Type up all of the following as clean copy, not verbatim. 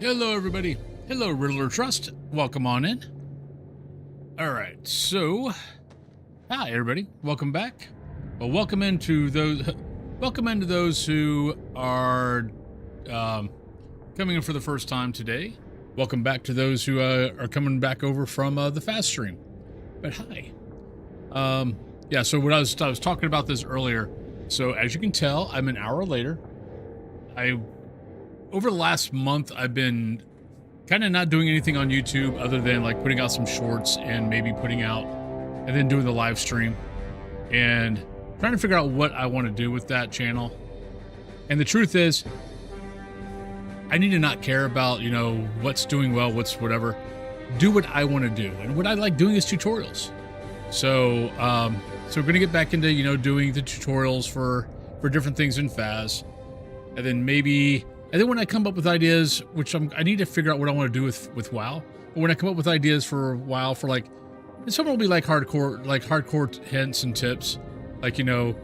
Hello, everybody. Hello, Riddler Trust. Welcome on in. All right, so hi, everybody. Welcome back. Well, welcome into those who are coming in for the first time today. Welcome back to those who are coming back over from the fast stream. But hi. Yeah. So what I was talking about this earlier. So as you can tell, I'm an hour later. Over the last month, I've been kind of not doing anything on YouTube other than like putting out some shorts and maybe putting out and then doing the live stream and trying to figure out what I want to do with that channel. And the truth is, I need to not care about, you know, what's doing well, what's whatever. Do what I want to do. And what I like doing is tutorials. So, so we're going to get back into, you know, doing the tutorials for different things in Faz. And then maybe, and then when I come up with ideas, which I need to figure out what I want to do with WoW. But when I come up with ideas for WoW, for like, some will be like hardcore hints and tips. Like, you know,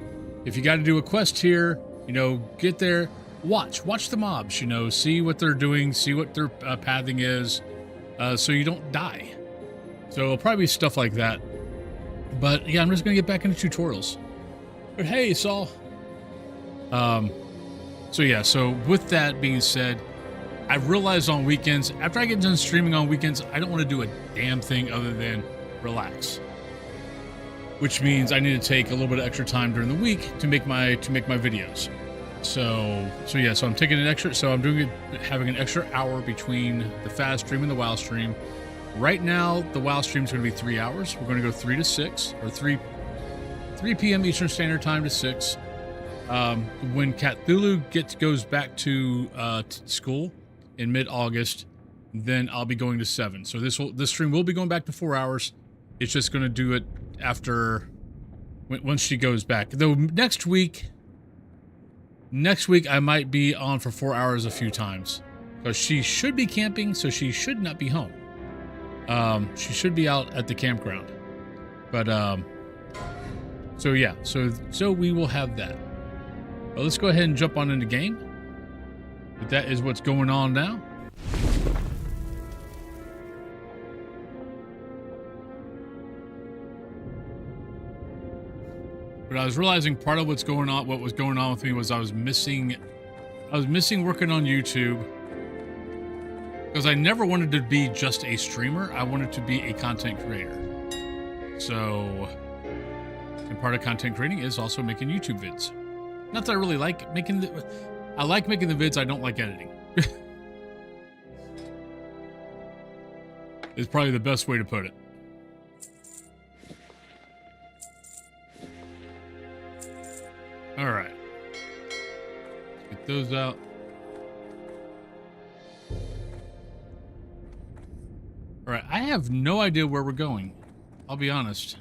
if you got to do a quest here, you know, get there, watch the mobs, you know, see what they're doing, see what their pathing is, so you don't die. So it'll probably be stuff like that. But yeah, I'm just going to get back into tutorials. But hey, Saul. So yeah, so with that being said, I realized on weekends, after I get done streaming on weekends, I don't want to do a damn thing other than relax. Which means I need to take a little bit of extra time during the week to make my videos. So yeah, so I'm taking an extra, so I'm doing it, having an extra hour between the Faz stream and the WoW stream. Right now, the WoW stream is going to be 3 hours. We're going to go 3 to 6, or 3 p.m. Eastern Standard Time to 6. When Cthulhu goes back to school in mid-August, then I'll be going to 7. So this stream will be going back to 4 hours. It's just going to do it after once she goes back. Though next week I might be on for 4 hours a few times because she should be camping, so she should not be home. She should be out at the campground. But so yeah, so we will have that. Well, let's go ahead and jump on into game. But that is what's going on now. But I was realizing part of what was going on with me was I was missing working on YouTube. Because I never wanted to be just a streamer. I wanted to be a content creator. So, and part of content creating is also making YouTube vids. Not that I really like making I like making the vids, I don't like editing. Is probably the best way to put it. All right. Let's get those out. All right, I have no idea where we're going. I'll be honest.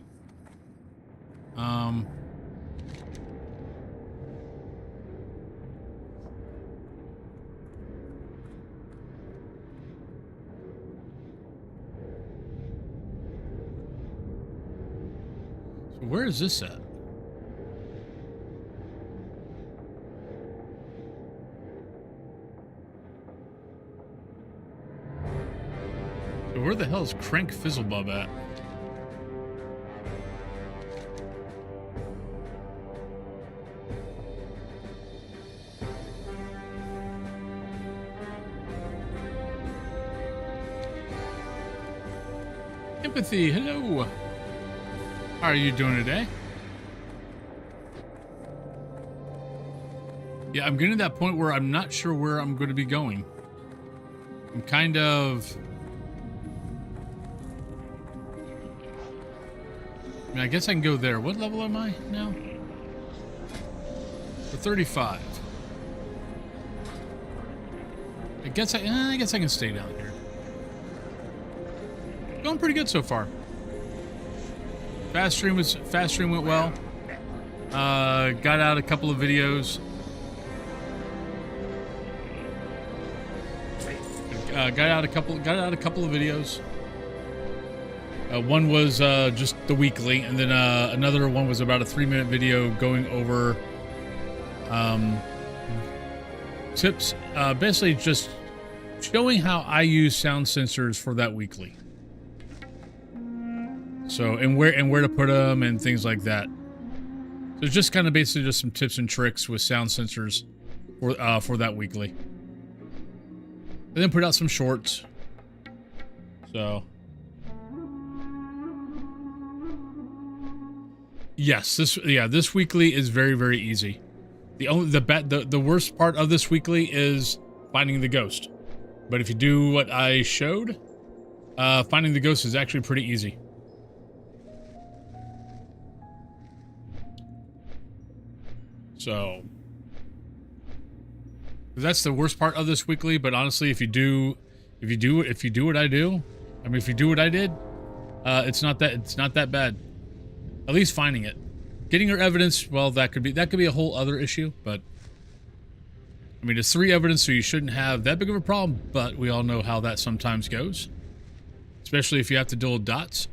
So where is this at? So where the hell is Crank Fizzlebub at? Empathy, hello. How are you doing today? Yeah, I'm getting to that point where I'm not sure where I'm going to be going. I'm kind of... I mean, I guess I can go there. What level am I now? For 35. I guess I can stay down here. Going pretty good so far. Fast stream went well. Got out a couple of videos. Got out a couple of videos. One was just the weekly, and then another one was about a 3-minute video going over tips. Basically, just showing how I use sound sensors for that weekly. So, and where to put them and things like that. So it's just kind of basically just some tips and tricks with sound sensors for that weekly. And then put out some shorts. So yes, this weekly is very, very easy. The worst part of this weekly is finding the ghost. But if you do what I showed, finding the ghost is actually pretty easy. So that's the worst part of this weekly, but honestly, if you do what I do, I mean, if you do what I did, it's not that bad. At least finding it. Getting your evidence, well, that could be a whole other issue, but I mean, it's 3 evidence, so you shouldn't have that big of a problem, but we all know how that sometimes goes. Especially if you have to deal with dots.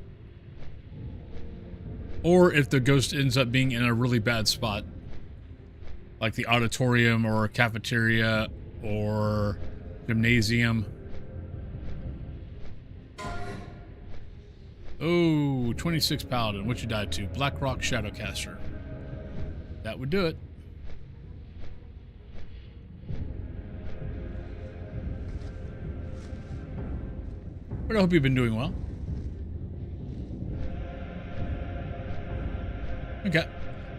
Or if the ghost ends up being in a really bad spot. Like the auditorium or cafeteria or gymnasium. Oh, 26 Paladin. What you died to? Blackrock Shadowcaster. That would do it. But I hope you've been doing well. Okay.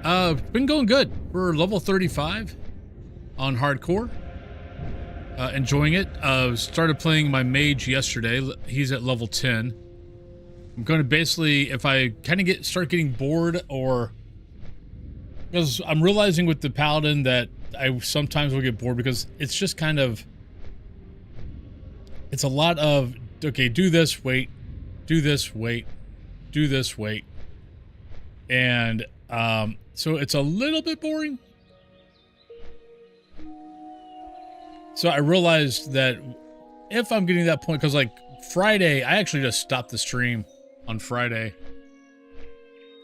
It's been going good. We're level 35 on hardcore. Enjoying it. Started playing my mage yesterday. He's at level 10. I'm going to basically, if I kind of start getting bored, or because I'm realizing with the paladin that I sometimes will get bored because it's just kind of, it's a lot of, okay, do this, wait, do this, wait, do this, wait. And so it's a little bit boring. So I realized that if I'm getting to that point, because like Friday, I actually just stopped the stream on Friday.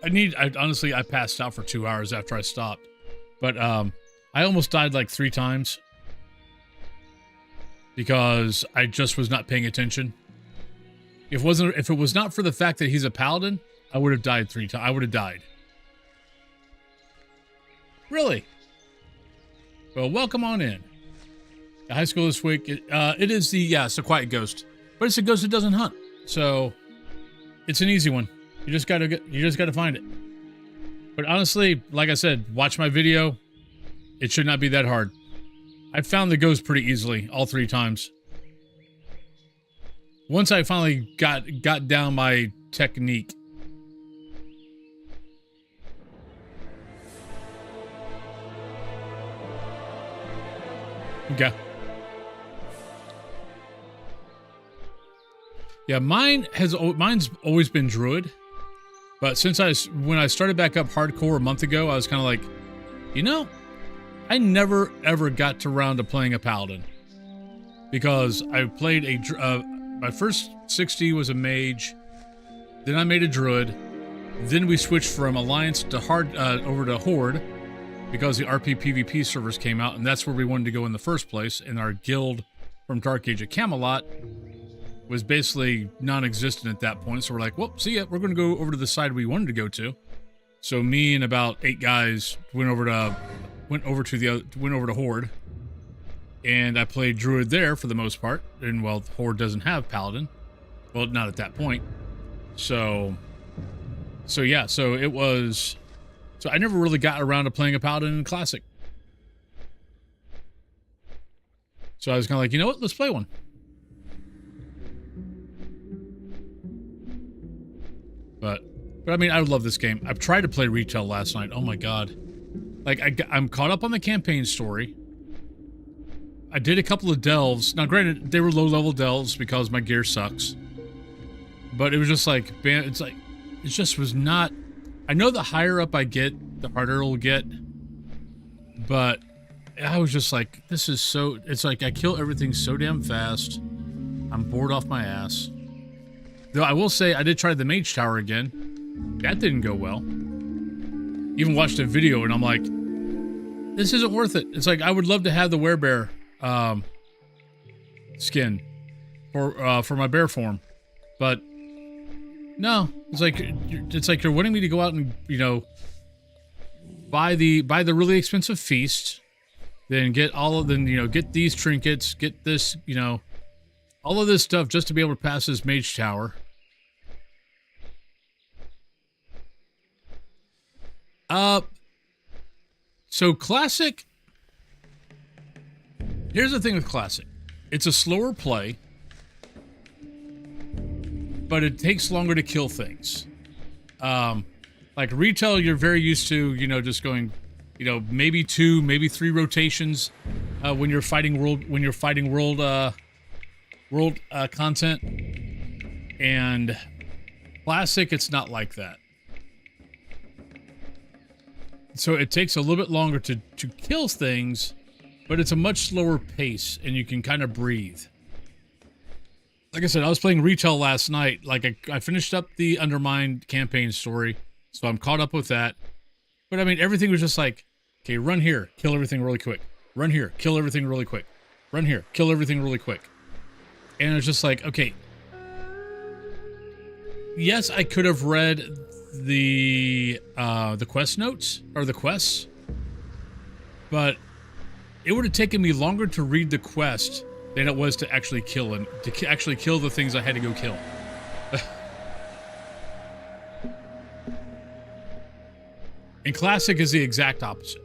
Honestly, I passed out for 2 hours after I stopped. But I almost died like 3 times because I just was not paying attention. If it was not for the fact that he's a paladin, I would have died 3 times. I would have died. Really? Well, welcome on in. The high school this week. It is it's a quiet ghost, but it's a ghost that doesn't hunt. So it's an easy one. You just gotta find it. But honestly, like I said, watch my video. It should not be that hard. I found the ghost pretty easily all 3 times. Once I finally got down my technique. Okay. Yeah, mine's always been druid, but when I started back up hardcore a month ago, I was kind of like, you know, I never ever got to round to playing a paladin because I played my first 60 was a mage, then I made a druid, then we switched from alliance to over to horde because the RP PvP servers came out, and that's where we wanted to go in the first place. And our guild from Dark Age of Camelot was basically non-existent at that point. So we're like, well, see ya. We're going to go over to the side we wanted to go to. So me and about 8 guys went over to Horde, and I played druid there for the most part. And well, Horde doesn't have paladin. Well, not at that point. So yeah. So it was. So I never really got around to playing a paladin in Classic. So I was kind of like, you know what? Let's play one. But I mean, I would love this game. I've tried to play retail last night. Oh my god. Like, I'm caught up on the campaign story. I did a couple of delves. Now, granted, they were low-level delves because my gear sucks. But it was just like, it just was not... I know the higher up I get, the harder it'll get. But I was just like, this is so... It's like, I kill everything so damn fast. I'm bored off my ass. Though I will say, I did try the Mage Tower again. That didn't go well. Even watched a video and I'm like, this isn't worth it. It's like, I would love to have the Werebear skin for my bear form. But no, it's like you're wanting me to go out and, you know, buy the really expensive feast, then get get these trinkets, get this, you know, all of this stuff just to be able to pass this mage tower. So classic. Here's the thing with classic. It's a slower play, but it takes longer to kill things. Like retail, you're very used to, you know, just going, you know, maybe 2, maybe 3 rotations when you're fighting world content. And classic, it's not like that. So it takes a little bit longer to kill things, but it's a much slower pace, and you can kind of breathe. Like I said, I was playing retail last night. Like I finished up the Undermined campaign story, so I'm caught up with that. But I mean, everything was just like, okay, run here, kill everything really quick. Run here, kill everything really quick. Run here, kill everything really quick. And it's just like, okay. Yes, I could have read the quest notes or the quests, but it would have taken me longer to read the quest than it was to actually kill the things I had to go kill. And classic is the exact opposite.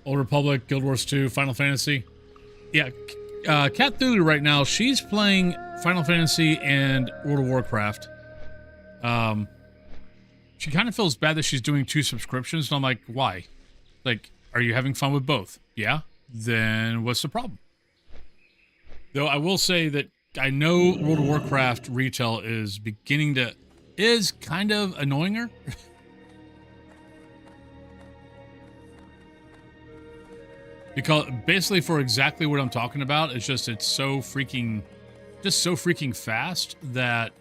Old Republic, Guild Wars 2, Final Fantasy. Yeah, Cat Thulu right now, she's playing Final Fantasy and World of Warcraft. She kind of feels bad that she's doing 2 subscriptions, and I'm like, why? Like, are you having fun with both? Yeah? Then what's the problem? Though I will say that I know World of Warcraft retail is kind of annoying her. Because basically for exactly what I'm talking about, it's so freaking fast that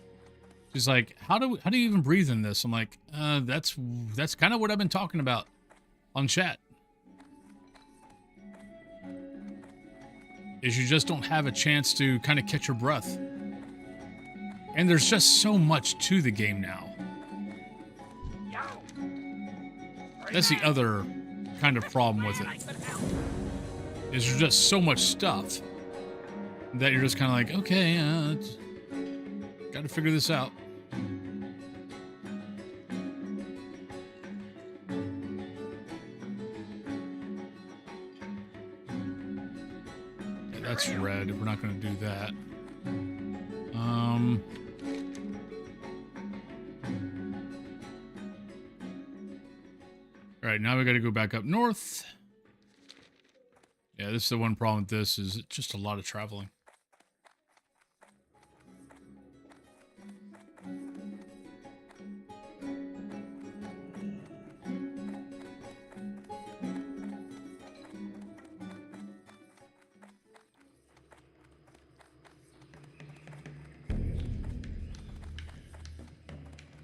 she's like, how do you even breathe in this? I'm like, that's kind of what I've been talking about on chat. Is you just don't have a chance to kind of catch your breath. And there's just so much to the game now. That's the other kind of problem with it. Is there's just so much stuff that you're just kind of like, okay, got to figure this out. Yeah, that's red. We're not going to do that. All right, now we got to go back up north. Yeah, this is the one problem with this, is it's just a lot of traveling.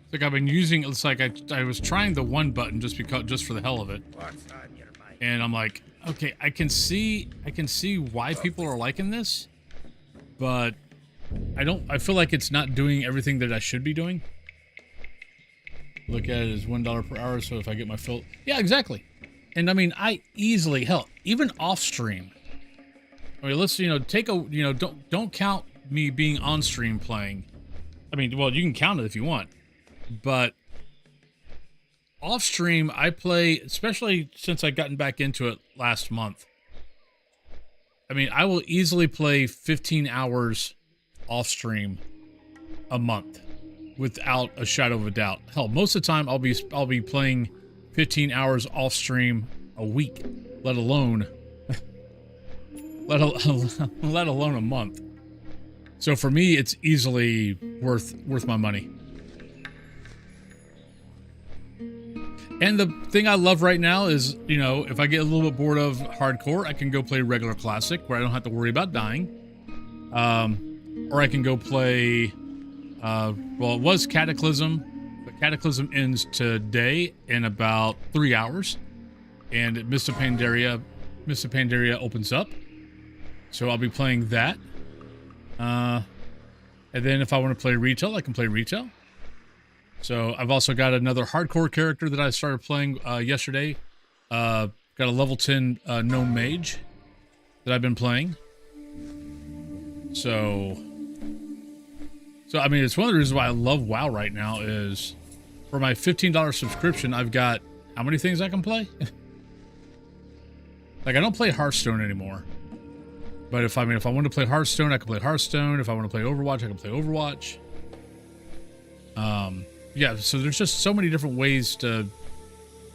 It's like I've been using, it's like I was trying the 1 button just for the hell of it. And I'm like, okay, I can see why people are liking this, but I feel like it's not doing everything that I should be doing. Look at it as $1 per hour, so if I get my fill, yeah, exactly. And I mean, I easily, hell, even off stream. I mean, let's, don't count me being on stream playing. I mean, well, you can count it if you want, but off stream, I play, especially since I gotten back into it last month. I mean, I will easily play 15 hours off stream a month without a shadow of a doubt. Hell, most of the time I'll be playing 15 hours off stream a week, let alone let alone a month. So for me, it's easily worth my money. And the thing I love right now is, if I get a little bit bored of hardcore, I can go play regular classic where I don't have to worry about dying. Or I can go play, well, it was Cataclysm, but Cataclysm ends today in about 3 hours. and Mists of Pandaria opens up. So I'll be playing that. And then if I want to play retail, I can play retail. So I've also got another hardcore character that I started playing yesterday. Got a level 10 gnome mage that I've been playing. So I mean, it's one of the reasons why I love WoW right now is for my $15 subscription, I've got how many things I can play? Like, I don't play Hearthstone anymore. But if I want to play Hearthstone, I can play Hearthstone. If I want to play Overwatch, I can play Overwatch. Yeah, so there's just so many different ways to...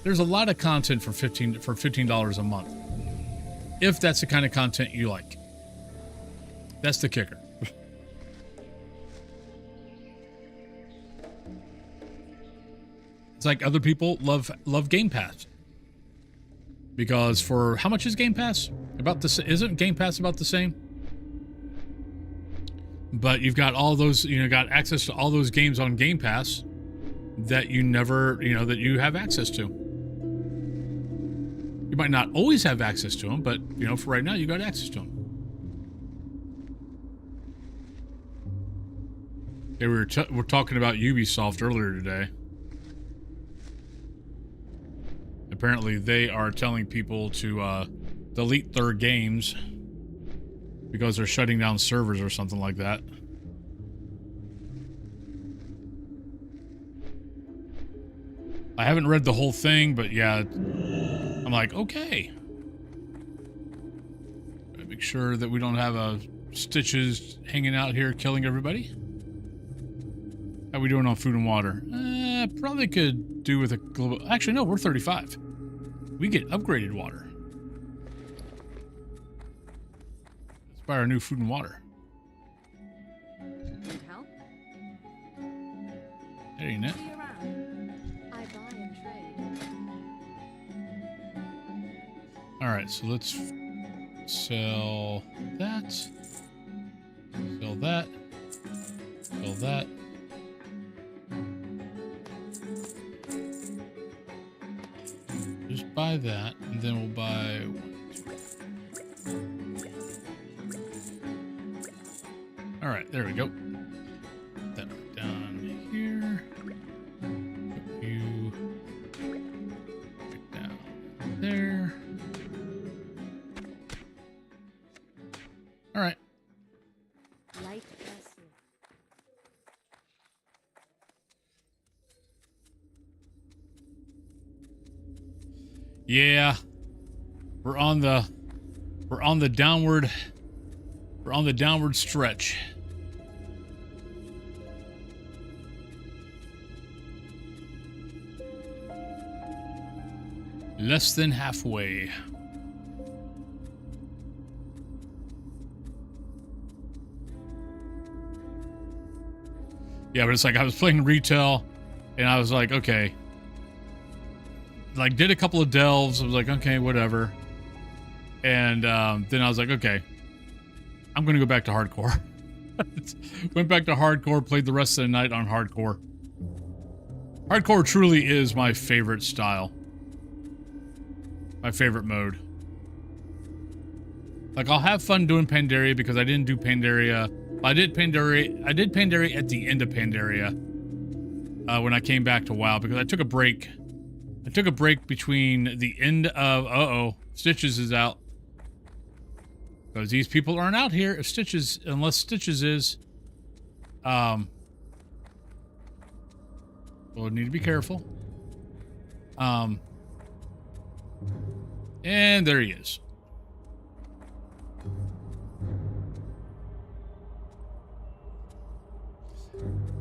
There's a lot of content for $15 a month. If that's the kind of content you like. That's the kicker. It's like other people love Game Pass. Because for... How much is Game Pass? Isn't Game Pass about the same? But you've got all those... got access to all those games on Game Pass that you never... that you have access to. You might not always have access to them, but, for right now, you got access to them. Okay, we're talking about Ubisoft earlier today. Apparently, they are telling people to delete their games because they're shutting down servers or something like that. I haven't read the whole thing, but yeah, I'm like, okay. Gotta make sure that we don't have Stitches hanging out here killing everybody. How we doing on food and water? Probably could do with a global... Actually, no, we're 35. We get upgraded water. Let's buy our new food and water. Help? There you go. I buy and trade. Alright, so let's sell that. Sell that. Sell that. Just buy that, and then we'll buy... Alright, there we go. Put that down here. Put you down there. Alright. Light bless you. Yeah, we're on the downward stretch. Less than halfway. Yeah, but it's like I was playing retail and I was like, okay. Like, did a couple of delves. I was like, okay, whatever. And then I was like, okay, I'm going to go back to hardcore. Went back to hardcore, played the rest of the night on hardcore. Hardcore truly is my favorite style. My favorite mode. Like, I'll have fun doing Pandaria because I didn't do Pandaria. I did Pandaria at the end of Pandaria. When I came back to WoW, because I took a break. I took a break between the end of... Stitches is out. Because these people aren't out here if unless Stitches is. We'll need to be careful. And there he is.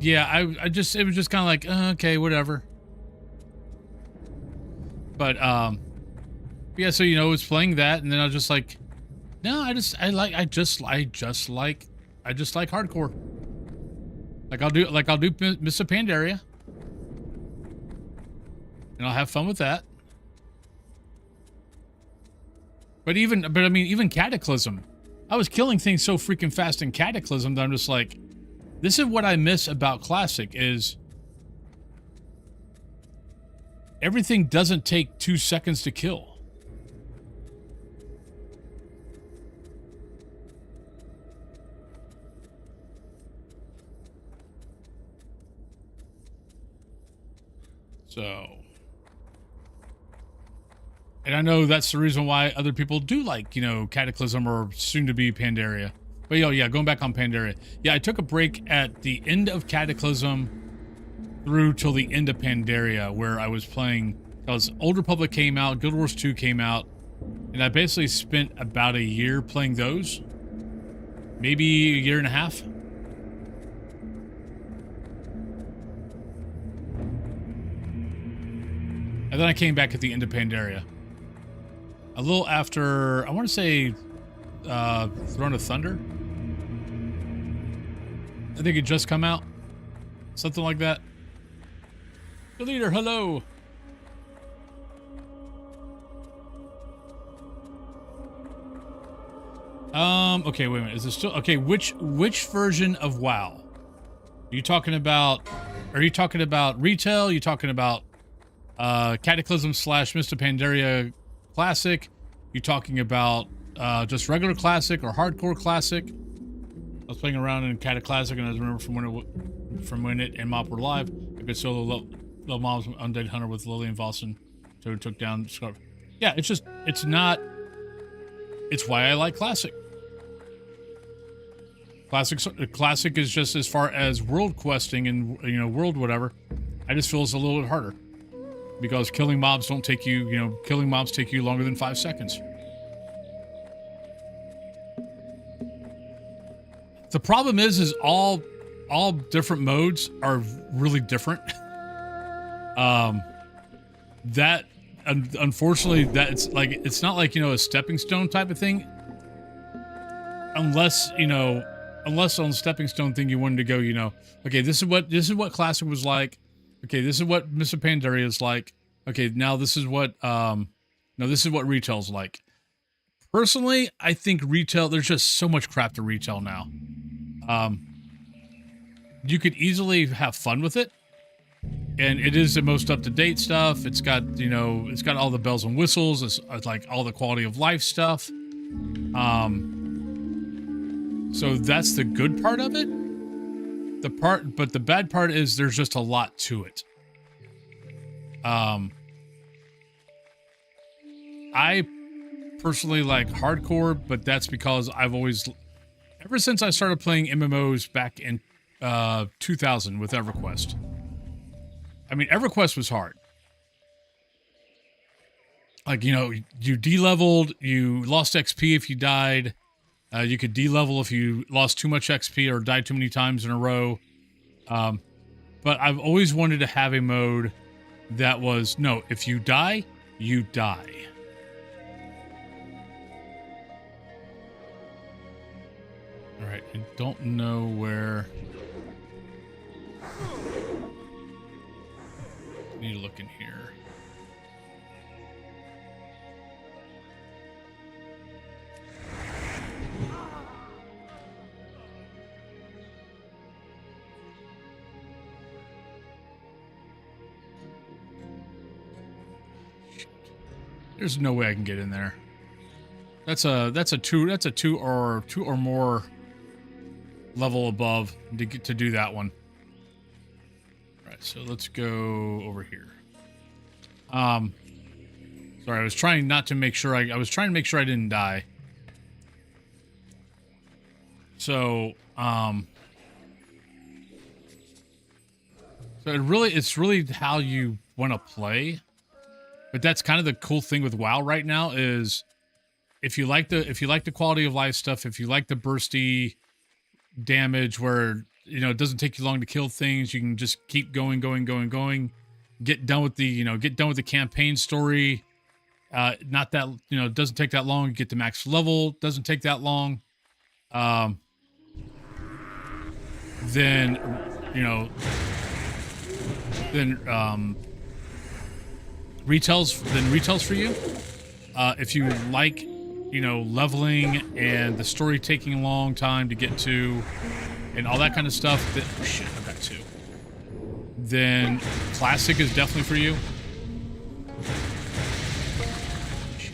Yeah, it was just kind of like, okay, whatever. But, yeah, so, it was playing that, and then I was just like, no, I just like hardcore. I'll do Mists of Pandaria. And I'll have fun with that. But I mean, even Cataclysm. I was killing things so freaking fast in Cataclysm that I'm just like, this is what I miss about Classic is everything doesn't take 2 seconds to kill. So, and I know that's the reason why other people do like, you know, Cataclysm or soon to be Pandaria. But yo, yeah, going back on Pandaria. Yeah, I took a break at the end of Cataclysm through till the end of Pandaria, where I was playing, because Old Republic came out, Guild Wars 2 came out, and I basically spent about a year playing those. Maybe a year and a half. And then I came back at the end of Pandaria. A little after, I want to say, Throne of Thunder. I think it just come out. Something like that. The leader, hello. Okay, wait a minute. Is it still okay? Which version of WoW? Are you talking about retail? Are you talking about Cataclysm / Mr. Pandaria Classic? You talking about just regular Classic or Hardcore Classic? I was playing around in Cataclassic, and I remember from when it and Mop were live. I could solo low mobs Undead Hunter with Lillian Vossen, so took down Scarf. Yeah, it's not. It's why I like Classic. Classic is just as far as world questing and, you know, world whatever. I just feel it's a little bit harder because killing mobs don't take you, you know, killing mobs take you longer than 5 seconds. The problem is all different modes are really different. That unfortunately, that it's not like, you know, a stepping stone type of thing. Unless on the stepping stone thing you wanted to go, you know, okay, this is what Classic was like. Okay, this is what Mr. Pandaria is like. Okay, now this is what retail's like. Personally, I think retail, there's just so much crap to retail now. You could easily have fun with it. And it is the most up-to-date stuff. It's got, you know, it's got all the bells and whistles. It's like all the quality of life stuff. So that's the good part of it. But the bad part is there's just a lot to it. I personally like hardcore, but that's because I've always, ever since I started playing MMOs back in 2000 with EverQuest. I mean, EverQuest was hard. Like, you know, you de-leveled, you lost XP if you died. You could de-level if you lost too much XP or died too many times in a row. But I've always wanted to have a mode that was, no, if you die, you die. All right, I don't know where... Need to look in here. There's no way I can get in there. That's a two or more level above to do that one. So let's go over here. Sorry, I was trying not to make sure I was trying to make sure I didn't die. So, it's really how you want to play. But that's kind of the cool thing with WoW right now is if you like the quality of life stuff, if you like the bursty damage where, you know, it doesn't take you long to kill things. You can just keep going. Get done with the campaign story. Not that, you know, it doesn't take that long. Get to max level. Doesn't take that long. Then retails for you. If you like, you know, leveling and the story taking a long time to get to, and all that kind of stuff. Oh shit, I've got two. Then Classic is definitely for you. Shit.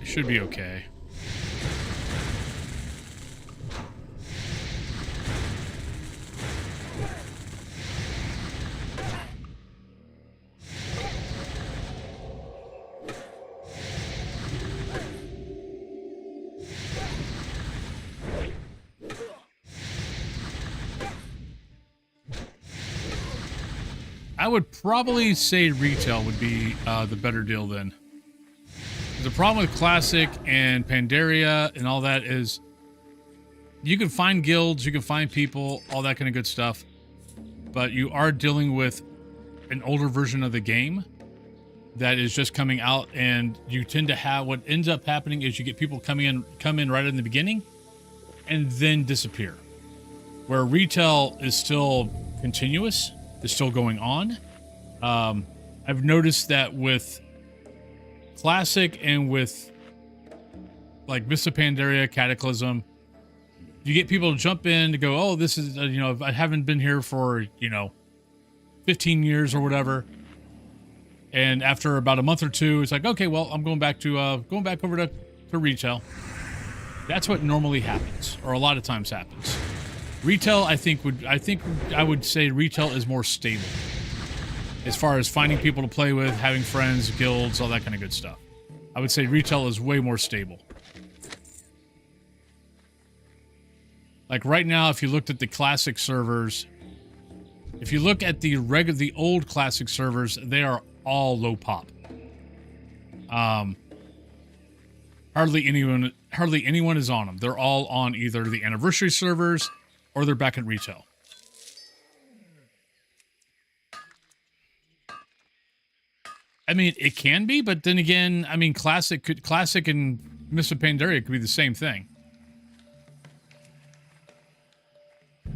It should be okay. I would probably say retail would be the better deal then. The problem with Classic and Pandaria and all that is you can find guilds, you can find people, all that kind of good stuff, but you are dealing with an older version of the game that is just coming out, and you tend to have what ends up happening is you get people come in right in the beginning and then disappear. Where retail is still continuous, is still going on. I've noticed that with Classic and with like Mists of Pandaria, Cataclysm, you get people to jump in to go, oh, this is, you know, I haven't been here for, you know, 15 years or whatever. And after about a month or two, it's like, okay, well, I'm going back over to retail. That's what normally happens, or a lot of times happens. Retail, I would say retail is more stable as far as finding people to play with, having friends, guilds, all that kind of good stuff. I would say retail is way more stable. Like right now, if you looked at the classic servers, if you look at the old classic servers, they are all low pop. Hardly anyone is on them. They're all on either the anniversary servers or they're back at retail. I mean, it can be, but then again, I mean, classic and Mists of Pandaria could be the same thing. I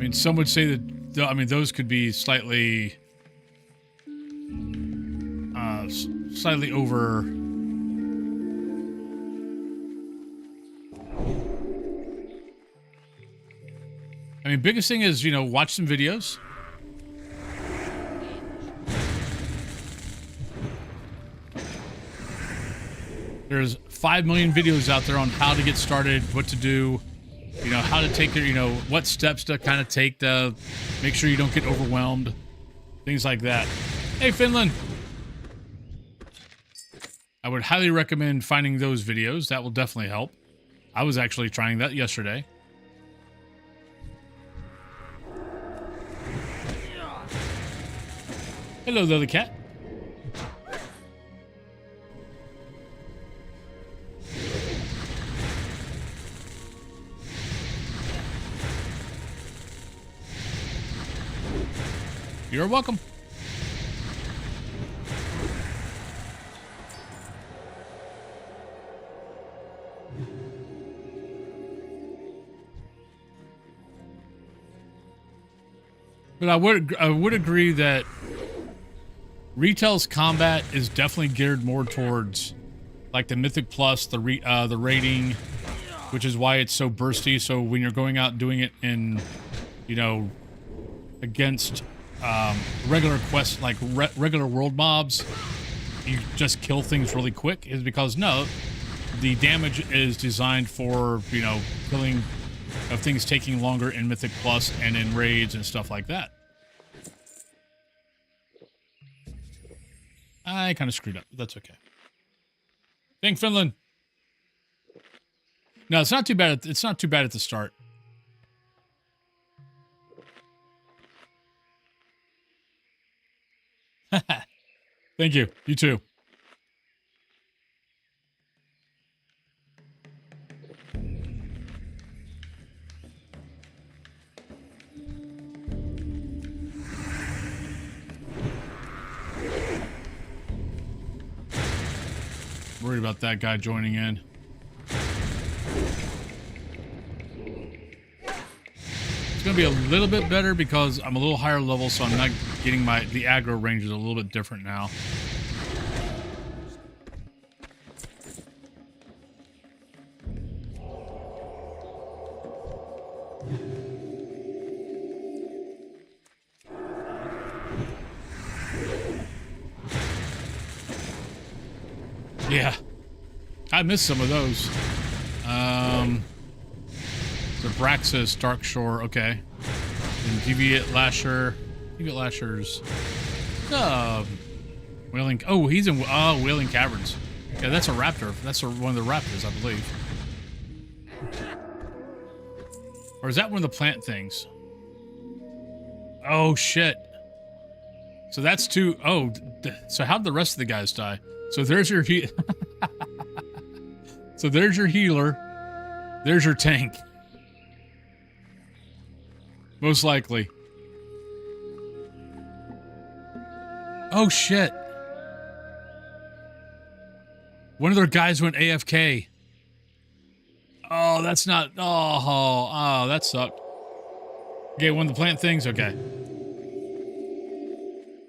mean, some would say that, I mean, those could be slightly over. I mean, biggest thing is, you know, watch some videos. There's 5 million videos out there on how to get started, what to do, you know, how to take your, you know, what steps to kind of take to make sure you don't get overwhelmed, things like that. Hey, Finland. I would highly recommend finding those videos. That will definitely help. I was actually trying that yesterday. Hello, little cat. You're welcome. But I would agree that retail's combat is definitely geared more towards like the Mythic Plus, the rating, which is why it's so bursty. So when you're going out doing it in, you know, against regular quests, like regular world mobs, you just kill things really quick, is because no, the damage is designed for, you know, killing of things taking longer in Mythic Plus and in raids and stuff like that. I kind of screwed up, but that's okay. Thank Finland. No, it's not too bad. It's not too bad at the start. Thank you. You too. Worried about that guy joining in. It's going to be a little bit better because I'm a little higher level, so I'm not getting the aggro range is a little bit different now. Yeah, I missed some of those. The Braxis, Dark Shore, okay. And Deviate Lasher. Deviate Lasher's... Wailing... Oh, he's in Wailing Caverns. Yeah, that's a raptor. That's one of the raptors, I believe. Or is that one of the plant things? Oh, shit. So that's two. Oh, so how'd the rest of the guys die? So there's your so there's your healer. There's your tank. Most likely. Oh, shit. One of their guys went AFK. Oh, that's not... Oh, that sucked. Okay, one of the plant things? Okay.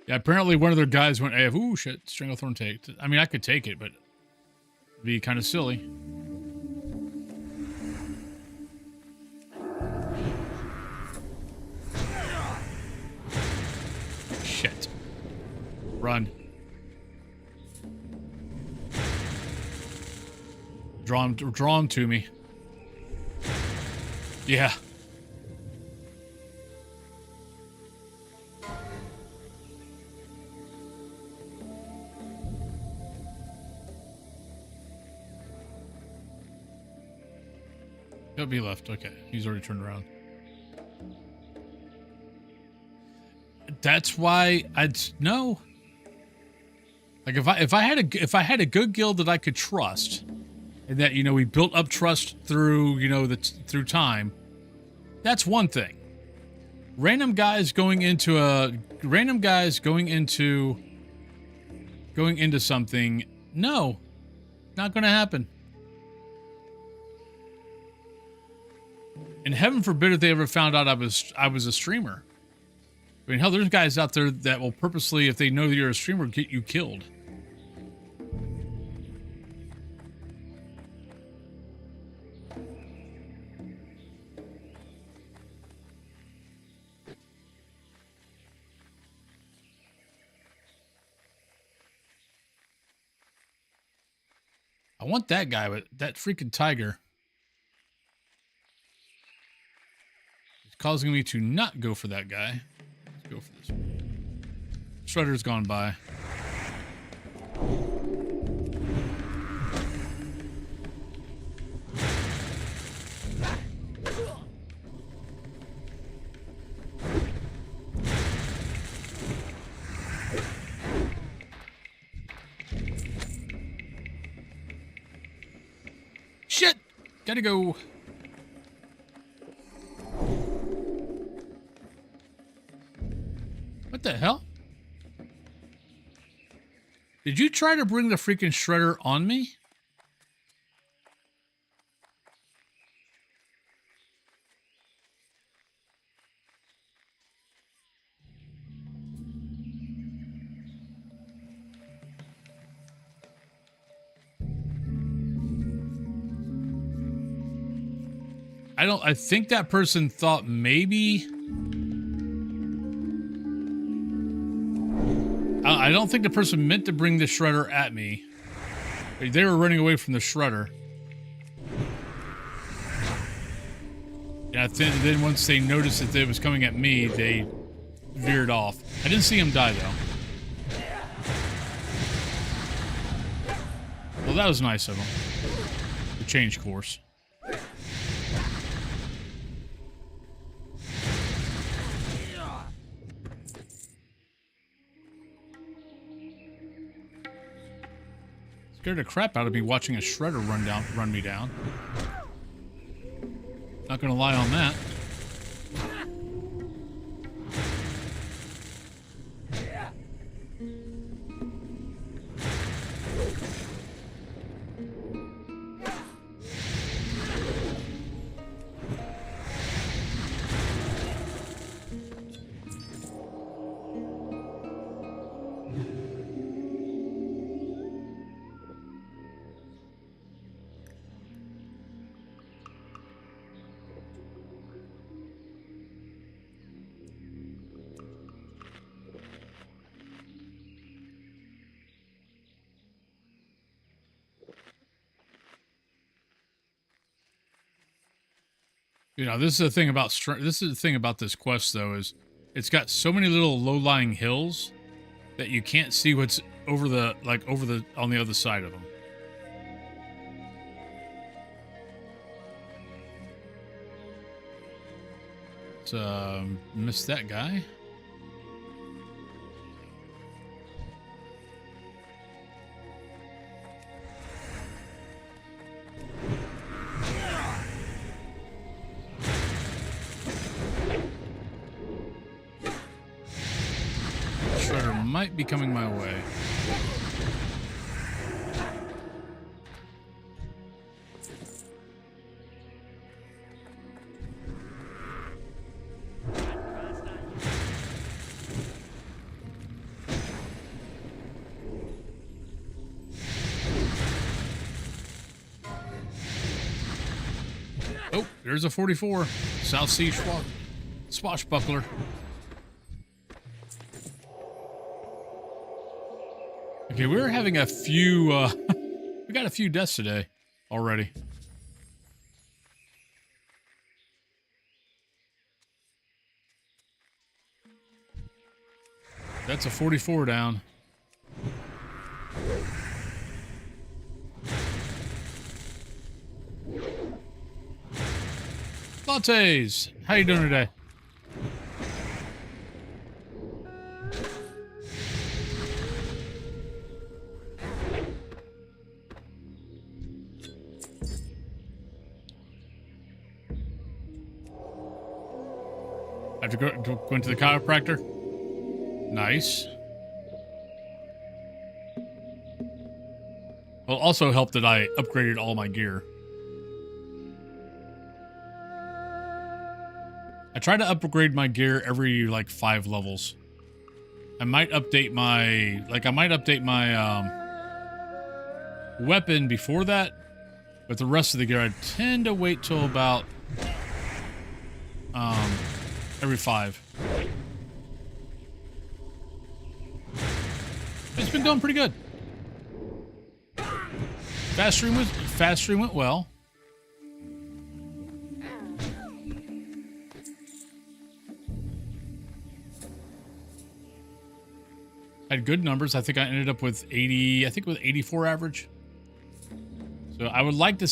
Yeah, apparently one of their guys went AFK. Ooh, shit. Stranglethorn take. I mean, I could take it, but... it'd be kind of silly. Shit. Run. Draw him to me. Yeah. He'll be left. Okay. He's already turned around. That's why I'd no. Like if I had a good guild that I could trust, and that, you know, we built up trust through, you know, through time, that's one thing. Random guys going into something, no, not going to happen. And heaven forbid if they ever found out I was a streamer. I mean, hell, there's guys out there that will purposely, if they know that you're a streamer, get you killed. I want that guy, but that freaking tiger is causing me to not go for that guy. Let's go for this one. Shredder's gone by. Shit! Gotta go. What the hell? Did you try to bring the freaking shredder on me? I think that person thought maybe... I don't think the person meant to bring the shredder at me. They were running away from the shredder. Yeah, then once they noticed that it was coming at me, they veered off. I didn't see him die, though. Well, that was nice of him. To change course. Scared the crap out of me watching a shredder run me down. Not gonna lie on that. You know, this is the thing about this quest, though, is it's got so many little low-lying hills that you can't see what's on the other side of them. Let's missed that guy. might be coming my way. Oh, there's a 44. South Sea swashbuckler. Okay, we're having a few, we got a few deaths today already. That's a 44 down. Lattes, how you doing today? I have to go into the chiropractor. Nice. Well, also helped that I upgraded all my gear. I try to upgrade my gear every like 5 levels. I might update my weapon before that, but the rest of the gear I tend to wait till about every 5. It's been going pretty good. Fast stream went well. Had good numbers. I think I ended up with 80, I think with 84 average. So I would like to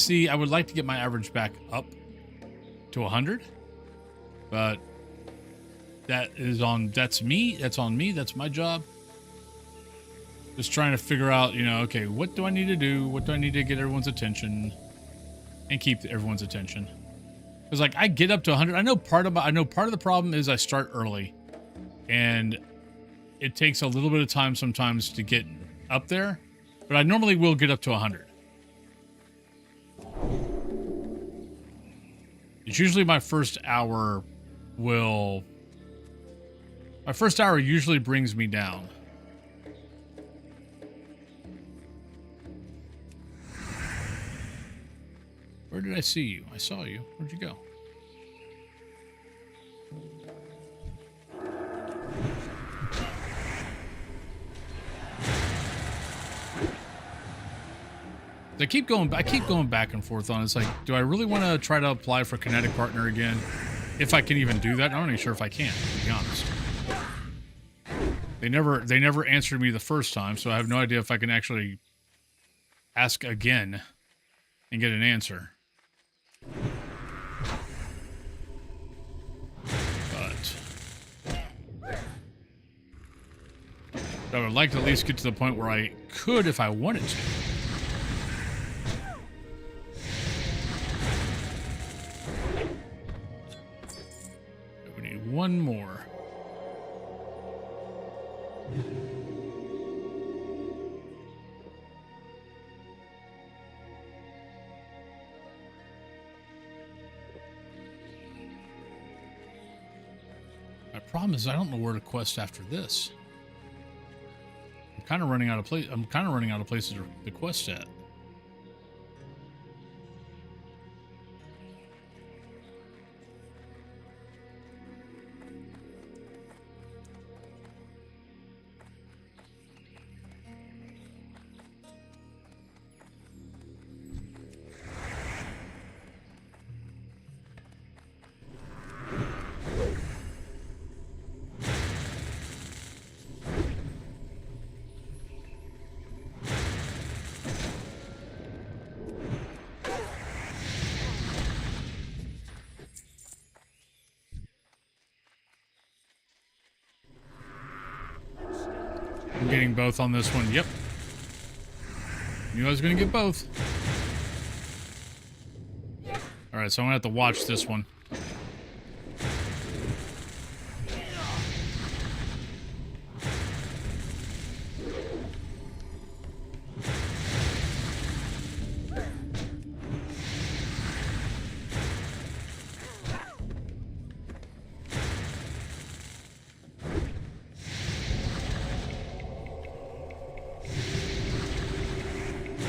get my average back up to 100. But that's on me. That's my job. Just trying to figure out, you know, okay, what do I need to do? What do I need to get everyone's attention and keep everyone's attention? Because like I get up to 100. I know part of the problem is I start early, and it takes a little bit of time sometimes to get up there, but I normally will get up to 100. It's usually my first hour usually brings me down. Where did I see you? I saw you. Where'd you go? I keep going back and forth on it. It's like, do I really want to try to apply for Kinetic Partner again? If I can even do that. I'm not even sure if I can, to be honest. They never answered me the first time, so I have no idea if I can actually ask again and get an answer. But I would like to at least get to the point where I could if I wanted to. We need one more. My problem is I don't know where to quest after this. I'm kind of running out of places to quest at. I'm getting both on this one. Yep. Knew I was going to get both. Alright, so I'm going to have to watch this one.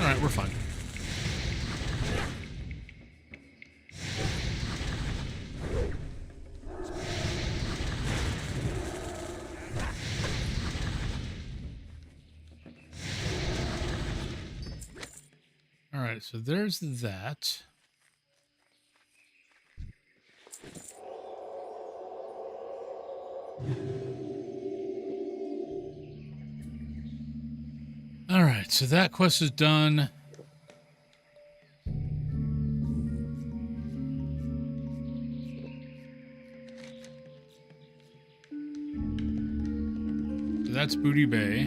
right, we're fine. All right, so there's that. All right, so that quest is done. So that's Booty Bay.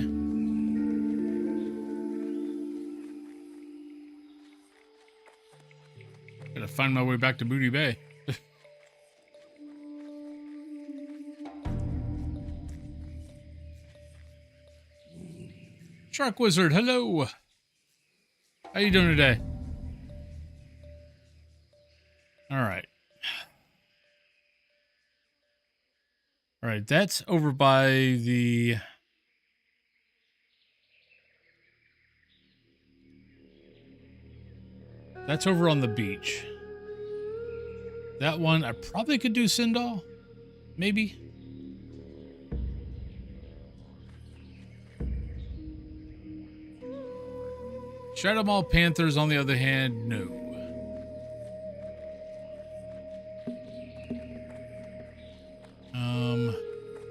Gotta find my way back to Booty Bay. Shark Wizard, hello. How you doing today? All right. All right, that's over by the... That's over on the beach. That one, I probably could do Sindal. Maybe. Shadow Mall Panthers, on the other hand, no.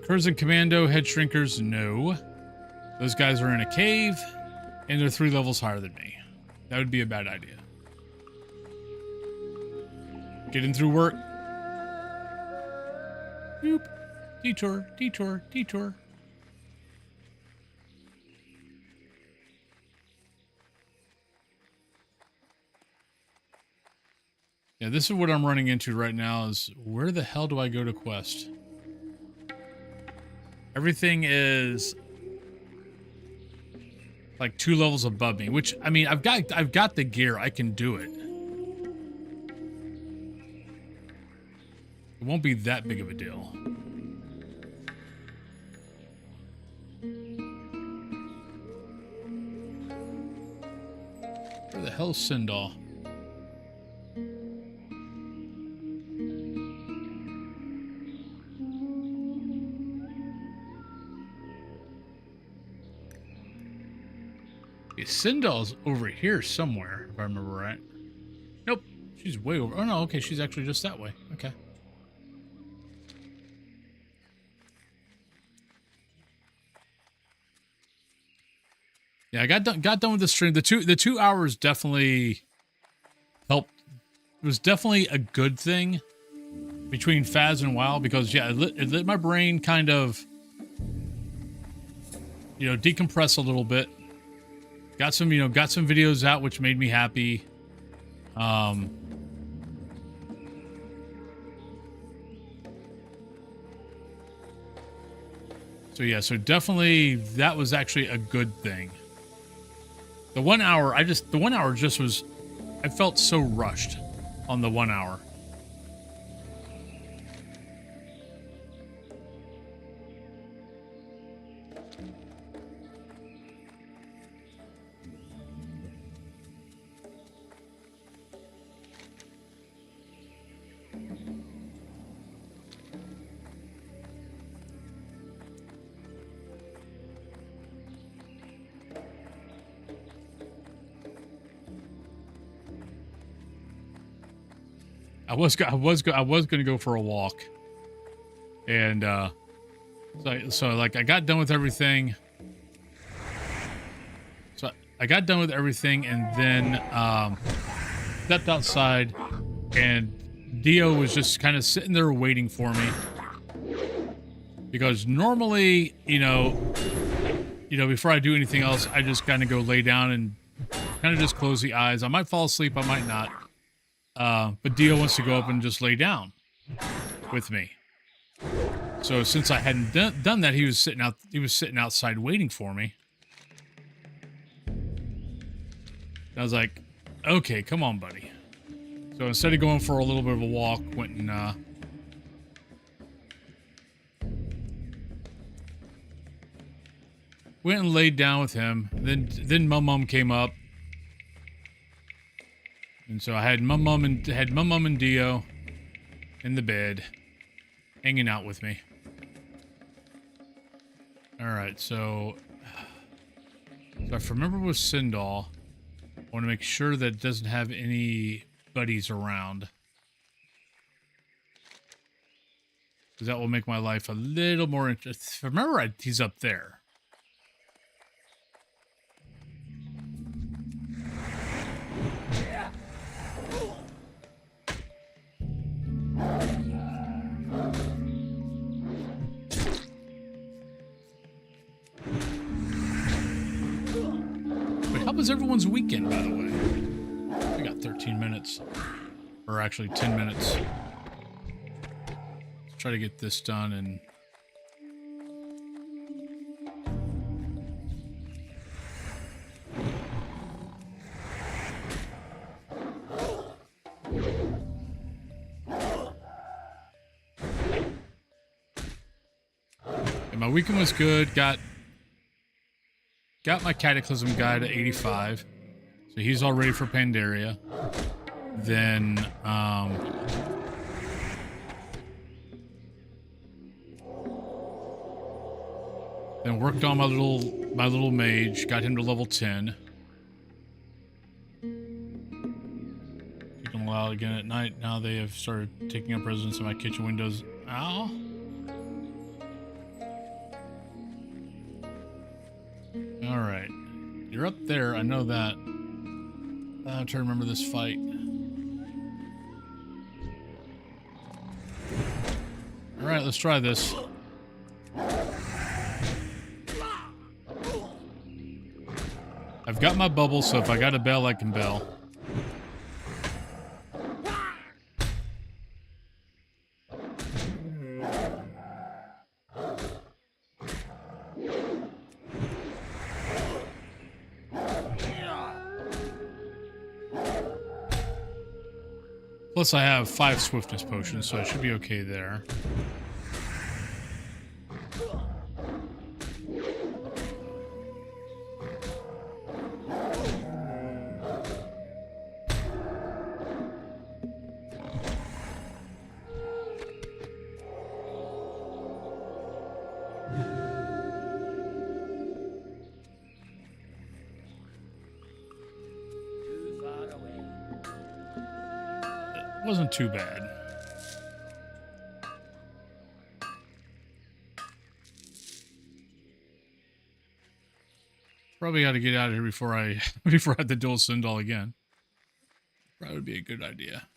Curzon Commando, Head Shrinkers, no. Those guys are in a cave, and they're 3 levels higher than me. That would be a bad idea. Getting through work. Boop. Detour, detour, detour. Yeah, this is what I'm running into right now is where the hell do I go to quest? Everything is like 2 levels above me, which I mean, I've got the gear. I can do it. It won't be that big of a deal. Where the hell's Sindal? Sindal's over here somewhere, if I remember right. Nope, she's way over. Oh no, okay, she's actually just that way. Okay. Yeah, I got done with the stream. The 2 hours definitely helped. It was definitely a good thing between Faz and WoW because yeah, it let my brain kind of, you know, decompress a little bit. Got some videos out, which made me happy. So yeah, so definitely that was actually a good thing. The 1 hour, the 1 hour just was, I felt so rushed on the 1 hour. I was gonna go for a walk, and so like I got done with everything. So I got done with everything, and then stepped outside, and Dio was just kind of sitting there waiting for me. Because normally, you know, before I do anything else, I just kind of go lay down and kind of just close the eyes. I might fall asleep, I might not. But Dio wants to go up and just lay down with me. So since I hadn't done that, he was sitting outside waiting for me. I was like, okay, come on, buddy. So instead of going for a little bit of a walk, went and laid down with him. Then my mom came up, And so I had my mom and Dio in the bed, hanging out with me. All right, so if I remember with Sindal, I want to make sure that it doesn't have any buddies around, because that will make my life a little more interesting. If I remember right, he's up there. How was everyone's weekend, by the way? We got 13 minutes. Or actually 10 minutes. Let's try to get this done and... And my weekend was good. Got my Cataclysm guy to 85. So he's all ready for Pandaria. Then, then worked on my little mage, got him to level 10. Keep them allowed again at night. Now they have started taking up residence in my kitchen windows. Ow. Alright. You're up there, I know that. I'm trying to remember this fight. Alright, let's try this. I've got my bubble, so if I got a bell, I can bell. Plus, I have 5 swiftness potions, so I should be okay there. Wasn't too bad. Probably got to get out of here before I have to duel Sindal again. Probably would be a good idea.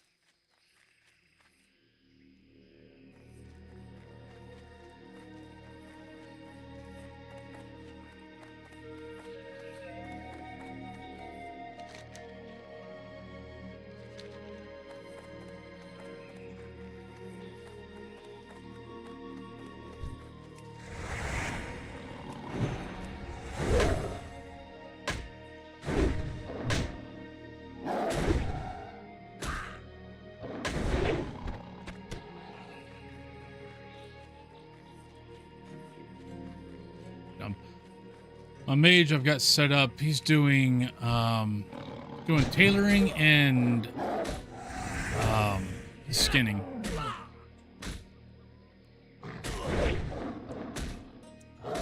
My mage I've got set up, he's doing tailoring and skinning.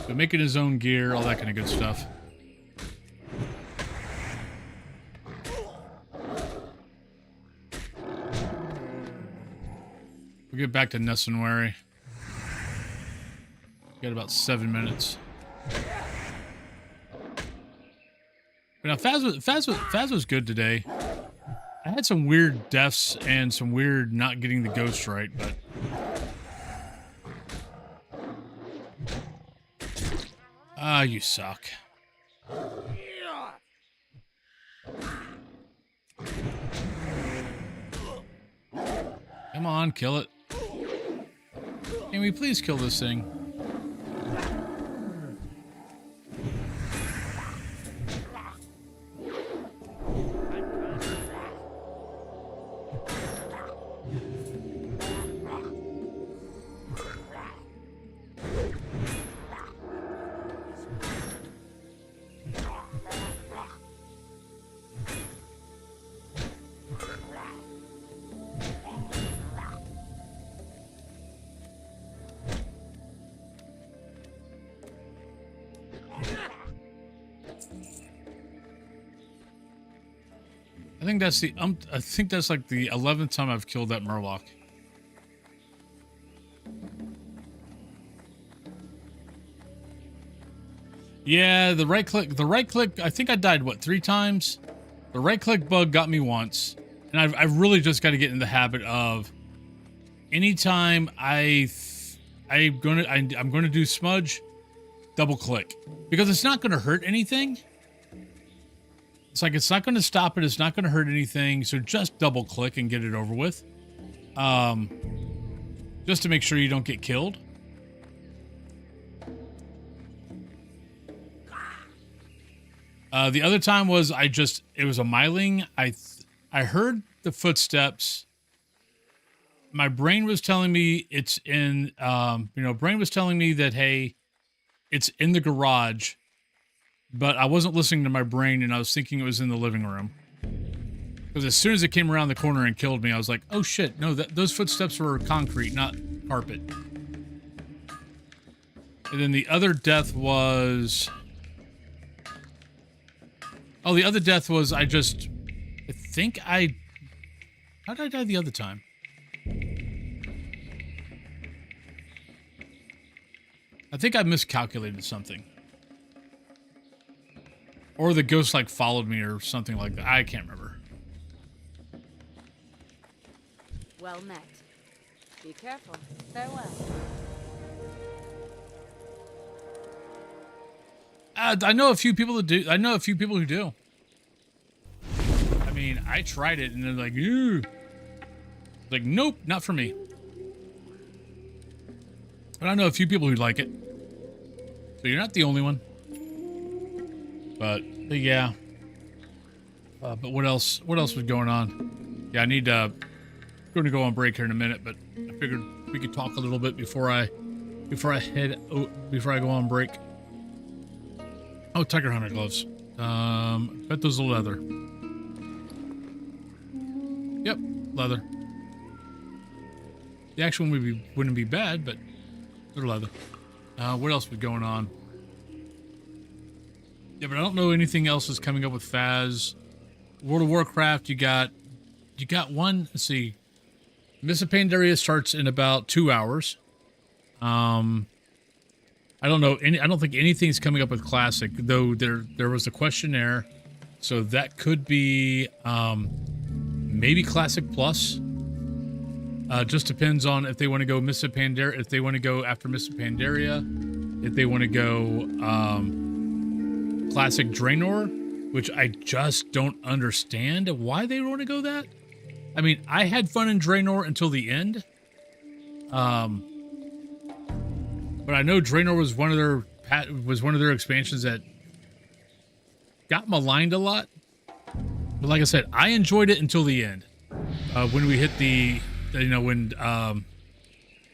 So making his own gear, all that kind of good stuff. We'll get back to Nessenwary. Got about 7 minutes. But now Faz was good today. I had some weird deaths and some weird not getting the ghost right, but you suck. Come on, kill it. Can we please kill this thing? I think that's the I think that's like the 11th time I've killed that Murloc. Yeah, the right click, I think I died, what, 3 times? The right click bug got me once. And I've really just got to get in the habit of anytime I'm going to do smudge, double click. Because it's not going to hurt anything. It's like, it's not going to stop it. It's not going to hurt anything. So just double click and get it over with. Just to make sure you don't get killed. The other time was it was a myling. I heard the footsteps. My brain was telling me it's in, brain was telling me that, hey, it's in the garage, but I wasn't listening to my brain and I was thinking it was in the living room. Because as soon as it came around the corner and killed me, I was like, oh shit, no, those footsteps were concrete, not carpet. And then the other death was... Oh, the other death was I think how did I die the other time? I think I miscalculated something. Or the ghost like followed me or something like that. I can't remember. Well met. Be careful. Farewell. I know a few people that do. I know a few people who do. I mean, I tried it and they're like, ew. Like, nope, not for me. But I know a few people who like it. So you're not the only one. But yeah. But what else? What else was going on? Yeah, I need going to go on break here in a minute, but I figured we could talk a little bit before I go on break. Oh, Tiger Hunter gloves. Bet those are leather. Yep, leather. The actual one wouldn't be bad, but they're leather. What else was going on? Yeah, but I don't know anything else is coming up with Faz. World of Warcraft, you got one. Let's see. Mists of Pandaria starts in about 2 hours. I don't know. I don't think anything's coming up with Classic, though. There was a questionnaire, so that could be maybe Classic Plus. Just depends on if they want to go Mists of Pandaria, if they want to go after Mists of Pandaria, if they want to go Classic Draenor, which I just don't understand why they want to go that. I mean, I had fun in Draenor until the end. But I know Draenor was one of their expansions that got maligned a lot. But like I said, I enjoyed it until the end. When we hit when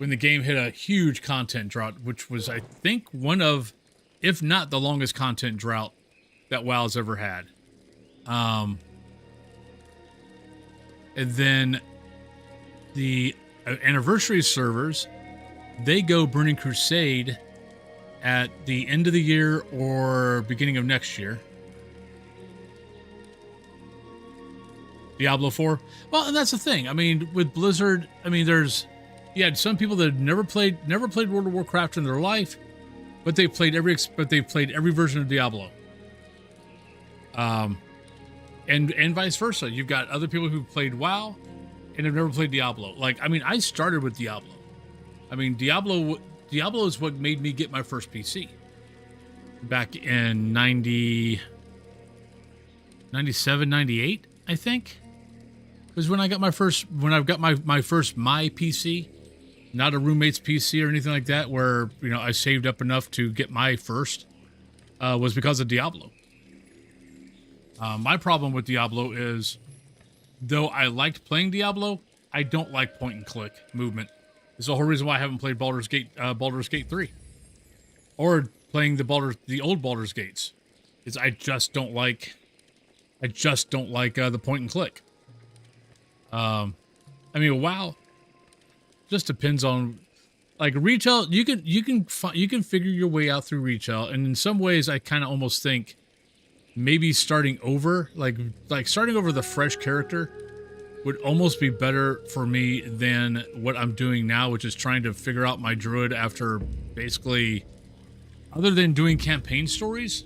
the game hit a huge content drought, which was, I think, one of, if not the longest content drought that WoW's ever had. And then the anniversary servers, they go Burning Crusade at the end of the year or beginning of next year. Diablo 4. Well, and that's the thing. I mean, with Blizzard, I mean, you had some people that never played World of Warcraft in their life, but they've played every version of Diablo. And vice versa. You've got other people who've played WoW and have never played Diablo. Like, I mean, I started with Diablo. I mean, Diablo is what made me get my first PC. Back in 97, 98, I think. Was when I got my first, my first PC. Not a roommate's PC or anything like that, where, you know, I saved up enough to get my first, was because of Diablo. My problem with Diablo is, though I liked playing Diablo, I don't like point and click movement. It's the whole reason why I haven't played Baldur's Gate 3, or playing the old Baldur's Gates. Is I just don't like the point and click. I mean, WoW just depends on, like, retail. You can figure your way out through retail, and in some ways, I kind of almost think maybe starting over, like starting over the fresh character would almost be better for me than what I'm doing now, which is trying to figure out my druid after basically, other than doing campaign stories.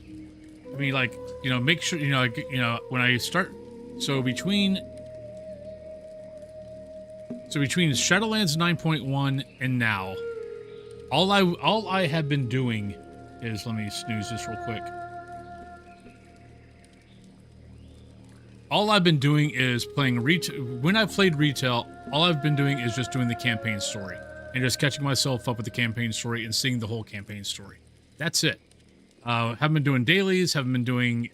I mean, like, you know, make sure, you know, when I start, so between Shadowlands 9.1 and now, all I have been doing is, let me snooze this real quick. All I've been doing is playing when I've played retail, all I've been doing is just doing the campaign story and just catching myself up with the campaign story and seeing the whole campaign story. That's it. Haven't been doing dailies, haven't been doing,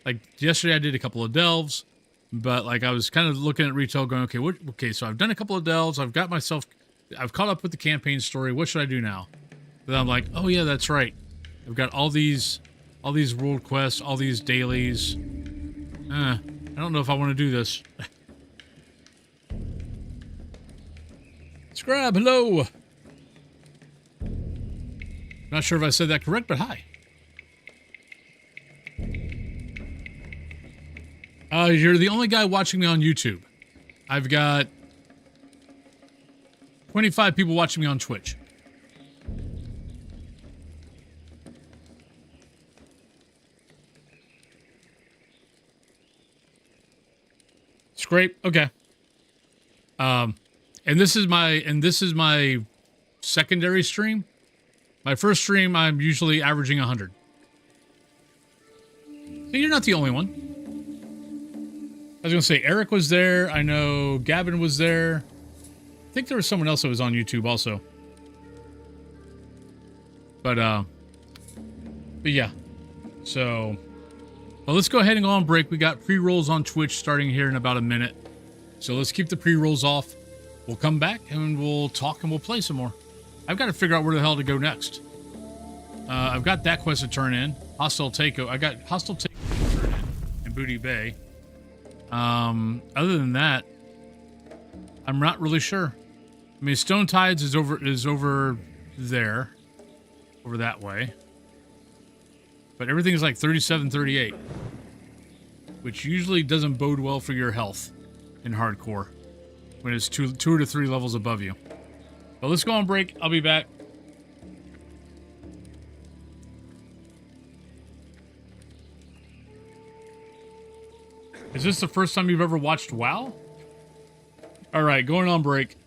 like, yesterday I did a couple of delves, but like I was kind of looking at retail going, okay, so I've done a couple of delves, I've caught up with the campaign story, what should I do now? Then I'm like, oh yeah, that's right. I've got all these world quests, all these dailies. I don't know if I want to do this. Scrab, hello! Not sure if I said that correct, but hi. You're the only guy watching me on YouTube. I've got 25 people watching me on Twitch. Scrape, okay. And this is my secondary stream. My first stream, I'm usually averaging 100. So you're not the only one. I was gonna say Eric was there. I know Gavin was there. I think there was someone else that was on YouTube also. But yeah. So, well, let's go ahead and go on break. We got pre-rolls on Twitch starting here in about a minute. So let's keep the pre-rolls off. We'll come back and we'll talk and we'll play some more. I've got to figure out where the hell to go next. I've got that quest to turn in. Hostile Takeover. I got Hostile Takeover to turn in Booty Bay. Other than that, I'm not really sure. I mean, Stone Tides is over there. Over that way. But everything is like 37, 38. Which usually doesn't bode well for your health in hardcore. When it's two to three levels above you. But let's go on break. I'll be back. Is this the first time you've ever watched WoW? Alright, going on break.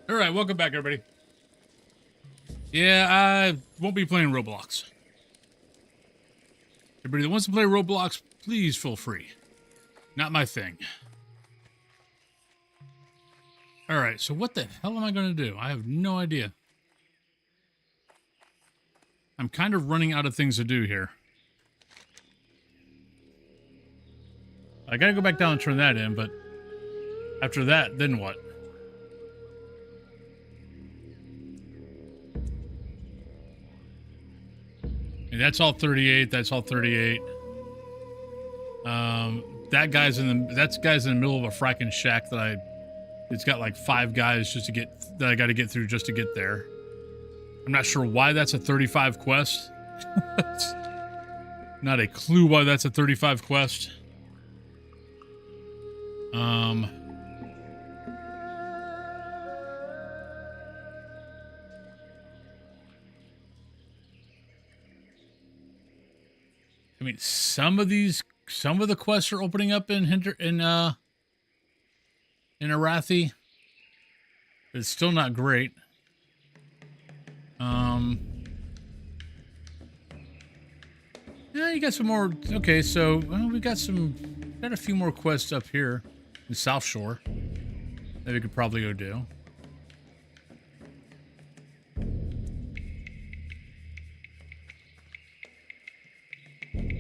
All right, welcome back, everybody. Yeah, I won't be playing Roblox. Everybody that wants to play Roblox, please feel free. Not my thing. All right, so what the hell am I going to do? I have no idea. I'm kind of running out of things to do here. I got to go back down and turn that in, but after that, then what? And that's all 38. That's all 38. That guy's in the middle of a fracking shack it's got like 5 guys that I got to get through just to get there. I'm not sure why that's a 35 quest. Not a clue why that's a 35 quest. I mean, some of the quests are opening up in Arathi. It's still not great. Yeah, you got some more. Okay, so we got a few more quests up here in South Shore that we could probably go do.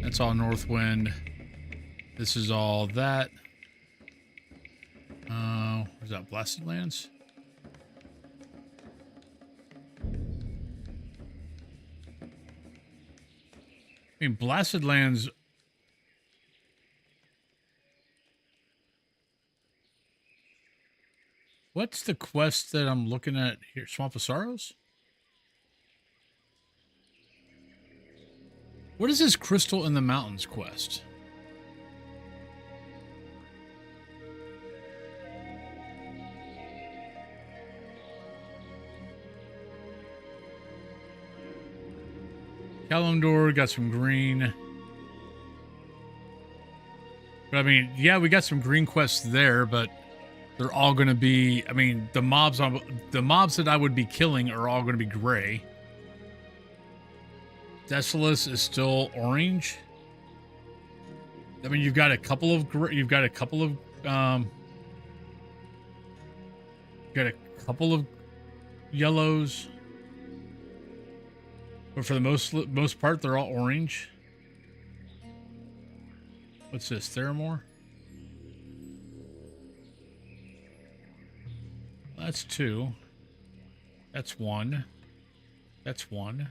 That's all Northwind. This is all that. Where's that? Blasted Lands? I mean, Blasted Lands... What's the quest that I'm looking at here? Swamp of Sorrows? What is this Crystal in the Mountains quest? Kalimdor got some green. But I mean, yeah, we got some green quests there, but they're all going to be, I mean, the mobs that I would be killing are all going to be gray. Desolus is still orange. I mean, you've got a couple of yellows. But for the most part, they're all orange. What's this? Theramore? That's 2. That's 1. That's 1.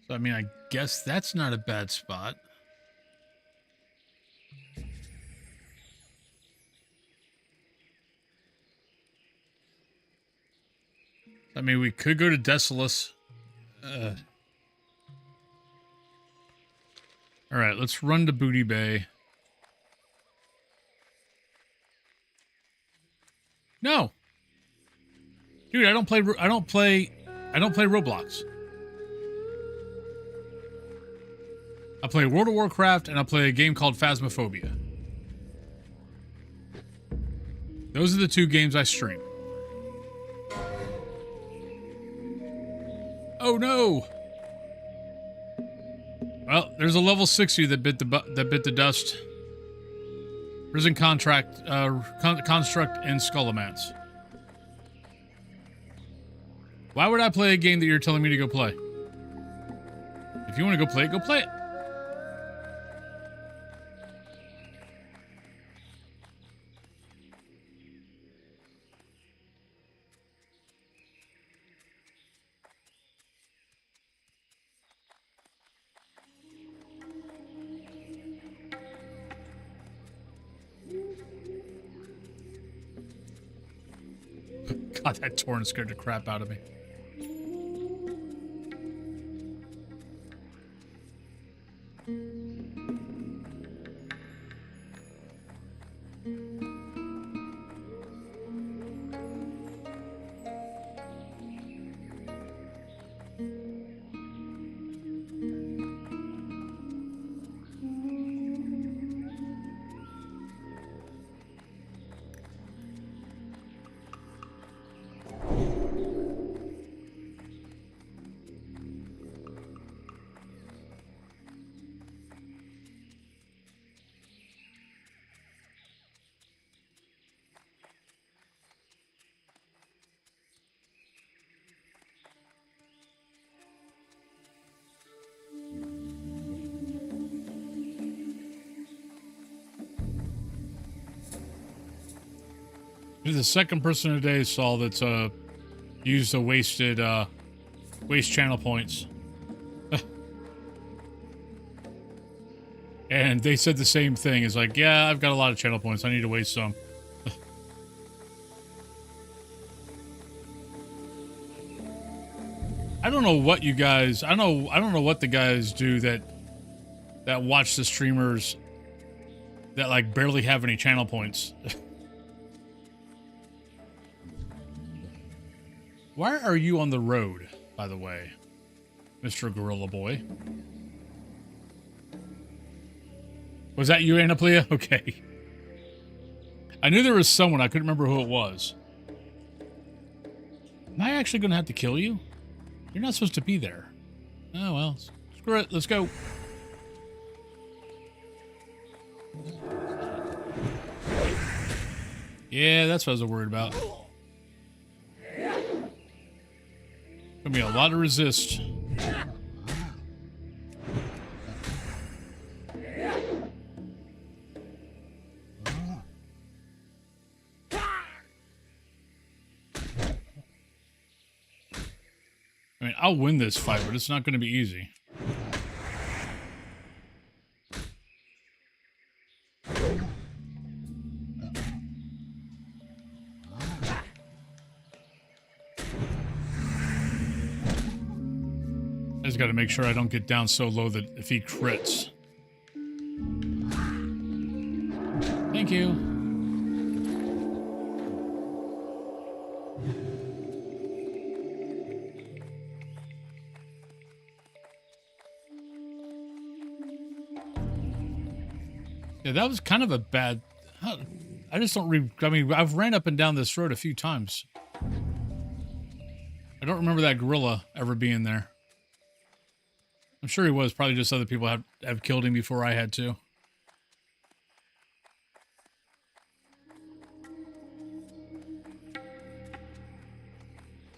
So, I mean, I guess that's not a bad spot. I mean, we could go to Desolus. All right, let's run to Booty Bay. No, dude, I don't play Roblox. I play World of Warcraft and I play a game called Phasmophobia. Those are the 2 games I stream. Oh no! Well, there's a level 60 that bit the dust. Prison Construct and Skullomance. Why would I play a game that you're telling me to go play? If you want to go play it, go play it. God, that torrent scared the crap out of me. You're the second person today, Saul, that's used the wasted waste channel points. And they said the same thing. It's like, yeah, I've got a lot of channel points. I need to waste some. I don't know what you guys, I don't know what the guys do that watch the streamers that like barely have any channel points. Why are you on the road, by the way, Mr. Gorilla Boy? Was that you, Anaplia? Okay. I knew there was someone. I couldn't remember who it was. Am I actually going to have to kill you? You're not supposed to be there. Oh, well. Screw it. Let's go. Yeah, that's what I was worried about. Gonna be a lot of resist. I mean, I'll win this fight, but it's not going to be easy. I just got to make sure I don't get down so low that if he crits. Thank you. Yeah, that was kind of a bad... I just don't... I mean, I've ran up and down this road a few times. I don't remember that gorilla ever being there. I'm sure he was. Probably just other people have killed him before I had to.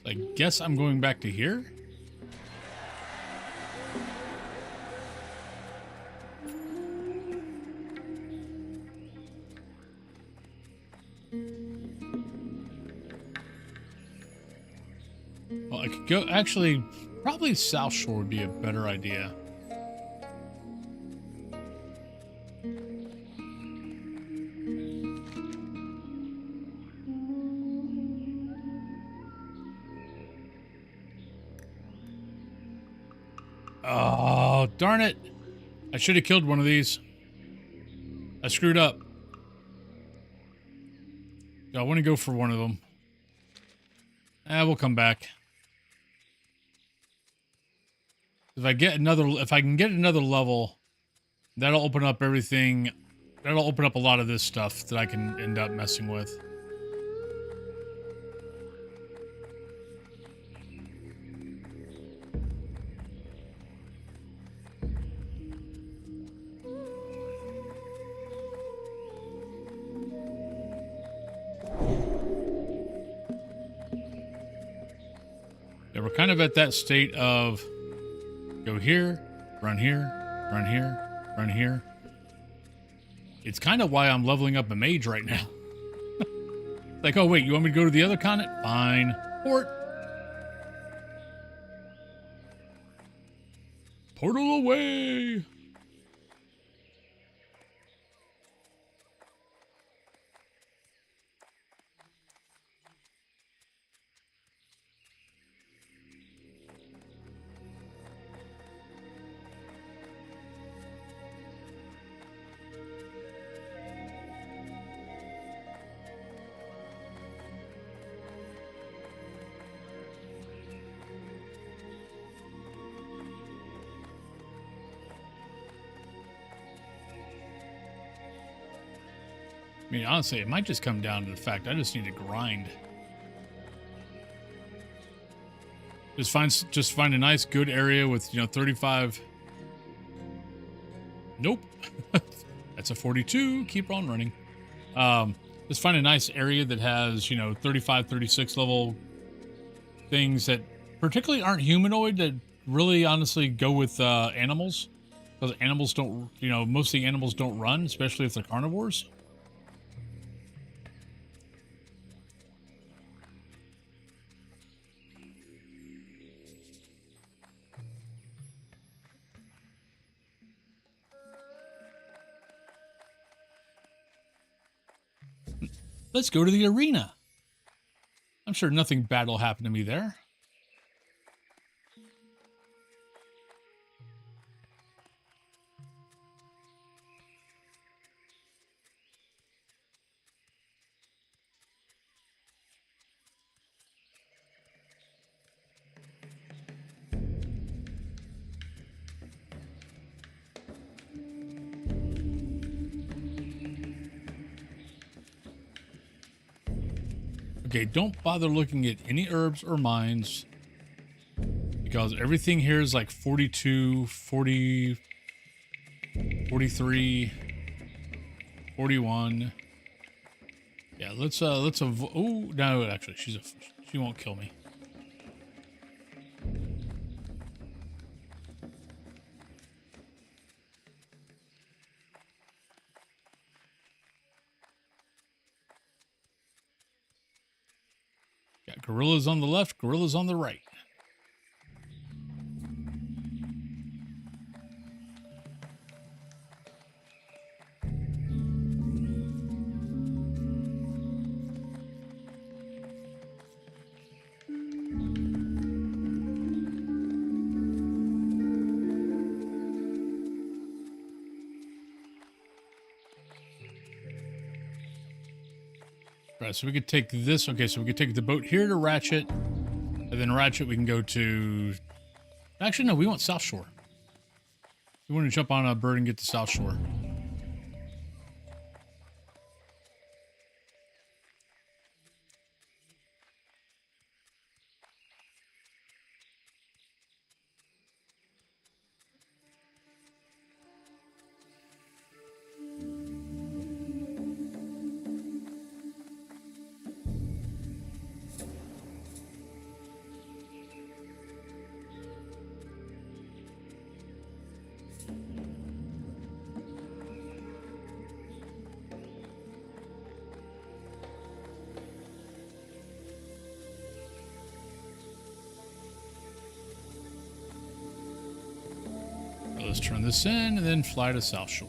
I guess I'm going back to here? Well, I could go... Actually, probably South Shore would be a better idea. Oh, darn it. I should have killed one of these. I screwed up. I want to go for one of them. We'll come back. If I can get another level, that'll open up everything. That'll open up a lot of this stuff that I can end up messing with. Yeah, we're kind of at that state of go here, run here, run here, run here. It's kind of why I'm leveling up a mage right now. Like, oh wait, you want me to go to the other continent? Fine. Port. Portal away. I mean, honestly, it might just come down to the fact I just need to grind. Just find a nice, good area with, 35. Nope. That's a 42. Keep on running. Just find a nice area that has, 35, 36 level things that particularly aren't humanoid, that really honestly go with animals. Because animals don't, most of the animals don't run, especially if they're carnivores. Let's go to the arena. I'm sure nothing bad will happen to me there. Okay, don't bother looking at any herbs or mines because everything here is like 42, 40, 43, 41. Yeah, let's oh, no, actually, she won't kill me. Got gorillas on the left, gorillas on the right. Right, so we could take this. Okay, so we could take the boat here to Ratchet, and then Ratchet we can go to... Actually, no, we want South Shore. We want to jump on a bird and get to South Shore. Let's turn this in and then fly to South Shore.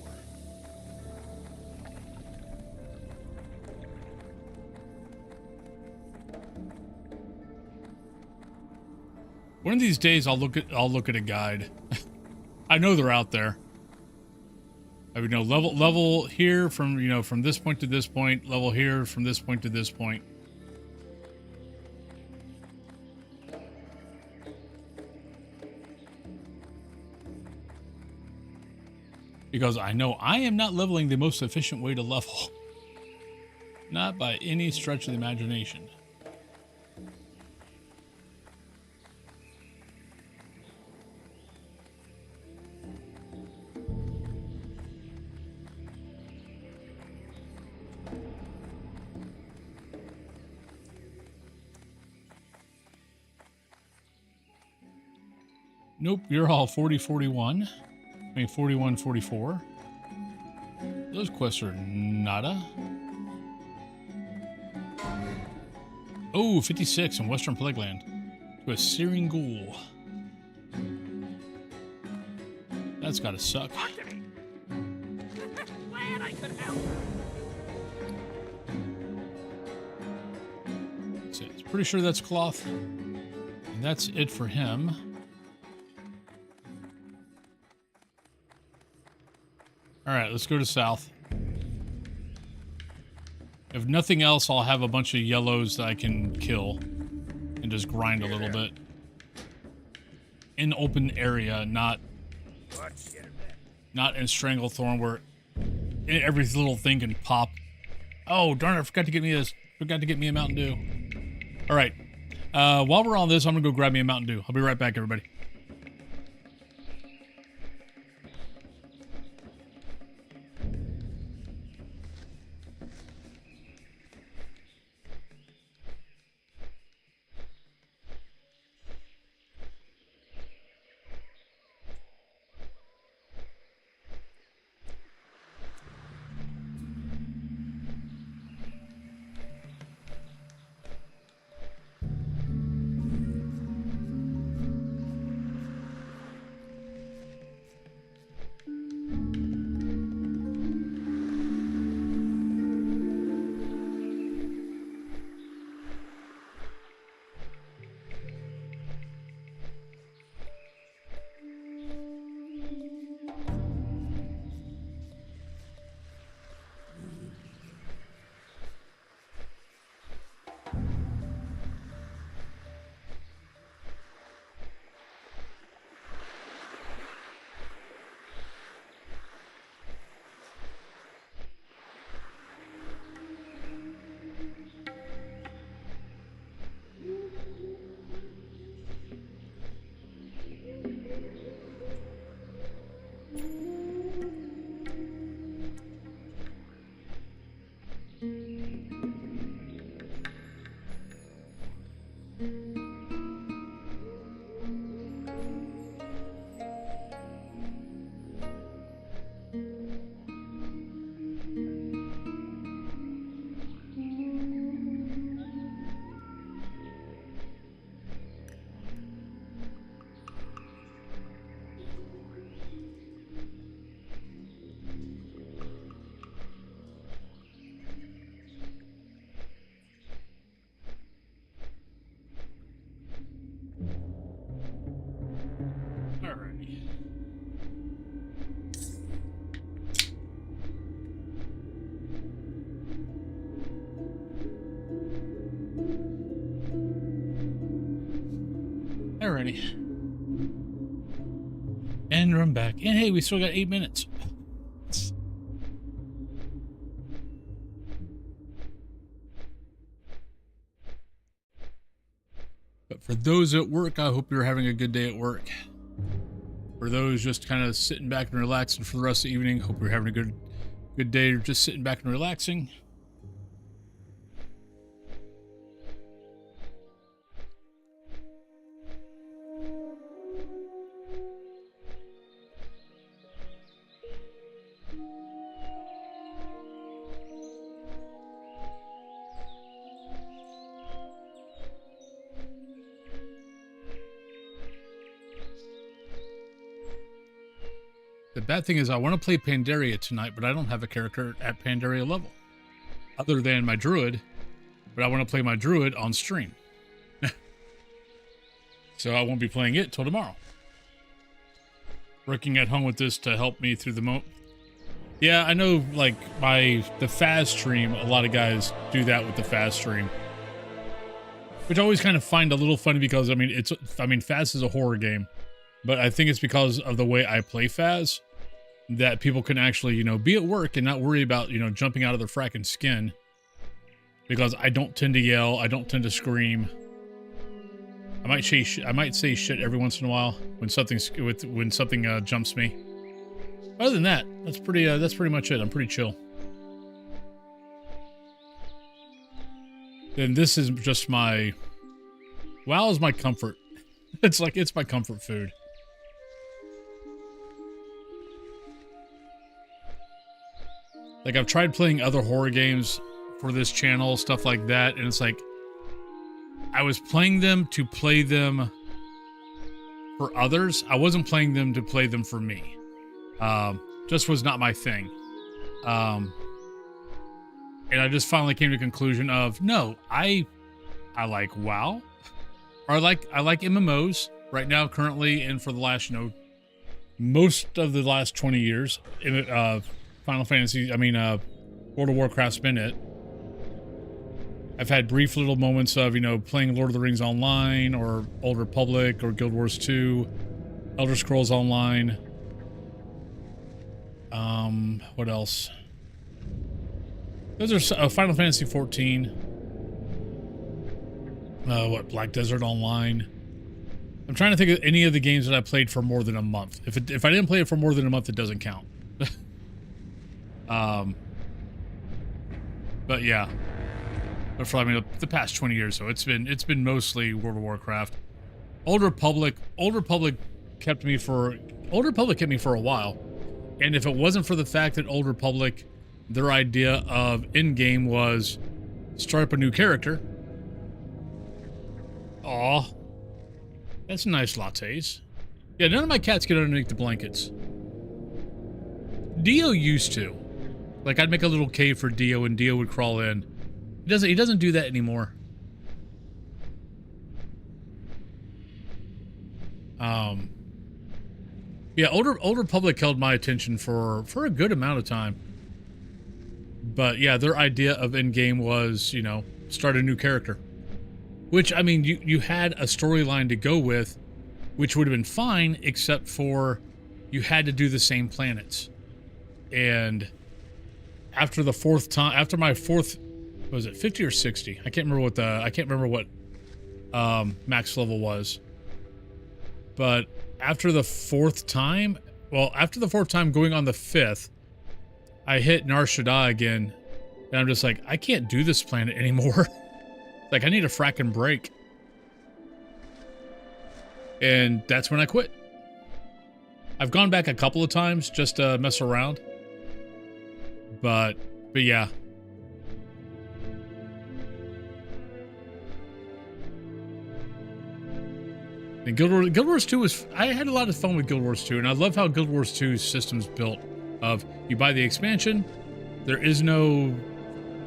One of these days I'll look at a guide. I know they're out there. I mean, level here from, from this point to this point, level here from this point to this point. Because I know I am not leveling the most efficient way to level. Not by any stretch of the imagination. Nope, you're all 40, 41. I mean, 41, 44. Those quests are nada. Oh, 56 in Western Plagueland. To a Searing Ghoul. That's gotta suck. Glad I could help. So it's pretty sure that's Cloth. And that's it for him. All right, let's go to South. If nothing else, I'll have a bunch of yellows that I can kill and just grind a little bit. In open area, not in Stranglethorn where every little thing can pop. Oh, darn it, I forgot to get me this. Forgot to get me a Mountain Dew. All right. While we're on this, I'm going to go grab me a Mountain Dew. I'll be right back, everybody. Alrighty. And run back. And hey, we still got 8 minutes. But for those at work, I hope you're having a good day at work. For those just kind of sitting back and relaxing for the rest of the evening, hope you're having a good day just sitting back and relaxing. The bad thing is I want to play Pandaria tonight, but I don't have a character at Pandaria level. Other than my druid, but I want to play my druid on stream. So I won't be playing it till tomorrow. Working at home with this to help me through the Yeah, I know, like, the Faz stream, a lot of guys do that with the Faz stream. Which I always kind of find a little funny because, I mean, Faz is a horror game. But I think it's because of the way I play Faz that people can actually, you know, be at work and not worry about, you know, jumping out of their fracking skin. Because I don't tend to yell, I don't tend to scream. I might say shit every once in a while when something jumps me. Other than that, that's pretty much it. I'm pretty chill. Then this is just my WoW is my comfort. It's my comfort food. Like, I've tried playing other horror games for this channel, stuff like that, and it's like, I was playing them to play them for others. I wasn't playing them to play them for me. Just was not my thing. And I just finally came to the conclusion of, no, I like WoW. Or I like MMOs right now, currently, and for the last, you know, most of the last 20 years. Final Fantasy, World of Warcraft's been it. I've had brief little moments of, you know, playing Lord of the Rings Online, or Old Republic, or Guild Wars 2, Elder Scrolls Online. What else? Those are Final Fantasy 14. Black Desert Online. I'm trying to think of any of the games that I played for more than a month. If I didn't play it for more than a month, it doesn't count. But yeah. But for the past 20 years, so it's been mostly World of Warcraft. Old Republic kept me for a while. And if it wasn't for the fact that Old Republic, their idea of in-game was start up a new character. Aw. That's nice lattes. Yeah, none of my cats get underneath the blankets. Dio used to. Like, I'd make a little cave for Dio and Dio would crawl in. He doesn't do that anymore. Yeah, Old Republic held my attention for a good amount of time. But yeah, their idea of in-game was, you know, start a new character. Which, I mean, you had a storyline to go with, which would have been fine, except for you had to do the same planets. And after my fourth, was it 50 or 60? I can't remember what max level was. But after the fourth time going on the fifth, I hit Nar Shaddaa again, and I'm just like, I can't do this planet anymore. Like, I need a fracking break. And that's when I quit. I've gone back a couple of times just to mess around. But yeah. And Guild Wars 2 I had a lot of fun with Guild Wars 2, and I love how Guild Wars 2's system's built. Of, you buy the expansion, there is no,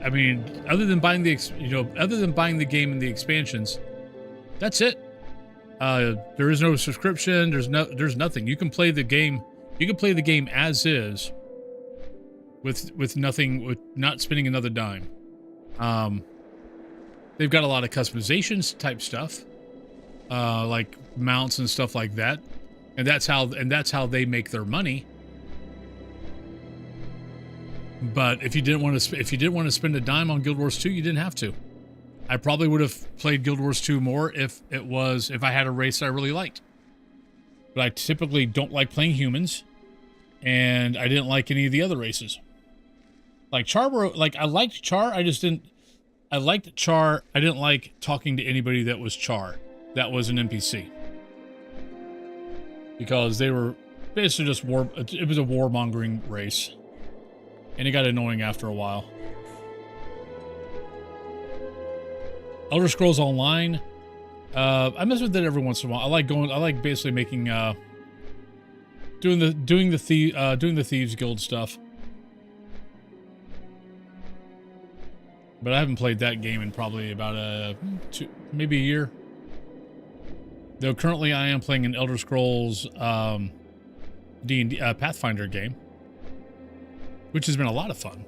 I mean, other than buying the game and the expansions, that's it. There is no subscription. There's nothing. You can play the game. You can play the game as is, with not spending another dime. They've got a lot of customizations type stuff. like mounts and stuff like that, and that's how they make their money. But if you didn't want to spend a dime on Guild Wars 2, you didn't have to. I probably would have played Guild Wars 2 more if I had a race I really liked. But I typically don't like playing humans, and I didn't like any of the other races. Like Char, I liked Char. I liked Char. I didn't like talking to anybody that was Char, that was an NPC, because they were basically just war. It was a warmongering race. And it got annoying after a while. Elder Scrolls Online. I mess with it every once in a while. I like basically making doing the Thieves Guild stuff. But I haven't played that game in probably about maybe a year. Though currently I am playing an Elder Scrolls D&D Pathfinder game, which has been a lot of fun.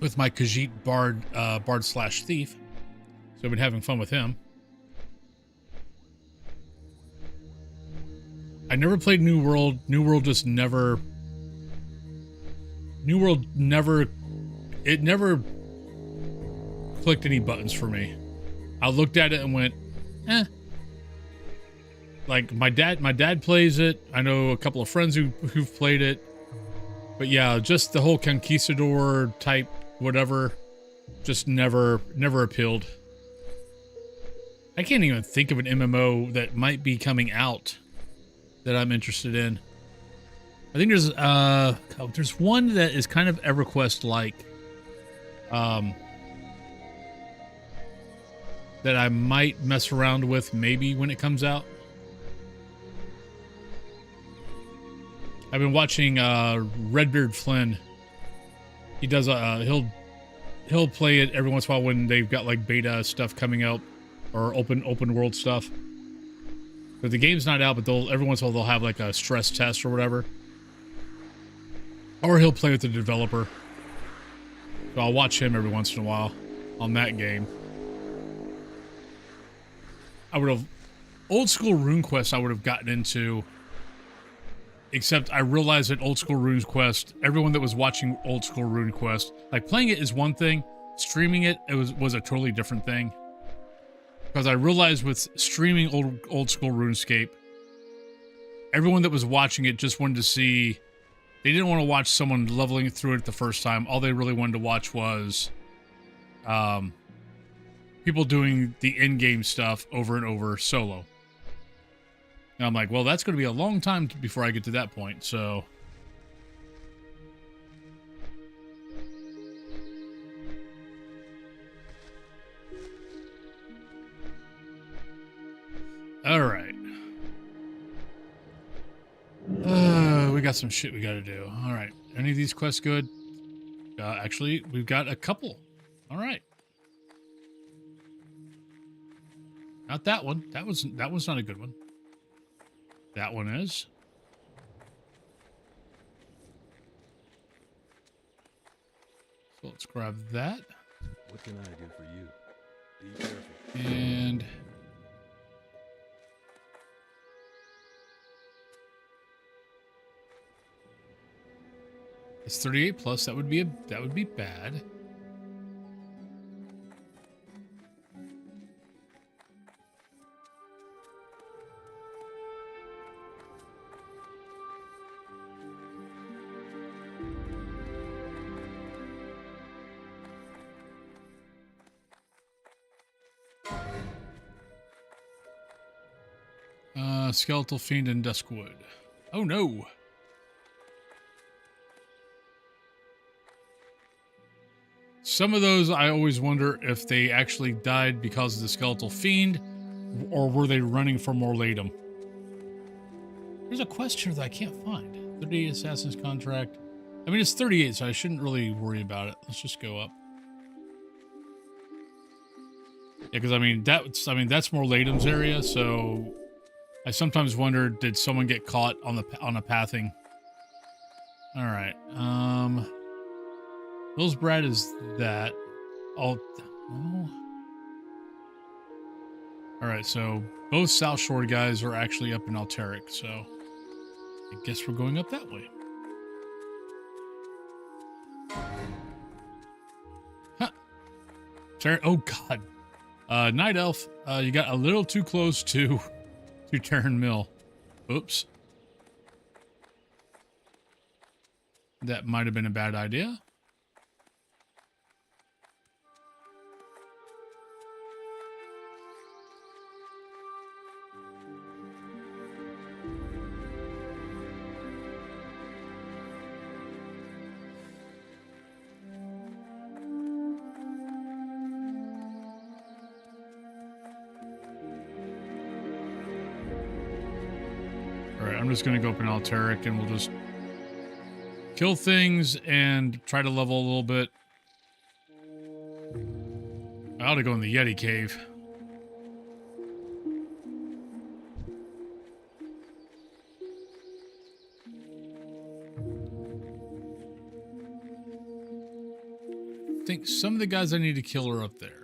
With my Khajiit Bard slash Thief. So I've been having fun with him. I never played New World. New World never clicked any buttons for me. I looked at it and went, eh. Like my dad plays it. I know a couple of friends who've played it. But yeah, just the whole conquistador type whatever just never appealed. I can't even think of an MMO that might be coming out that I'm interested in. I think there's one that is kind of EverQuest like, that I might mess around with maybe when it comes out. I've been watching W0lfinn. He does he'll play it every once in a while when they've got like beta stuff coming out or open world stuff. But the game's not out, but every once in a while they'll have like a stress test or whatever. Or he'll play with the developer. So I'll watch him every once in a while on that game. Old school RuneQuest I would have gotten into, except I realized that old school RuneQuest, everyone that was watching old school RuneQuest, like playing it is one thing, streaming it was a totally different thing. Because I realized with streaming old school RuneScape, everyone that was watching it just wanted to see, they didn't want to watch someone leveling through it the first time. All they really wanted to watch was people doing the in-game stuff over and over solo. And I'm like, well, that's going to be a long time before I get to that point, so... Alright. We got some shit we gotta do. Alright. Any of these quests good? Actually, we've got a couple. Alright. Not that one. That one's not a good one. That one is. So let's grab that. What can I do for you? Be careful. And it's 38 plus. That would be bad. Skeletal Fiend and Duskwood. Oh no. Some of those I always wonder if they actually died because of the Skeletal Fiend, or were they running for more Latum? There's a quest here that I can't find. 38 Assassin's Contract. I mean, it's 38, so I shouldn't really worry about it. Let's just go up. Yeah, because I mean that's more Latum's area, so I sometimes wonder, did someone get caught on a pathing? All right. Hillsbrad is that. All right, so both South Shore guys are actually up in Alteric, so I guess we're going up that way. Huh. Sorry. Oh God. Night Elf, you got a little too close to Terran Mill. Oops. That might have been a bad idea. I'm just going to go up in Alteric and we'll just kill things and try to level a little bit. I ought to go in the Yeti cave. I think some of the guys I need to kill are up there.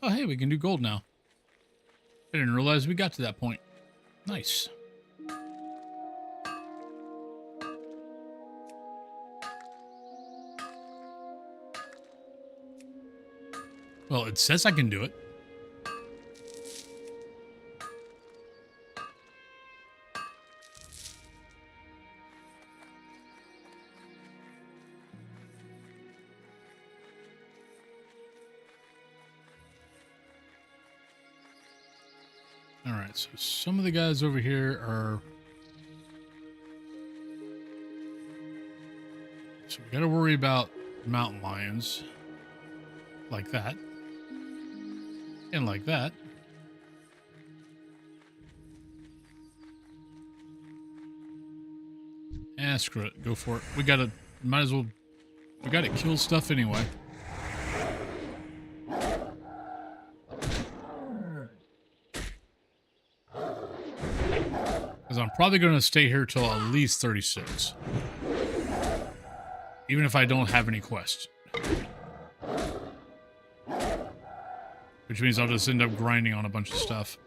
Oh, hey, we can do gold now. I didn't realize we got to that point. Nice. Well, it says I can do it. Alright, so some of the guys over here are... So we gotta worry about mountain lions. Like that. And like that. Ah, screw it. Go for it. We gotta... Might as well... We gotta kill stuff anyway. Because I'm probably going to stay here till at least 36. Even if I don't have any quests. Which means I'll just end up grinding on a bunch of stuff.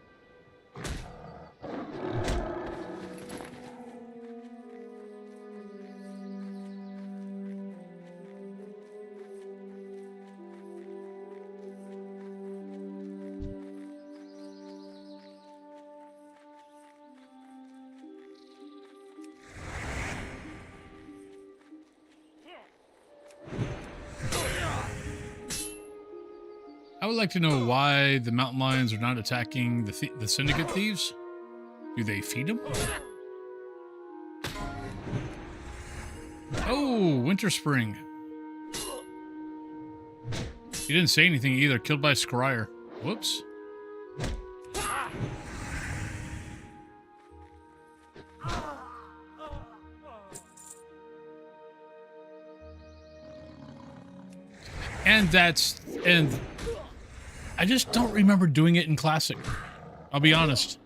I would like to know why the mountain lions are not attacking the syndicate thieves. Do they feed them? Oh, Winter Spring. He didn't say anything either. Killed by Scryer. Whoops. And I just don't remember doing it in Classic. I'll be honest.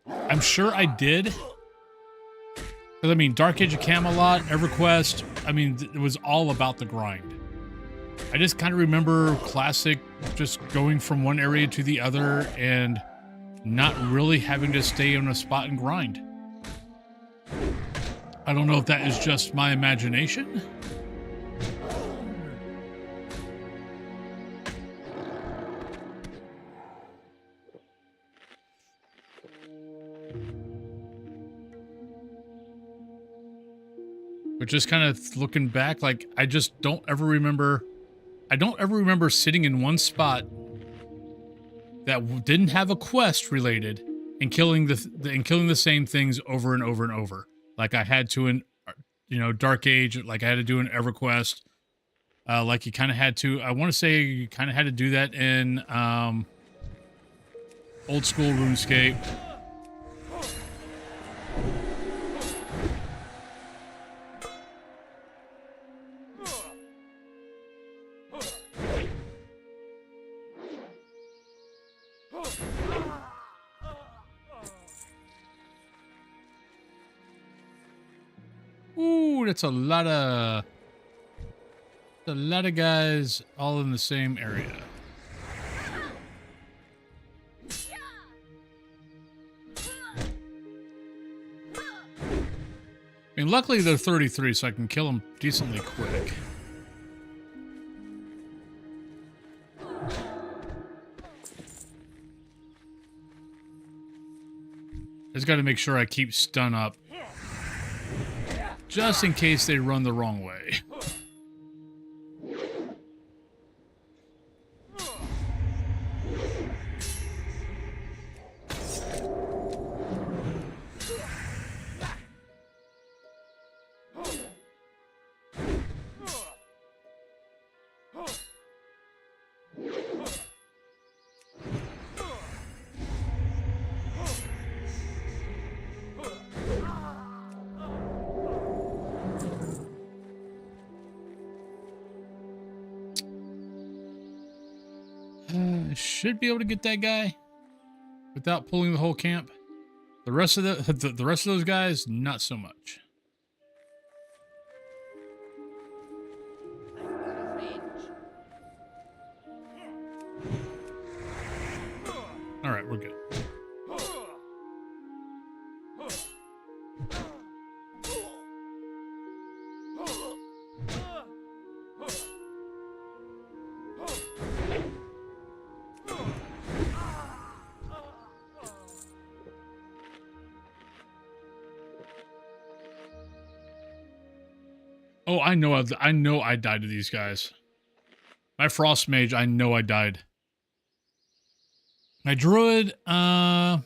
I'm sure I did. Because, I mean, Dark Age of Camelot, EverQuest, I mean, it was all about the grind. I just kind of remember Classic just going from one area to the other and not really having to stay in a spot and grind. I don't know if that is just my imagination. But just kind of looking back, like, I just don't ever remember... I don't ever remember sitting in one spot that didn't have a quest related and killing the same things over and over and over. Like I had to in, you know, Dark Age, like I had to do an EverQuest. Like you kind of had to... I want to say you kind of had to do that in old school RuneScape. Ooh, that's a lot of guys all in the same area. I mean, luckily they're 33, so I can kill them decently quick. I just got to make sure I keep stun up, just in case they run the wrong way. I should be able to get that guy without pulling the whole camp. The rest of the rest of those guys, not so much. All right, we're good. Oh, I know I died to these guys. My frost mage, I know I died. My druid, probably.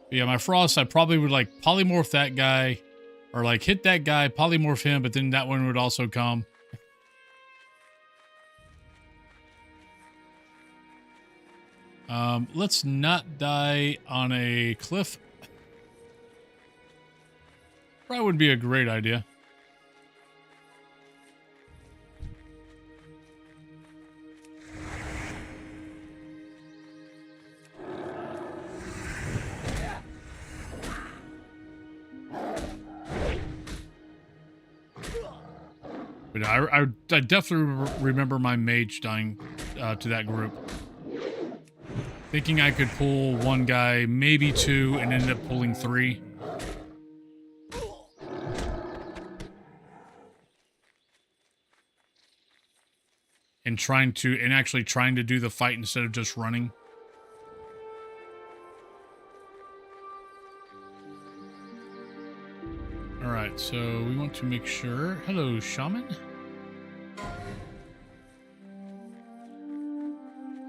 Yeah, my frost, I probably would like polymorph that guy, or like hit that guy, polymorph him, but then that one would also come. Let's not die on a cliff. Probably would be a great idea. But I definitely remember my mage dying to that group. Thinking I could pull one guy, maybe two, and ended up pulling three. And actually trying to do the fight instead of just running. Alright, so we want to make sure. Hello, shaman.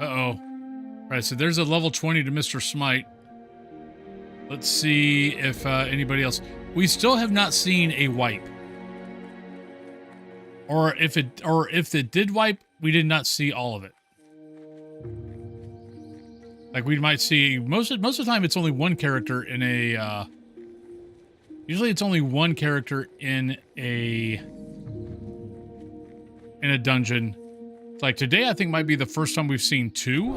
Uh-oh. Alright, so there's a level 20 to Mr. Smite. Let's see if anybody else. We still have not seen a wipe. Or if it did wipe, we did not see all of it. Like we might see most of the time it's only one character in a usually it's only one character in a dungeon. Like today I think might be the first time we've seen two.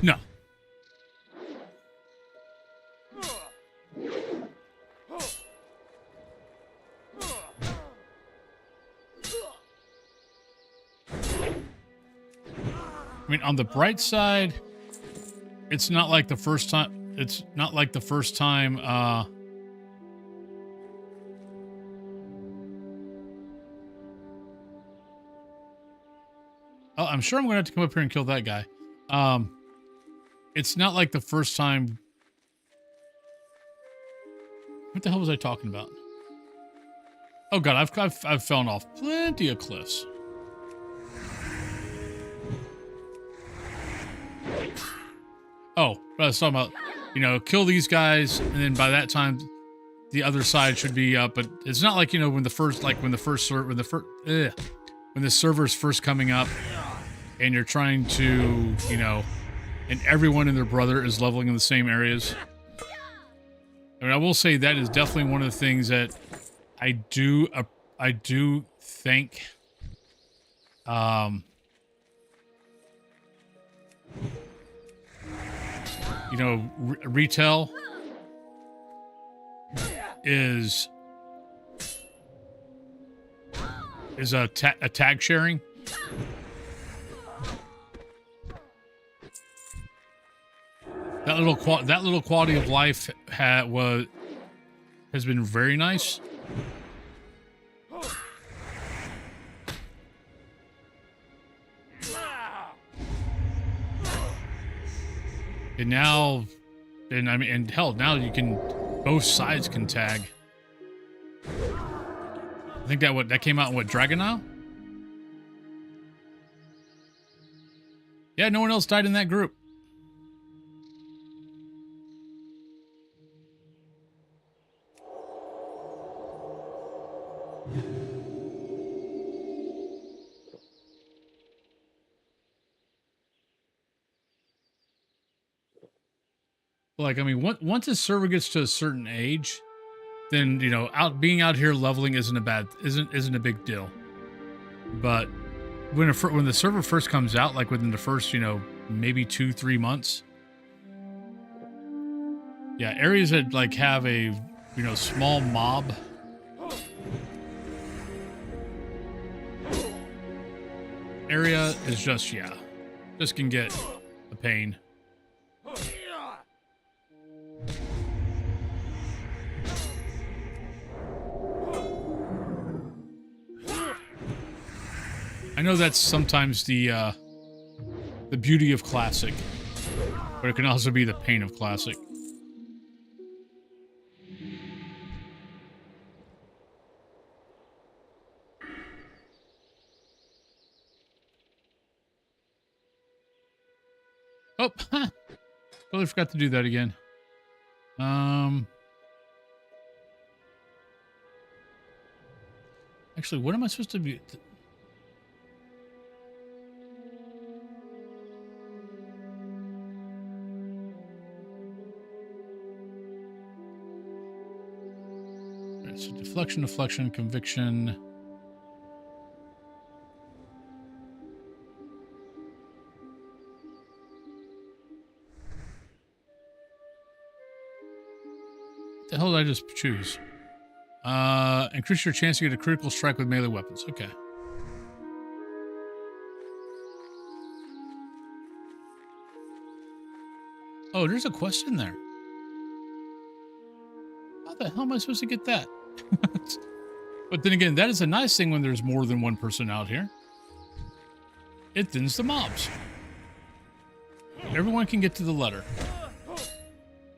No. I mean, on the bright side, it's not like the first time. It's not like the first time. Oh, I'm sure I'm going to have to come up here and kill that guy. It's not like the first time. What the hell was I talking about? Oh god, I've fallen off plenty of cliffs. Oh, I was talking about, you know, kill these guys, and then by that time, the other side should be up. But it's not like, you know, when the server's first coming up, and you're trying to, you know, and everyone and their brother is leveling in the same areas. I mean, I will say that is definitely one of the things that I do think you know, retail is a tag sharing. That little quality of life has been very nice. And now, and hell, now you can, both sides can tag. I think that came out in what, Dragon Isle? Yeah, no one else died in that group. Like, I mean, once a server gets to a certain age, then, you know, being out here leveling isn't a big deal. But when the server first comes out, like within the first, you know, maybe 2-3 months, yeah, areas that like have a, you know, small mob area is just, yeah, just can get a pain. I know that's sometimes the beauty of Classic, but it can also be the pain of Classic. Oh, totally forgot to do that again. Actually, what am I supposed to be? So deflection, conviction. What the hell did I just choose? Increase your chance to get a critical strike with melee weapons. Okay. Oh, there's a quest in there. How the hell am I supposed to get that? But then again, that is a nice thing when there's more than one person out here. It thins the mobs. Everyone can get to the letter.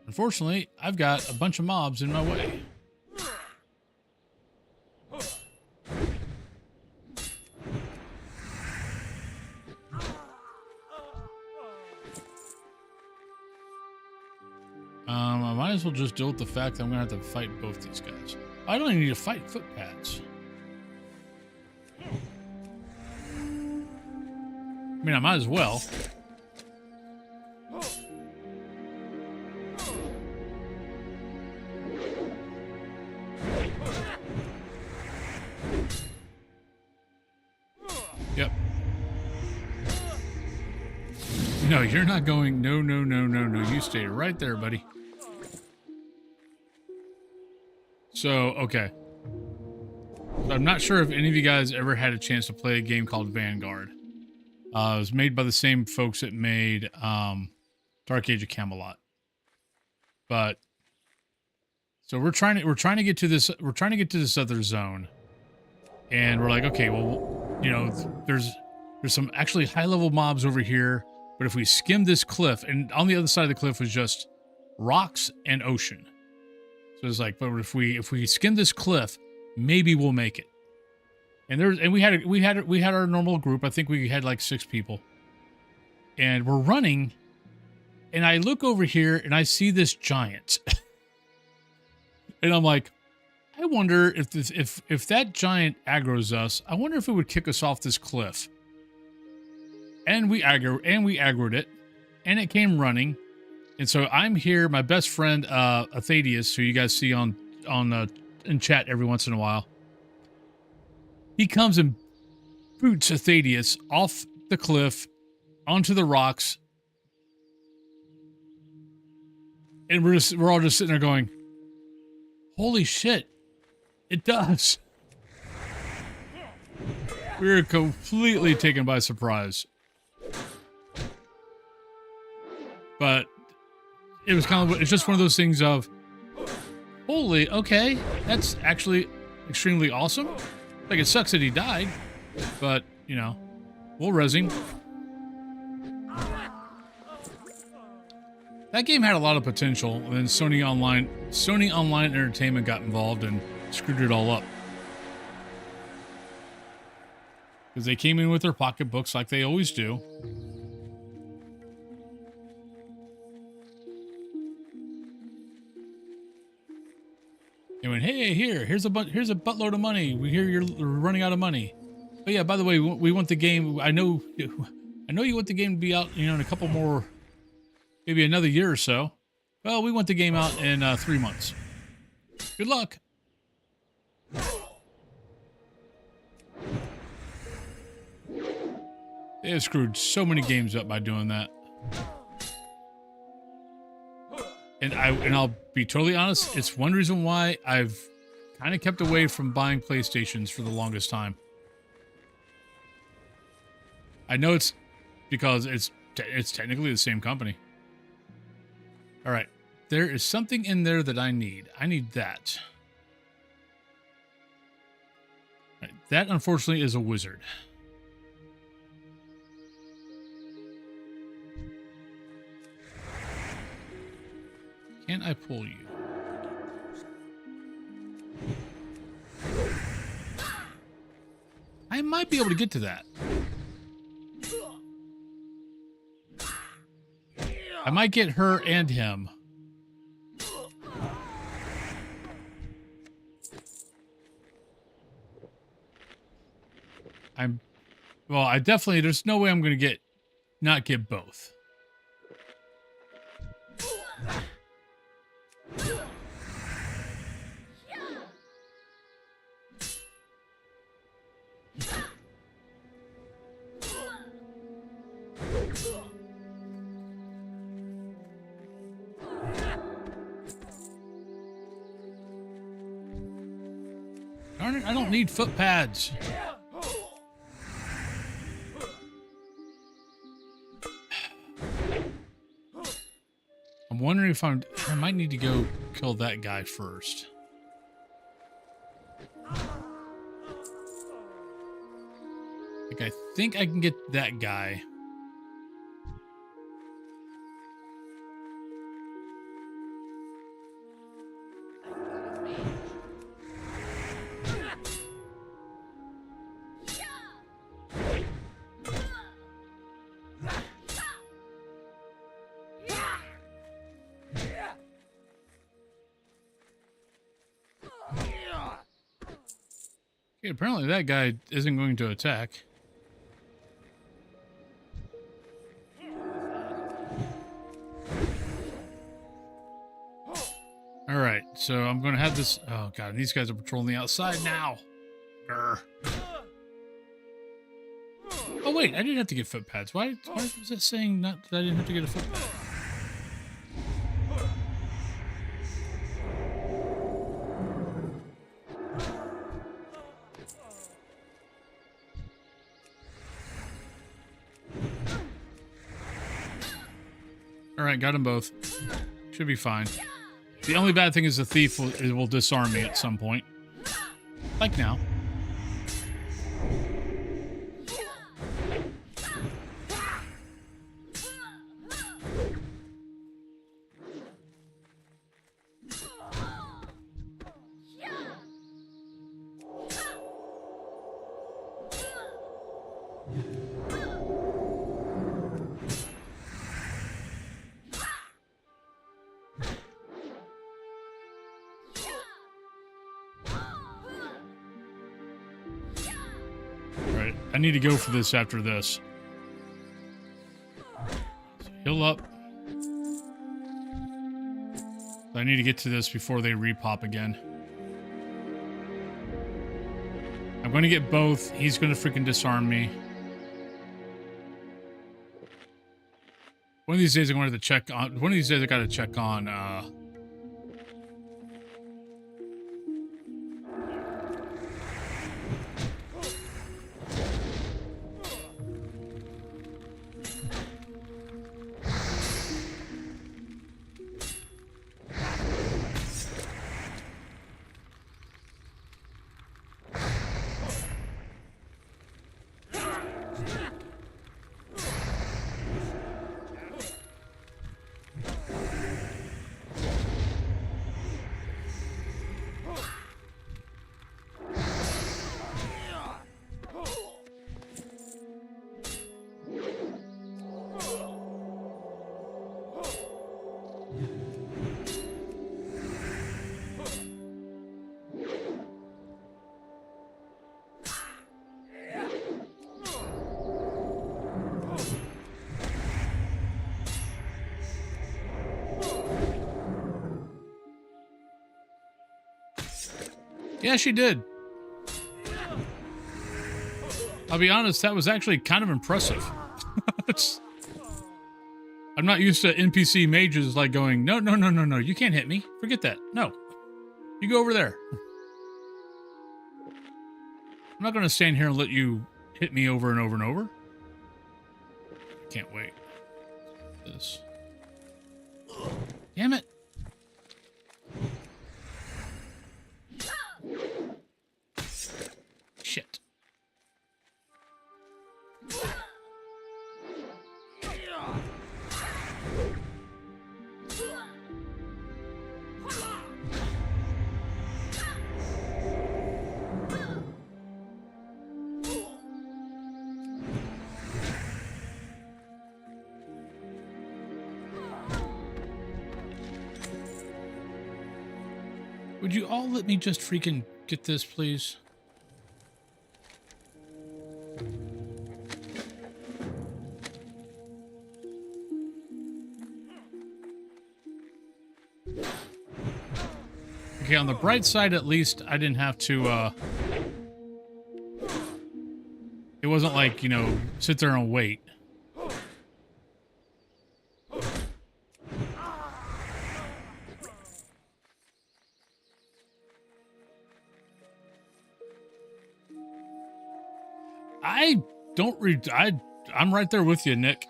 Unfortunately, I've got a bunch of mobs in my way. I might as well just deal with the fact that I'm going to have to fight both these guys. I don't even need to fight footpads. I mean, I might as well. Yep. No, you're not going. No. You stay right there, buddy. So, okay. I'm not sure if any of you guys ever had a chance to play a game called Vanguard. It was made by the same folks that made Dark Age of Camelot. But so we're trying to get to this other zone. And we're like, okay, well, you know, there's some actually high-level mobs over here, but if we skim this cliff, and on the other side of the cliff was just rocks and ocean. So it's like, but if we skim this cliff, maybe we'll make it. And we had our normal group. I think we had like 6 people. And we're running, and I look over here and I see this giant. And I'm like, I wonder if that giant aggroes us, I wonder if it would kick us off this cliff. And we aggroed it, and it came running, And so I'm here. My best friend, Athadius, who you guys see on in chat every once in a while, he comes and boots Athadius off the cliff onto the rocks, and we're all just sitting there going, "Holy shit! It does!" We were completely taken by surprise, but it was it's just one of those things of, holy, okay, that's actually extremely awesome. Like, it sucks that he died, but, you know, we'll res him. That game had a lot of potential, and then Sony Online Entertainment got involved and screwed it all up. Because they came in with their pocketbooks like they always do. They went, hey, here's a buttload of money. We hear you're running out of money. Oh yeah, by the way, we want the game. I know you want the game to be out, you know, in a couple more, maybe another year or so. Well, we want the game out in 3 months. Good luck. They have screwed so many games up by doing that. And I'll be totally honest, it's one reason why I've kind of kept away from buying PlayStations for the longest time. I know it's because it's technically the same company. All right, there is something in there that I need. I need that. All right, that unfortunately is a wizard. Can I pull you? I might be able to get to that. I might get her and him. Well, I definitely, there's no way I'm going to not get both. Darn it, I don't need foot pads. I'm wondering if I might need to go kill that guy first. Like, I think I can get that guy. Okay, apparently that guy isn't going to attack. All right, so I'm going to have this. Oh god, these guys are patrolling the outside now. Grr. Oh wait, I didn't have to get foot pads. Why was it saying not that I didn't have to get a foot pad? All right, got them both. Should be fine. The only bad thing is the thief will disarm me at some point. Like now. I need to go for this after this. So heal up. I need to get to this before they repop again. I'm going to get both. He's going to freaking disarm me. One of these days I'm going to have to check on... One of these days I got to check on... Yeah, she did. I'll be honest, that was actually kind of impressive. I'm not used to NPC mages like going, no, no, no, no, no, you can't hit me. Forget that. No. You go over there. I'm not going to stand here and let you hit me over and over and over. Can't wait. This. Damn it. Shit. Would you all let me just freaking get this, please? Okay, on the bright side, at least, I didn't have to, it wasn't like, you know, sit there and wait. I don't read. I'm right there with you, Nick.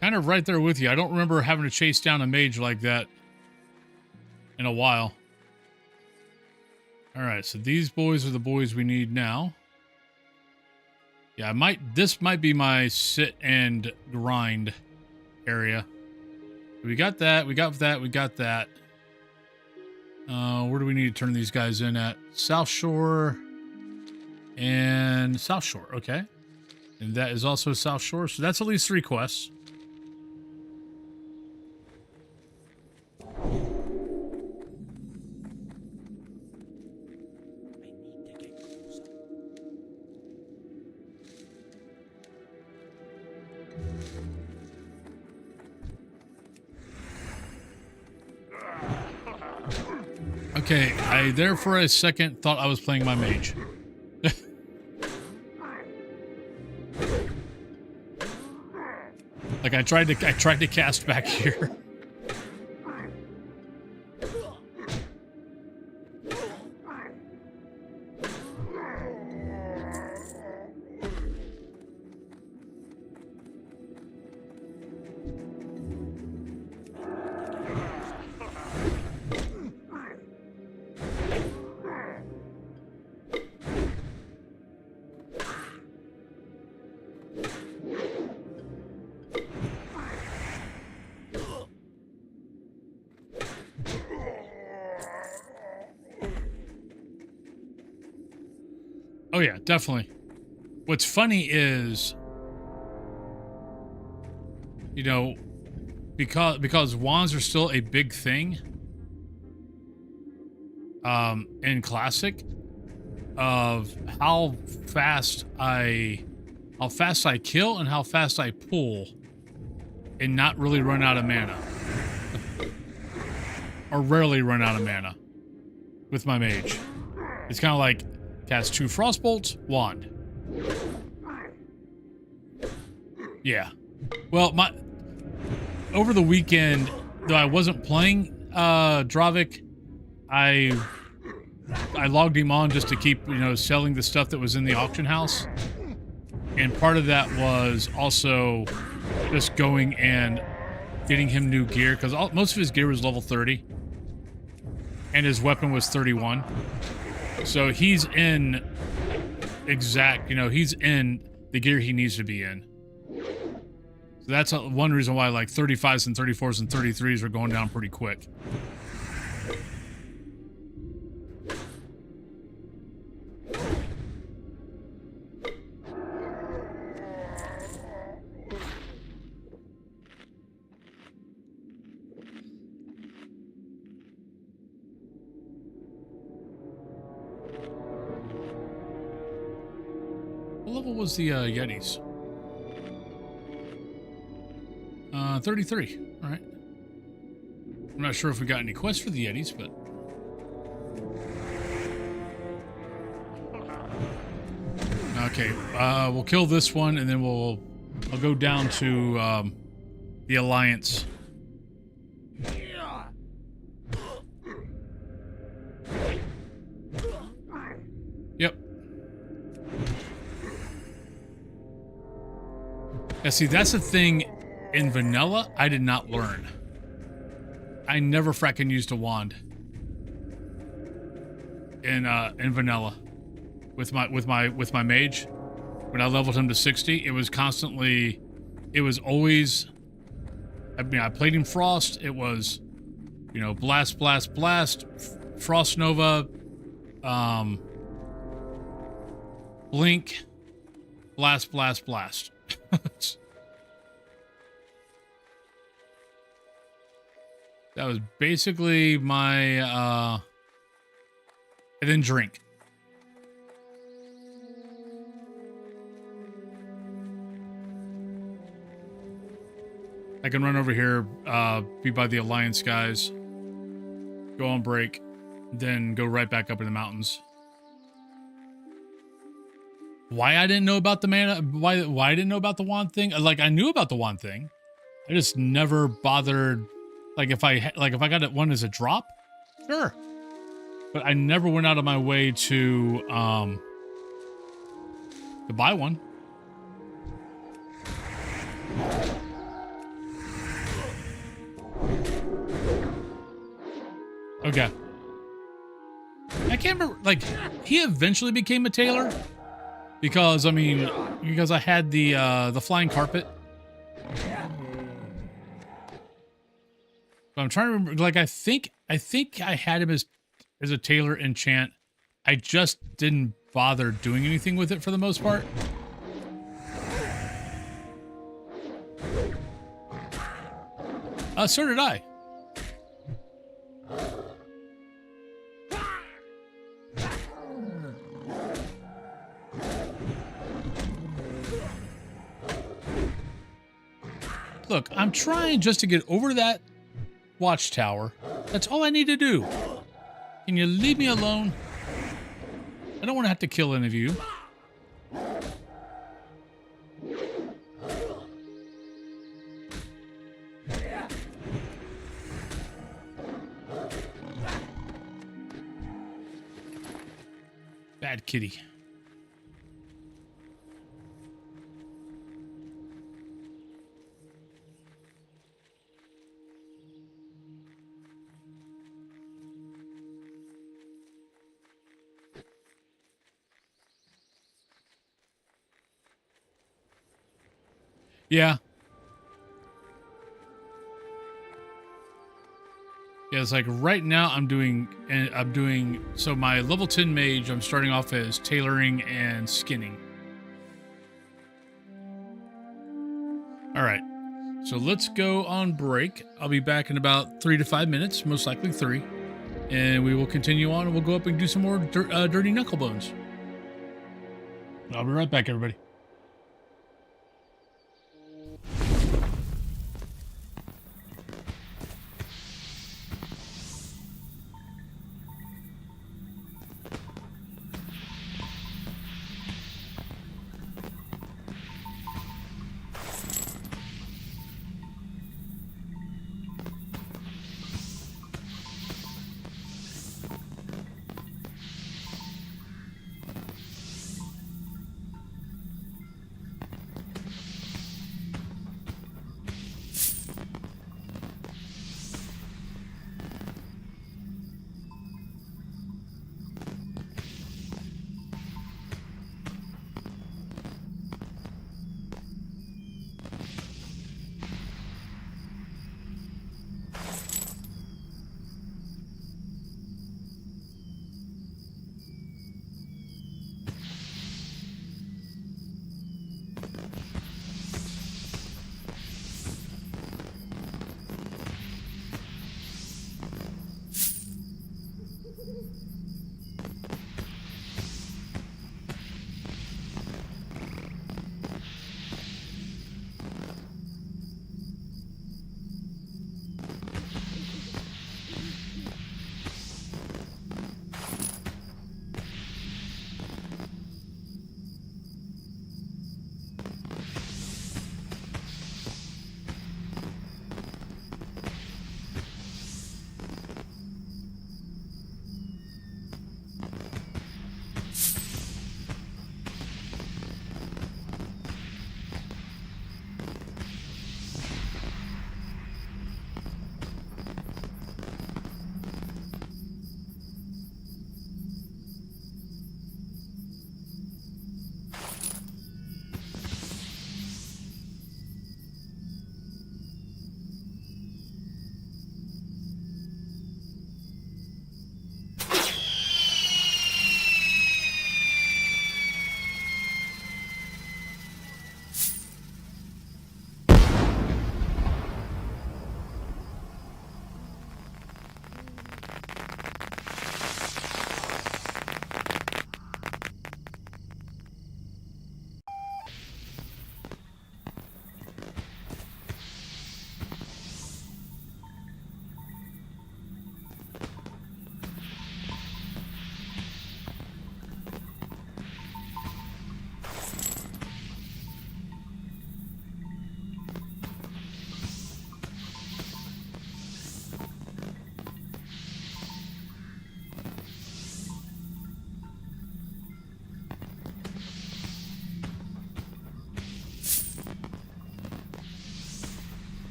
Kind of right there with you. I don't remember having to chase down a mage like that in a while. All right, so these boys are the boys we need now. Yeah, this might be my sit and grind area. We got that, we got that, we got that. Where do we need to turn these guys in at? South Shore and South Shore, okay. And that is also South Shore, so that's at least 3 quests. Okay, I there for a second thought I was playing my mage. Like I tried to cast back here. Oh yeah, definitely. What's funny is, you know, because wands are still a big thing in Classic, of how fast I kill and how fast I pull and not really run out of mana. Or rarely run out of mana with my mage. It's kind of like cast 2 Frostbolts, wand. Yeah. Well, over the weekend, though I wasn't playing Dravik, I logged him on just to keep, selling the stuff that was in the auction house. And part of that was also just going and getting him new gear, because most of his gear was level 30. And his weapon was 31. So he's in he's in the gear he needs to be in. So that's one reason why like 35s and 34s and 33s are going down pretty quick. What level was the Yetis? 33. All right. I'm not sure if we got any quests for the Yetis, but... Okay, we'll kill this one, and then I'll go down to the Alliance. Yep. Yeah, see, that's the thing in vanilla I did not learn. I never fracking used a wand in vanilla with my mage. When I leveled him to 60, it was always, I mean, I played him Frost. It was, blast, blast, blast, Frost Nova, blink, blast, blast, blast. That was basically my, and then drink. I can run over here, be by the Alliance guys, go on break, then go right back up in the mountains. Why I didn't know about the mana? Why I didn't know about the wand thing? Like, I knew about the wand thing. I just never bothered. Like, if I got it one as a drop, sure. But I never went out of my way to buy one. Okay. I can't remember, like, he eventually became a tailor. Because, I mean, because I had the flying carpet. But I'm trying to remember, like, I think I had him as a tailor enchant. I just didn't bother doing anything with it for the most part. So did I. Look, I'm trying just to get over that watchtower. That's all I need to do. Can you leave me alone? I don't want to have to kill any of you. Bad kitty. Yeah. Yeah, it's like right now I'm doing, so my level 10 mage, I'm starting off as tailoring and skinning. All right. So let's go on break. I'll be back in about 3 to 5 minutes, most likely 3. And we will continue on and we'll go up and do some more dirty knucklebones. I'll be right back, everybody.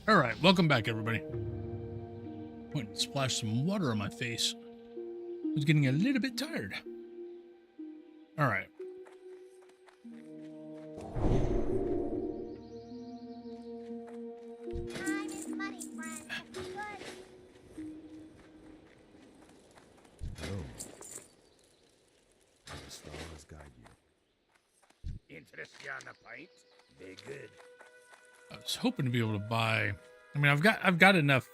All right, welcome back, everybody. Went and splashed some water on my face. I was getting a little bit tired. All right. Time is money, friend. Good. Oh. May the stars guide you. Interest you on a pint? Be good. I was hoping to be able to buy. I mean, I've got enough.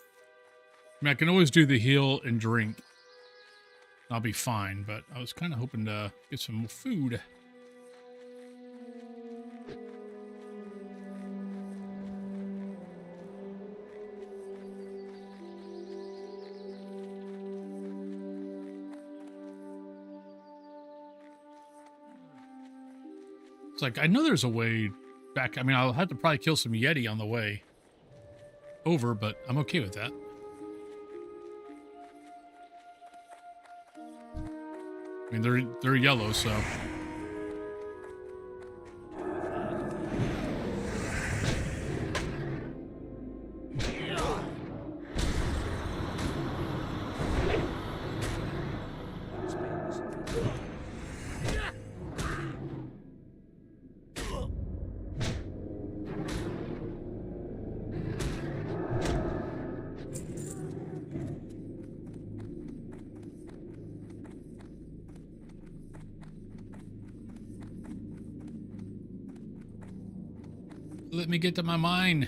I mean, I can always do the heal and drink. I'll be fine, but I was kind of hoping to get some more food. It's like, I know there's a way back. I mean, I'll have to probably kill some Yeti on the way over, but I'm okay with that. I mean, they're yellow, so. Let me get to my mine.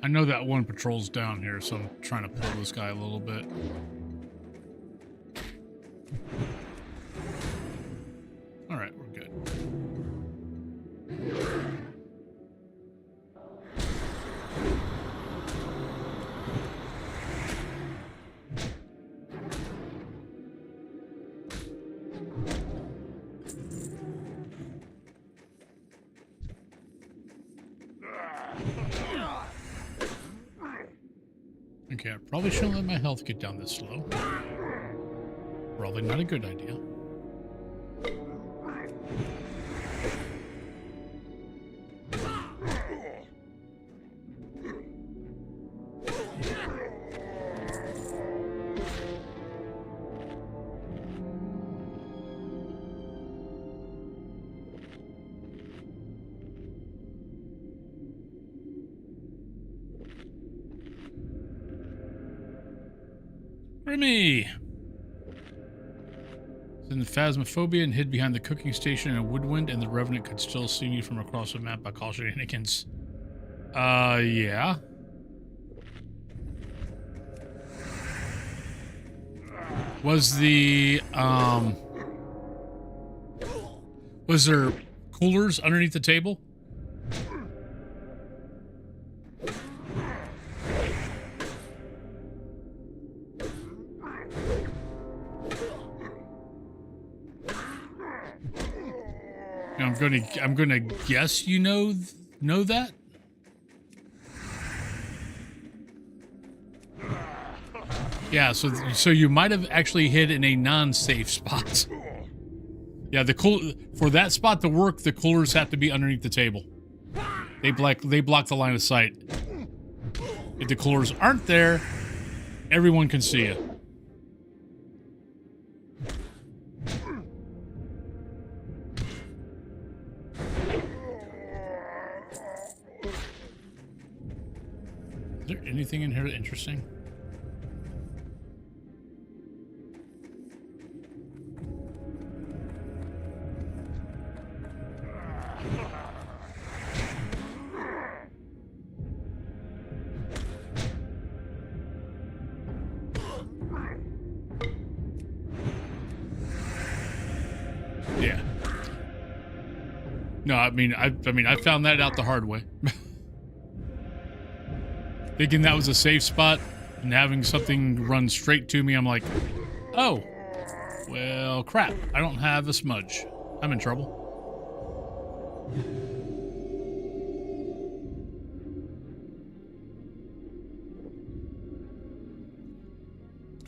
I know that one patrol's down here, so I'm trying to pull this guy a little bit. All right, we're good. Okay, I probably shouldn't let my health get down this slow. Probably not a good idea. Grimmy! In the Phasmophobia and hid behind the cooking station in a woodwind, and the Revenant could still see me from across the map by call shenanigans. Yeah. Was there coolers underneath the table? I'm gonna guess you know that. Yeah, so you might have actually hid in a non-safe spot. Yeah, for that spot to work, the coolers have to be underneath the table. They block the line of sight. If the coolers aren't there, everyone can see you. Is there anything in here interesting? Yeah. No, I mean I found that out the hard way. Thinking that was a safe spot and having something run straight to me, I'm like, oh, well, crap. I don't have a smudge. I'm in trouble.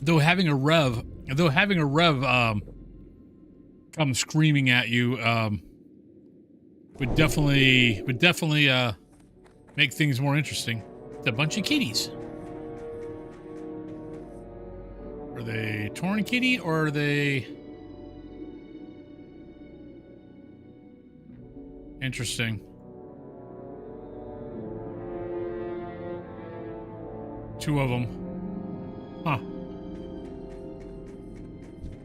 Though having a rev come screaming at you would definitely make things more interesting. It's a bunch of kitties. Are they torn kitty or are they interesting? Two of them. Huh.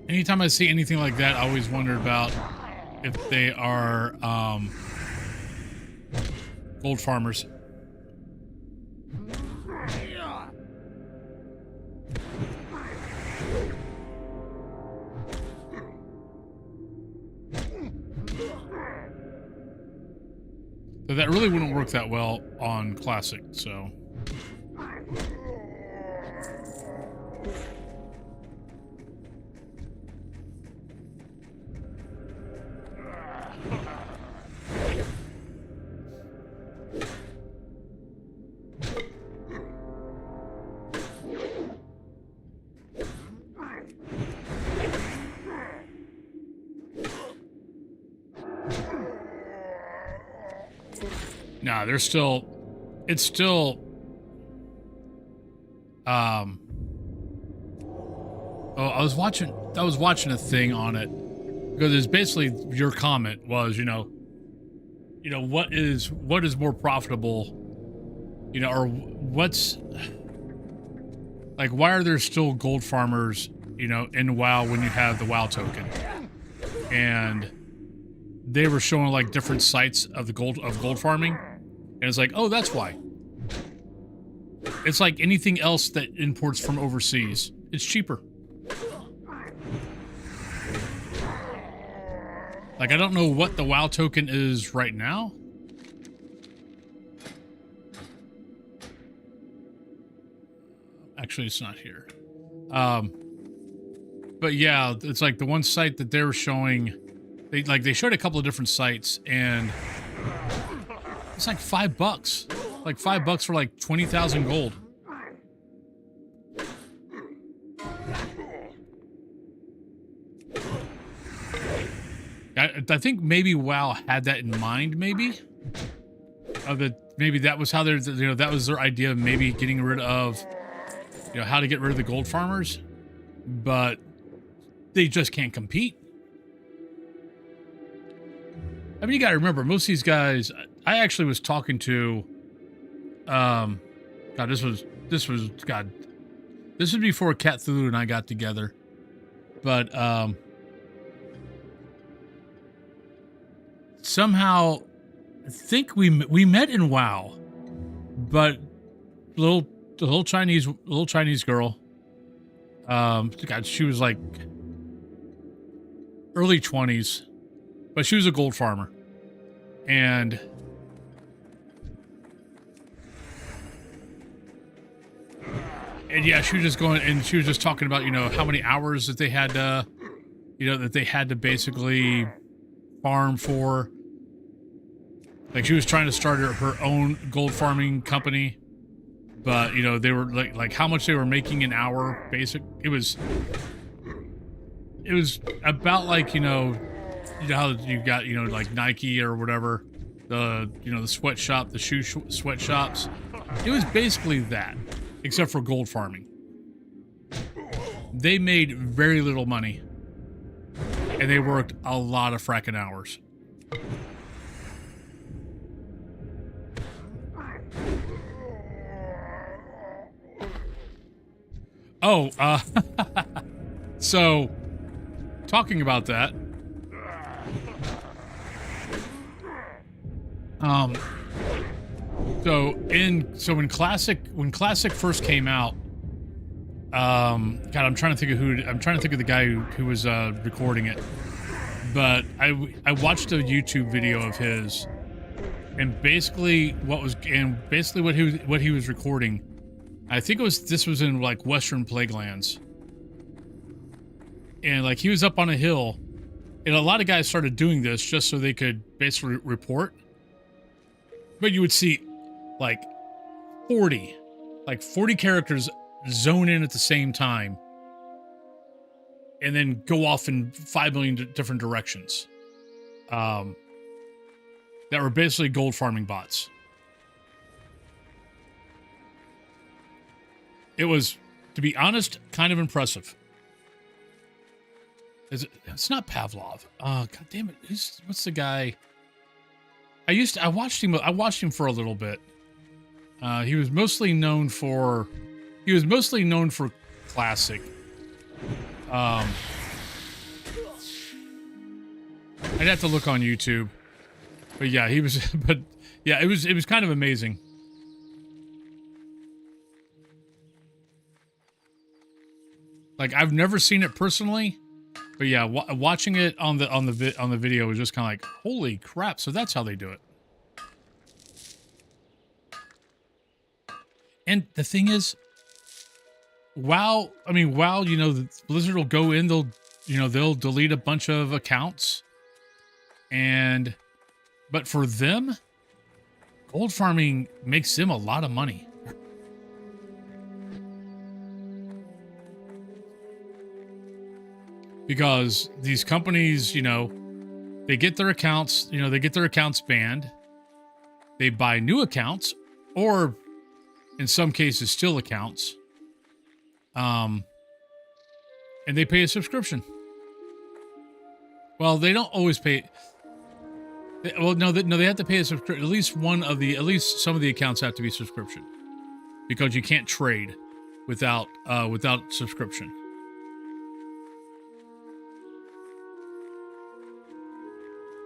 Anytime I see anything like that, I always wonder about if they are gold farmers. But that really wouldn't work that well on classic, so. Nah, it's still, oh, I was watching a thing on it because it's basically your comment was, what is more profitable, or what's like, why are there still gold farmers, in WoW when you have the WoW token? And they were showing like different sites of gold farming. And it's like, oh, that's why. It's like anything else that imports from overseas. It's cheaper. Like, I don't know what the WoW token is right now. Actually, it's not here. But yeah, it's like the one site that they were showing, they showed a couple of different sites, and it's like $5. Like $5 for like 20,000 gold. I think maybe WoW had that in mind, maybe. Maybe that was how that was their idea of maybe getting rid of, how to get rid of the gold farmers. But they just can't compete. I mean, you gotta remember, most of these guys, I actually was talking to, God, this was before Cthulhu and I got together. But, somehow, I think we met in WoW, but the little Chinese girl, God, she was like early 20s, but she was a gold farmer, and yeah, she was just going, and she was just talking about, how many hours that they had to, that they had to basically farm for. Like, she was trying to start her own gold farming company, but they were like how much they were making an hour. It was about like how you got like Nike or whatever, the the sweatshop, the shoe sweatshops. It was basically that, except for gold farming. They made very little money, and they worked a lot of fracking hours. Oh, so talking about that, when Classic first came out, God, I'm trying to think of the guy who was recording it, but I watched a YouTube video of his, and basically what he was recording. I think this was in like Western Plaguelands, and like he was up on a hill, and a lot of guys started doing this just so they could basically report. But you would see like 40 characters zone in at the same time, and then go off in 5 million different directions. That were basically gold farming bots. It was, to be honest, kind of impressive. It's not Pavlov. Oh, God damn it. What's the guy? I watched him for a little bit. He was mostly known for Classic. I'd have to look on YouTube. But yeah, it was kind of amazing. Like, I've never seen it personally, but yeah, watching it on the video was just kind of like, holy crap! So that's how they do it. And the thing is, WoW, you know, Blizzard will go in, they'll delete a bunch of accounts. But for them, gold farming makes them a lot of money. Because these companies, you know, they get their accounts, banned. They buy new accounts, or in some cases, still accounts. And they pay a subscription. Well, they don't always pay. Well, no, they have to pay a subscription. At least some of the accounts have to be subscription, because you can't trade without subscription.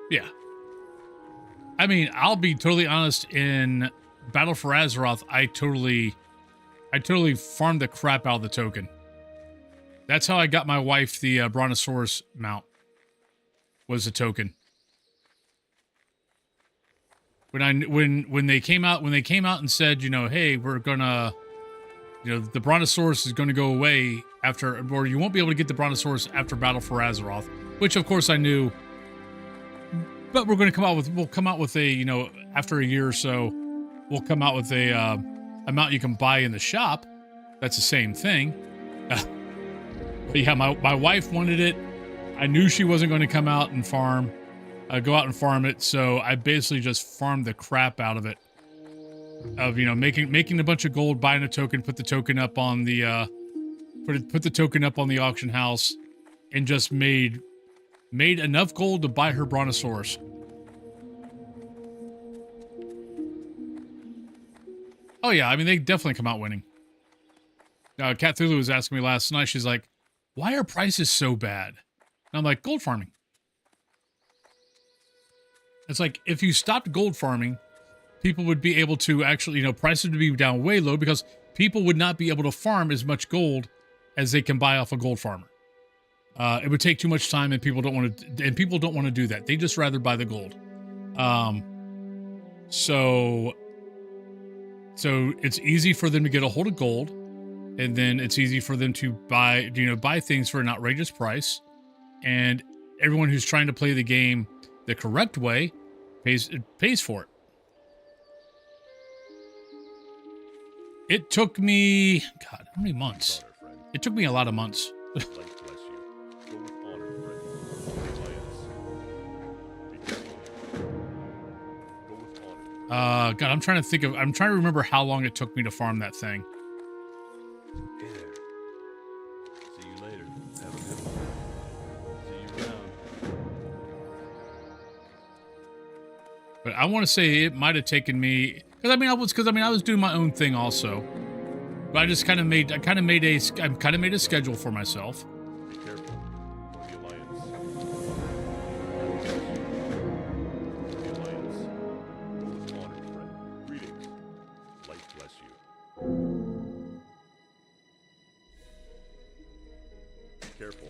Yeah. I mean, I'll be totally honest. In Battle for Azeroth, I totally farmed the crap out of the token. That's how I got my wife the Brontosaurus mount. Was the token. When they came out and said, you know, hey, we're gonna, you know, the Brontosaurus is going to go away after, or you won't be able to get the Brontosaurus after Battle for Azeroth, which of course I knew. But we'll come out with a, you know, after a year or so, we'll come out with a amount you can buy in the shop. That's the same thing. But yeah, my wife wanted it. I knew she wasn't going to come out and go out and farm it. So I basically just farmed the crap out of it. Of, you know, making a bunch of gold, buying a token, put the token up on the put the token up on the auction house, and just made enough gold to buy her Brontosaurus. Oh yeah, I mean, they definitely come out winning. Cat Thulu was asking me last night, she's like, why are prices so bad? And I'm like, gold farming. It's like, if you stopped gold farming, people would be able to actually, you know, prices would be down way low, because people would not be able to farm as much gold as they can buy off a gold farmer. It would take too much time, and people don't want to do that. They just rather buy the gold. So it's easy for them to get a hold of gold, and then it's easy for them to buy things for an outrageous price. And everyone who's trying to play the game the correct way pays for it. It took me, God, how many months? It took me a lot of months. God, I'm trying to remember how long it took me to farm that thing. Hey there. See you later. Have a good one. See you around. But I want to say it might have taken me, because I was doing my own thing also. But I just kind of made a schedule for myself. Be careful. The Alliance. The Alliance. Go with honor, friend. Greetings. Light bless you. Be careful.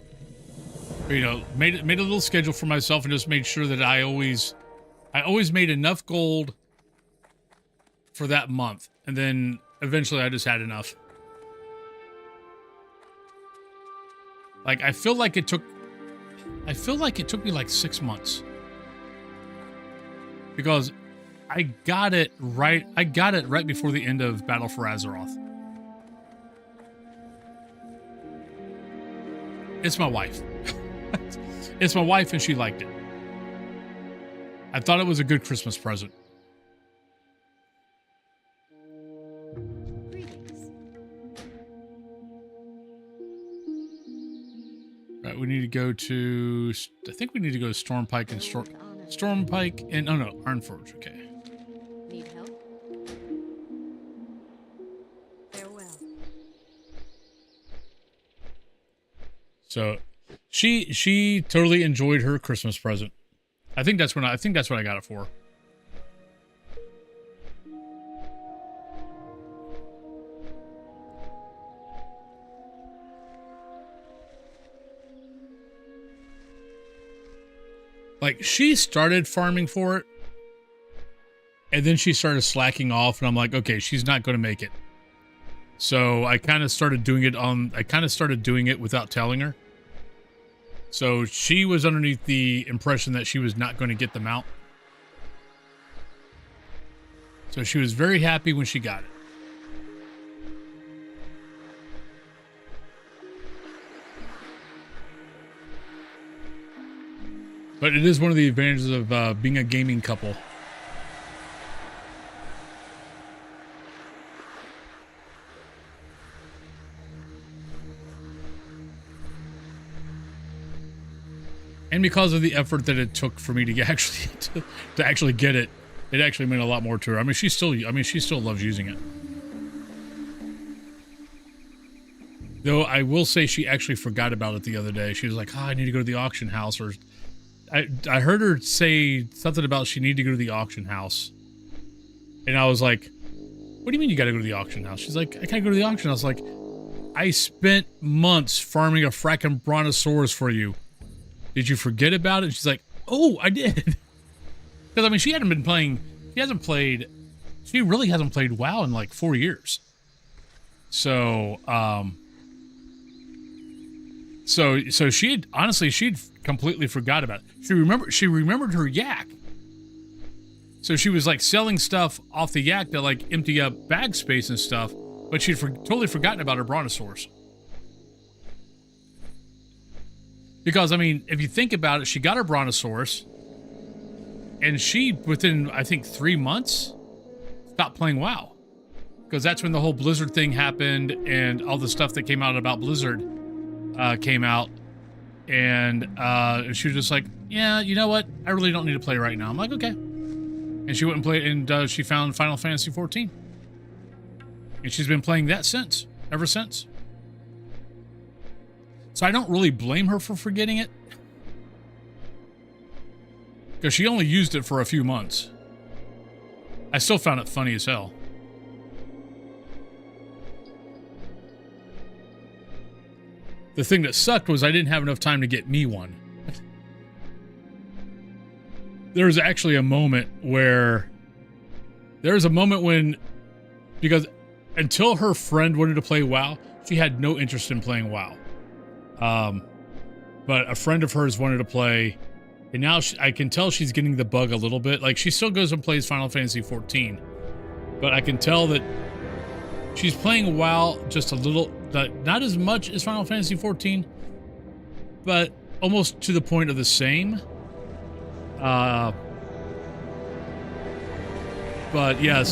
But, you know, made a little schedule for myself, and just made sure that I always made enough gold for that month, and then eventually I just had enough. Like, I feel like it took me like 6 months, because I got it right before the end of Battle for Azeroth. It's my wife. It's my wife, and she liked it. I thought it was a good Christmas present. Greetings. Right, we need to go to, I think we need to go to Stormpike and Stormpike and, oh no, Ironforge, okay. Need help? Farewell. So she totally enjoyed her Christmas present. I think that's what I got it for. Like, she started farming for it, and then she started slacking off, and I'm like, okay, she's not going to make it. So I kind of started doing it without telling her. So she was underneath the impression that she was not going to get the mount. So she was very happy when she got it. But it is one of the advantages of being a gaming couple. And because of the effort that it took for me to actually get it, it actually meant a lot more to her. I mean, she still loves using it. Though I will say she actually forgot about it the other day. She was like, "Oh, I need to go to the auction house," or I heard her say something about she needed to go to the auction house. And I was like, "What do you mean you got to go to the auction house?" She's like, "I can't go to the auction house." Like, I spent months farming a fracking brontosaurus for you. Did you forget about it? She's like, "Oh, I did." Because, I mean, she really hasn't played WoW in like 4 years. So, so she'd completely forgot about it. She remembered her yak. So she was like selling stuff off the yak to like empty up bag space and stuff, but she'd totally forgotten about her brontosaurus. Because, I mean, if you think about it, she got her brontosaurus, and she, within, I think, 3 months, stopped playing WoW. Because that's when the whole Blizzard thing happened, and all the stuff that came out about Blizzard came out. And she was just like, "Yeah, you know what? I really don't need to play right now." I'm like, "Okay." And she went and played, and she found Final Fantasy 14. And she's been playing that ever since. So I don't really blame her for forgetting it. Because she only used it for a few months. I still found it funny as hell. The thing that sucked was I didn't have enough time to get me one. There was actually a moment when, because until her friend wanted to play WoW, she had no interest in playing WoW. But a friend of hers wanted to play, and now I can tell she's getting the bug a little bit. Like, she still goes and plays Final Fantasy 14, but I can tell that she's playing WoW just a little, not as much as Final Fantasy 14, but almost to the point of the same. But yeah,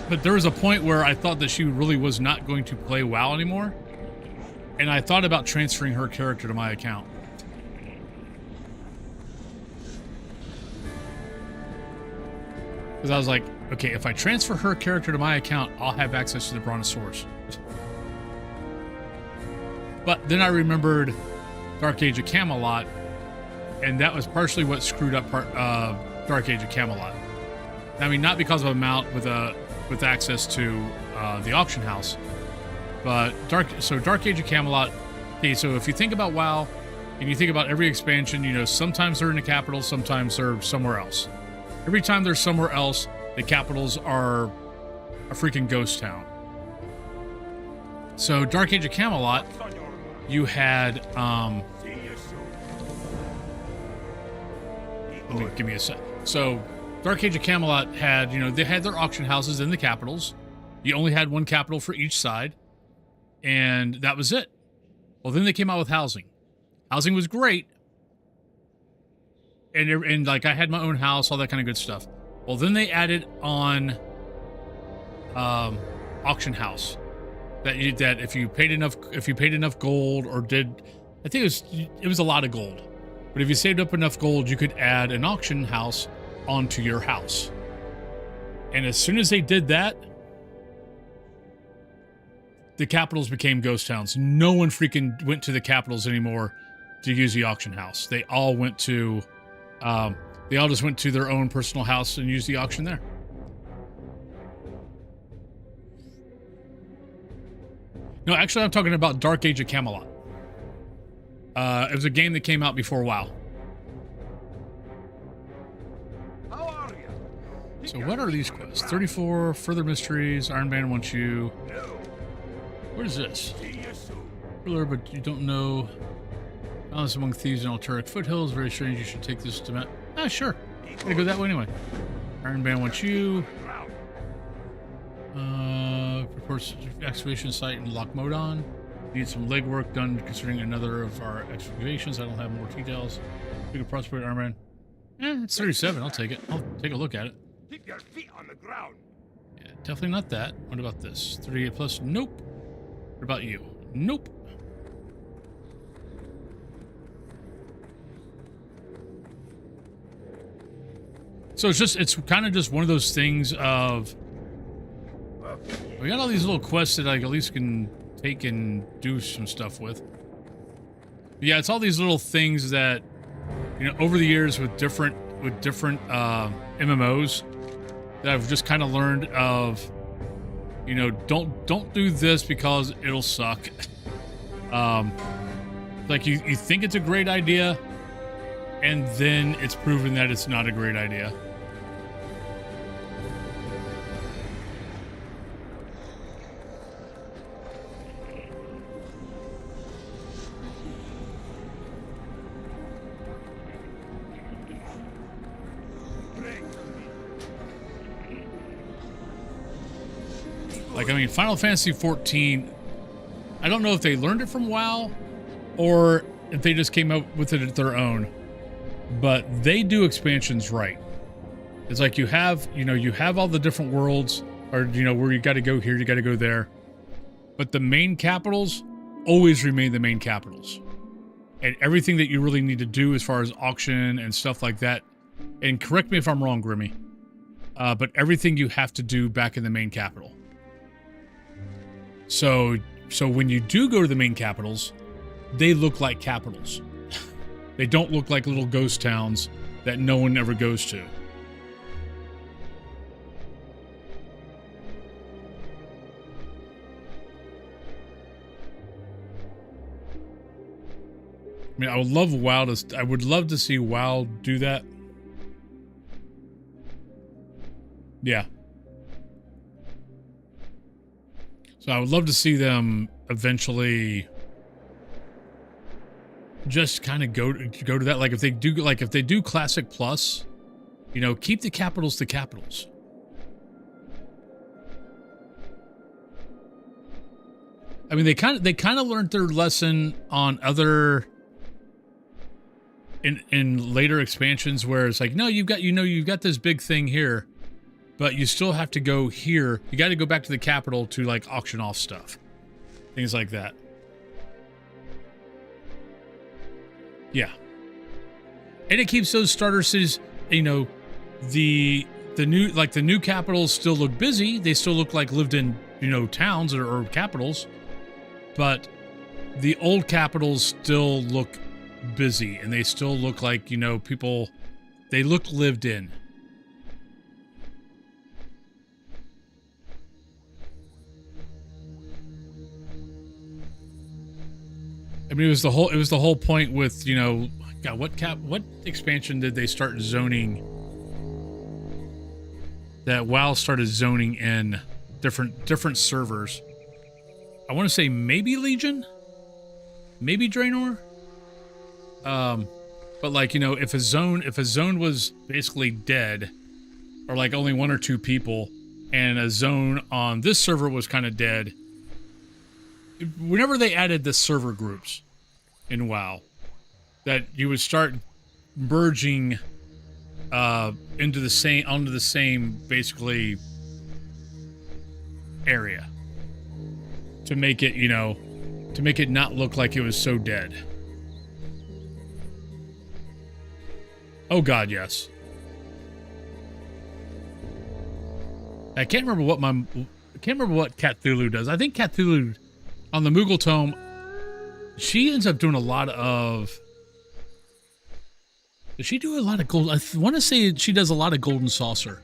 but there was a point where I thought that she really was not going to play WoW anymore. And I thought about transferring her character to my account. Because I was like, okay, if I transfer her character to my account, I'll have access to the Brontosaurus. But then I remembered Dark Age of Camelot, and that was partially what screwed up Dark Age of Camelot. I mean, not because of a mount with access to the auction house, but Dark Age of Camelot. Okay, so if you think about WoW, and you think about every expansion, you know, sometimes they're in the capital, sometimes they're somewhere else. Every time they're somewhere else, the capitals are a freaking ghost town. So Dark Age of Camelot, you had give me a sec. So Dark Age of Camelot had, you know, they had their auction houses in the capitals. You only had one capital for each side, and that was it. Well, then they came out with housing. Housing was great, and like I had my own house, all that kind of good stuff. Well, then they added on auction house that if you paid enough gold, or I think it was a lot of gold, but if you saved up enough gold, you could add an auction house onto your house. And as soon as they did that, the capitals became ghost towns. No one freaking went to the capitals anymore to use the auction house. They all went to, just went to their own personal house and used the auction there. No, actually, I'm talking about Dark Age of Camelot. It was a game that came out before WoW. How are you? So what are these quests? It's 34 further mysteries. Iron Man wants you. No. What is this? See you soon. Ruler, but you don't know. Balance among thieves and Altaric foothills. Very strange. You should take this to Matt. Ah, sure. I'm gonna go that way anyway. Iron Man wants you. Reports excavation site in Lochmodon. Need some legwork done concerning another of our excavations. I don't have more details. Big prosperity, Iron Man. It's 37. I'll take it. I'll take a look at it. Keep your feet on the ground. Yeah, definitely not that. What about this? 38 plus? Nope. What about you? Nope. So it's kind of just one of those things of we got all these little quests that I at least can take and do some stuff with. But yeah, it's all these little things that, you know, over the years with different MMOs that I've just kind of learned of, you know, don't do this because it'll suck. Like you think it's a great idea, and then it's proven that it's not a great idea. Like, I mean, Final Fantasy 14, I don't know if they learned it from WoW or if they just came up with it at their own, but they do expansions right. It's like you have all the different worlds, or, you know, where you got to go here, you got to go there, but the main capitals always remain the main capitals. And everything that you really need to do as far as auction and stuff like that, and correct me if I'm wrong, Grimmy, but everything you have to do back in the main capital. So when you do go to the main capitals, they look like capitals. They don't look like little ghost towns that no one ever goes to. I mean, I would love to see WoW do that. Yeah. So I would love to see them eventually just kind of go to that. Like if they do Classic Plus, you know, keep the capitals to capitals. I mean, they kind of learned their lesson on other in later expansions where it's like, no, you've got this big thing here, but you still have to go here. You got to go back to the capital to like auction off stuff. Things like that. Yeah. And it keeps those starter cities, you know, the new capitals still look busy. They still look like lived in, you know, towns or capitals. But the old capitals still look busy, and they still look like, you know, people, they look lived in. I mean, it was the whole point with, you know, God, what expansion did they start zoning? That WoW started zoning in different servers. I want to say maybe Legion, maybe Draenor. But like, you know, if a zone was basically dead, or like only one or two people, and a zone on this server was kind of dead, whenever they added the server groups in WoW, that you would start merging onto the same basically area to make it, you know, to make it not look like it was so dead. Oh God, yes. I can't remember what Cthulhu does. I think Cthulhu on the Moogle Tome, she ends up doing a lot of. Does she do a lot of gold? I want to say she does a lot of Golden Saucer.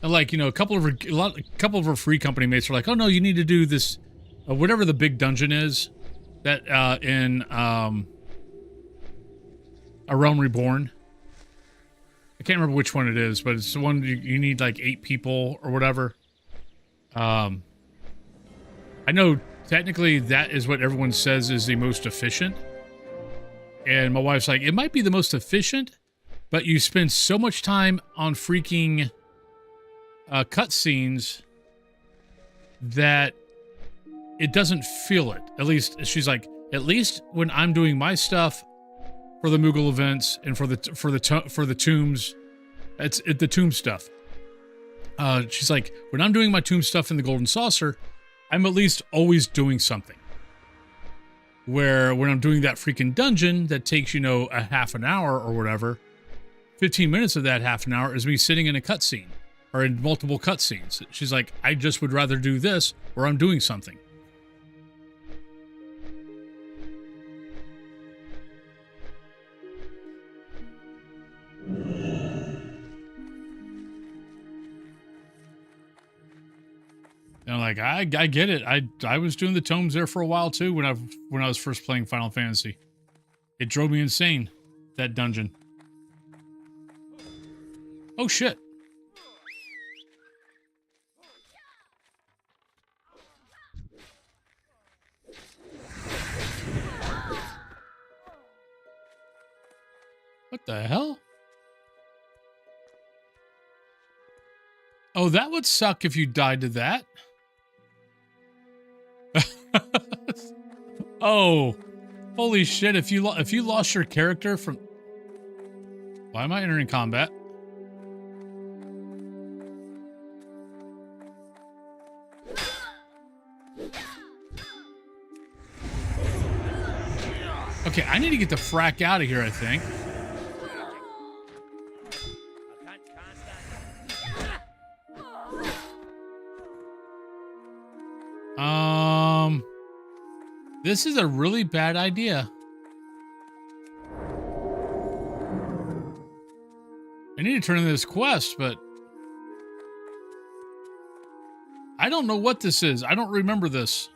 And like, you know, a couple of her free company mates are like, oh no, you need to do this, whatever the big dungeon is, that in A Realm Reborn. I can't remember which one it is, but it's the one you need like 8 people or whatever. I know technically that is what everyone says is the most efficient. And my wife's like, it might be the most efficient, but you spend so much time on freaking cutscenes that it doesn't feel it. At least she's like, at least when I'm doing my stuff for the Moogle events and for the tombs, it's the tomb stuff. She's like, when I'm doing my tomb stuff in the Golden Saucer, I'm at least always doing something. Where when I'm doing that freaking dungeon that takes, you know, a half an hour or whatever, 15 minutes of that half an hour is me sitting in a cutscene or in multiple cutscenes. She's like, I just would rather do this where I'm doing something. And I'm like, I get it. I was doing the tomes there for a while too when I was first playing Final Fantasy. It drove me insane, that dungeon. Oh shit. What the hell? Oh, that would suck if you died to that. Oh, holy shit! If you lost your character from, why am I entering combat? Okay, I need to get the frack out of here, I think. This is a really bad idea. I need to turn in this quest, but I don't know what this is. I don't remember this.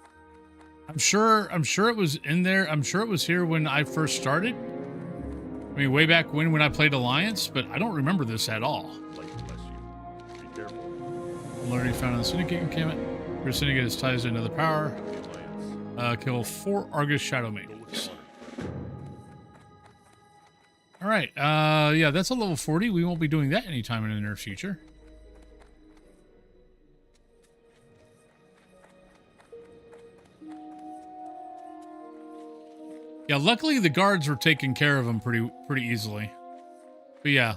I'm sure it was in there. I'm sure it was here when I first started. I mean, way back when I played Alliance, but I don't remember this at all. Bless you. Be careful. Already found in the Syndicate encampment. Your Syndicate is ties to another power. Kill 4 Argus Shadow Maidens. All right. Yeah, that's a level 40. We won't be doing that anytime in the near future. Yeah, luckily the guards were taking care of them pretty easily. But yeah,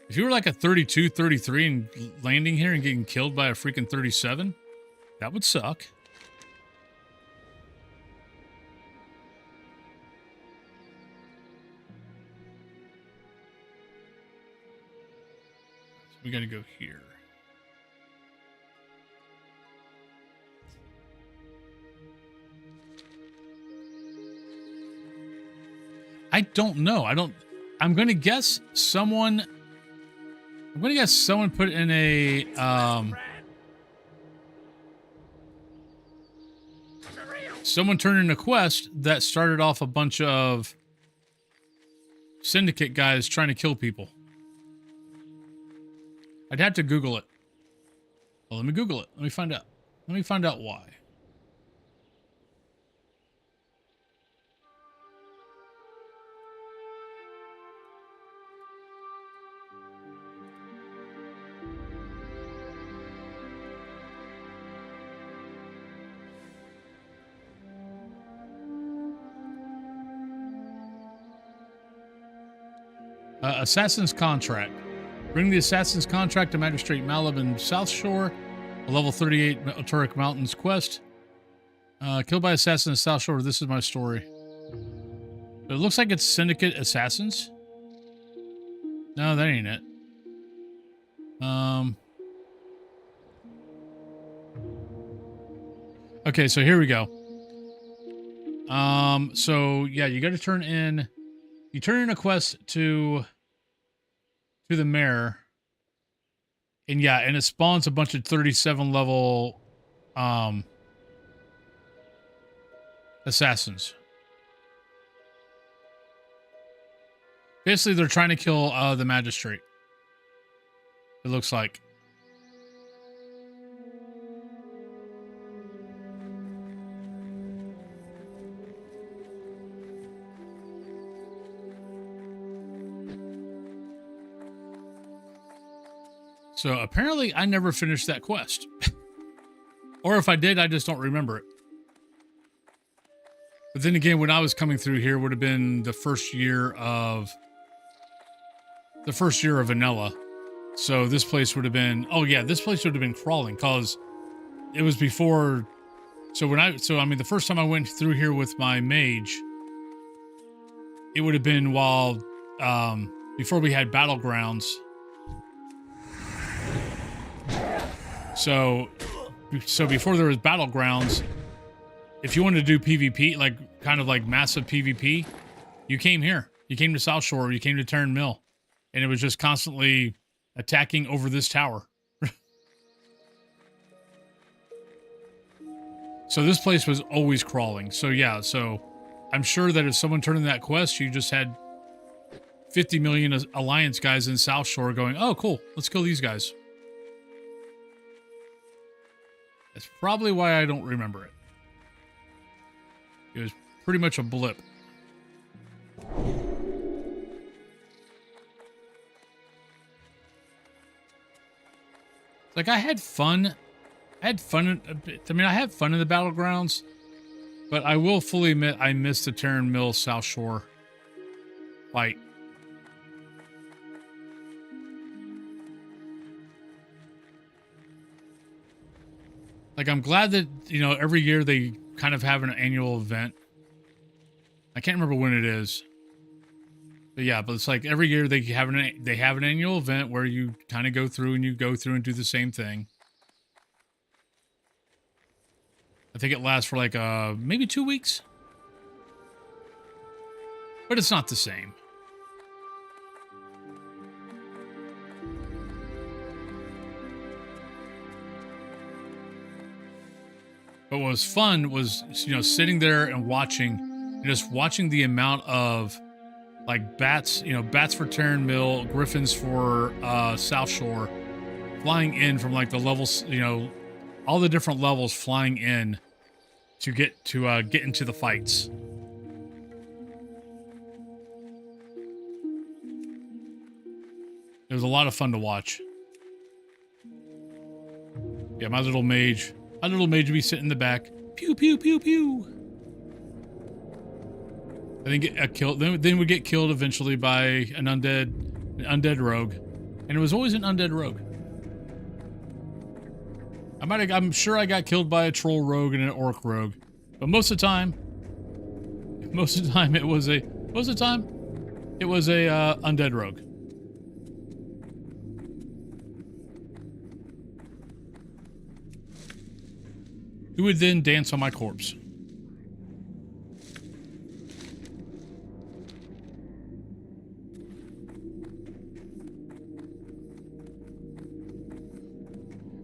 if you were like a 32, 33 and landing here and getting killed by a freaking 37, that would suck. We gotta go here. I don't know. I'm gonna guess someone put in a someone turned in a quest that started off a bunch of Syndicate guys trying to kill people. I'd have to Google it. Well, let me Google it. Let me find out. Let me find out why. Assassin's Contract. Bring the Assassin's Contract to Magistrate Malib in South Shore, a level 38 Turek Mountains quest. Killed by Assassins in South Shore. This is my story. But it looks like it's Syndicate Assassins. No, that ain't it. Okay, so here we go. So yeah, you got to turn in a quest to the mayor, and yeah, and it spawns a bunch of 37 level assassins. Basically, they're trying to kill the magistrate. It looks like. So apparently I never finished that quest. Or if I did, I just don't remember it. But then again, when I was coming through here would have been the first year of vanilla. So this place would have been, oh yeah, this place would have been crawling because it was before. So I mean, the first time I went through here with my mage, it would have been while, before we had battlegrounds. So before there was battlegrounds, if you wanted to do PvP, like kind of like massive PvP, you came here. You came to South Shore, you came to Turn Mill, and it was just constantly attacking over this tower. So this place was always crawling. So yeah, so I'm sure that if someone turned in that quest, you just had 50 million Alliance guys in South Shore going, oh, cool, let's kill these guys. That's probably why I don't remember it. It was pretty much a blip. Like, I had fun. I had fun. I mean, I had fun in the battlegrounds, but I will fully admit I missed the Terran Mill South Shore fight. Like, I'm glad that, you know, every year they kind of have an annual event. I can't remember when it is. But yeah, but it's like every year they have an annual event where you kind of go through and do the same thing. I think it lasts for like maybe 2 weeks. But it's not the same. But what was fun was, you know, sitting there and watching, just watching the amount of like bats, you know, bats for Terran Mill, griffins for South Shore, flying in from like the levels, you know, all the different levels flying in to get into the fights. It was a lot of fun to watch. Yeah, my little mage would be sitting in the back. Pew, pew, pew, pew. I think get killed. Then we get killed eventually by an undead rogue, and it was always an undead rogue. I'm sure I got killed by a troll rogue and an orc rogue, but most of the time it was a undead rogue. Who would then dance on my corpse.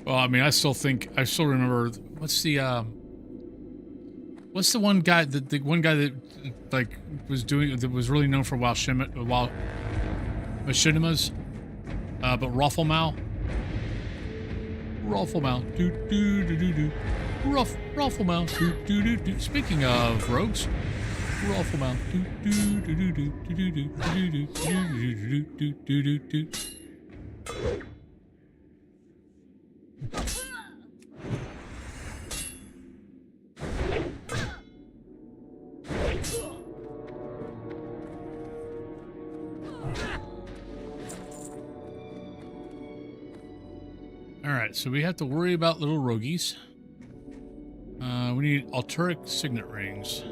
Well, I mean, I still remember, what's the one guy, the one guy that like was really known for machinimas, but Rafflemau, do do do do do, Rafflemau, do do do do. Speaking of rogues, Rafflemau, do do do do do do do do do do do do do. Alright, so we have to worry about little roguies. We need Alturic signet rings.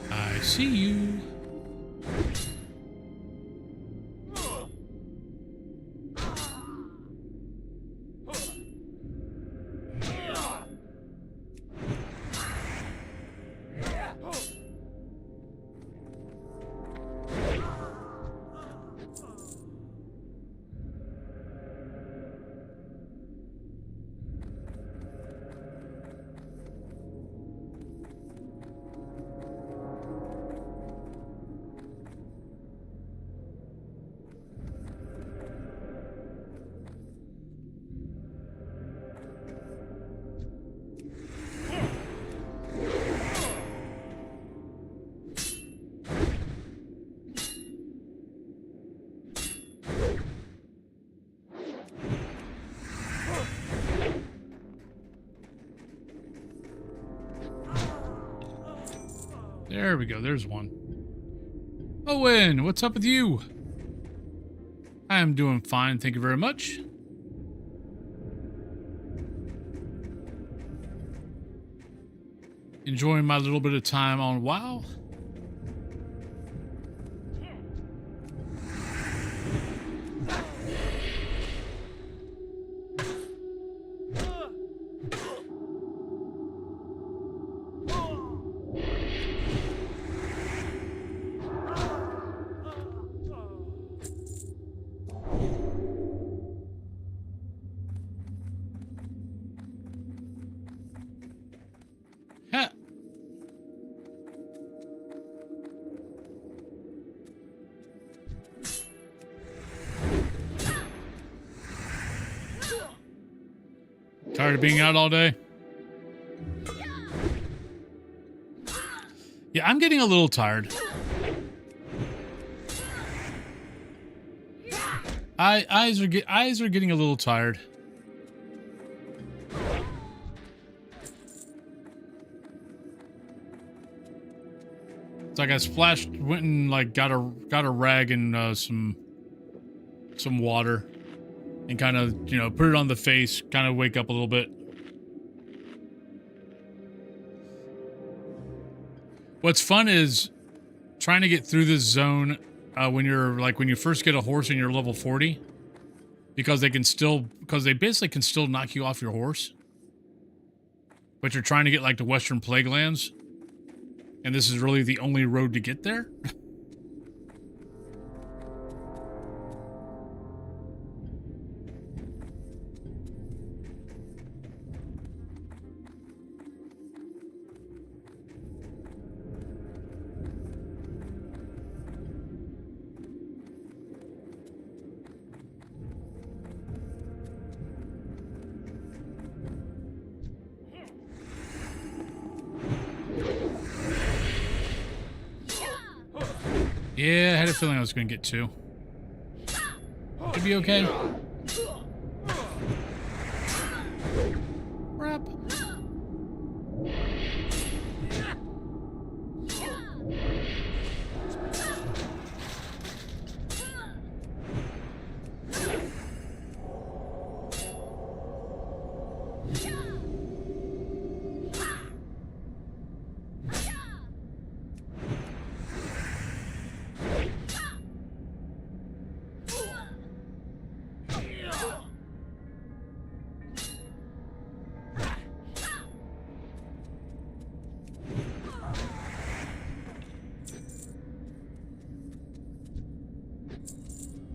I see you. There we go. There's one. Owen, what's up with you? I am doing fine. Thank you very much. Enjoying my little bit of time on WoW. Ha. Tired of being out all day? Yeah, I'm getting a little tired. Eyes are getting a little tired. It's like I went and like got a rag and some water, and kind of, you know, put it on the face, kind of wake up a little bit. What's fun is trying to get through this zone when you first get a horse and you're level 40, because they basically can still knock you off your horse, but you're trying to get like the Western Plague Lands. And this is really the only road to get there? Yeah, I had a feeling I was going to get two. Should be okay. Crap.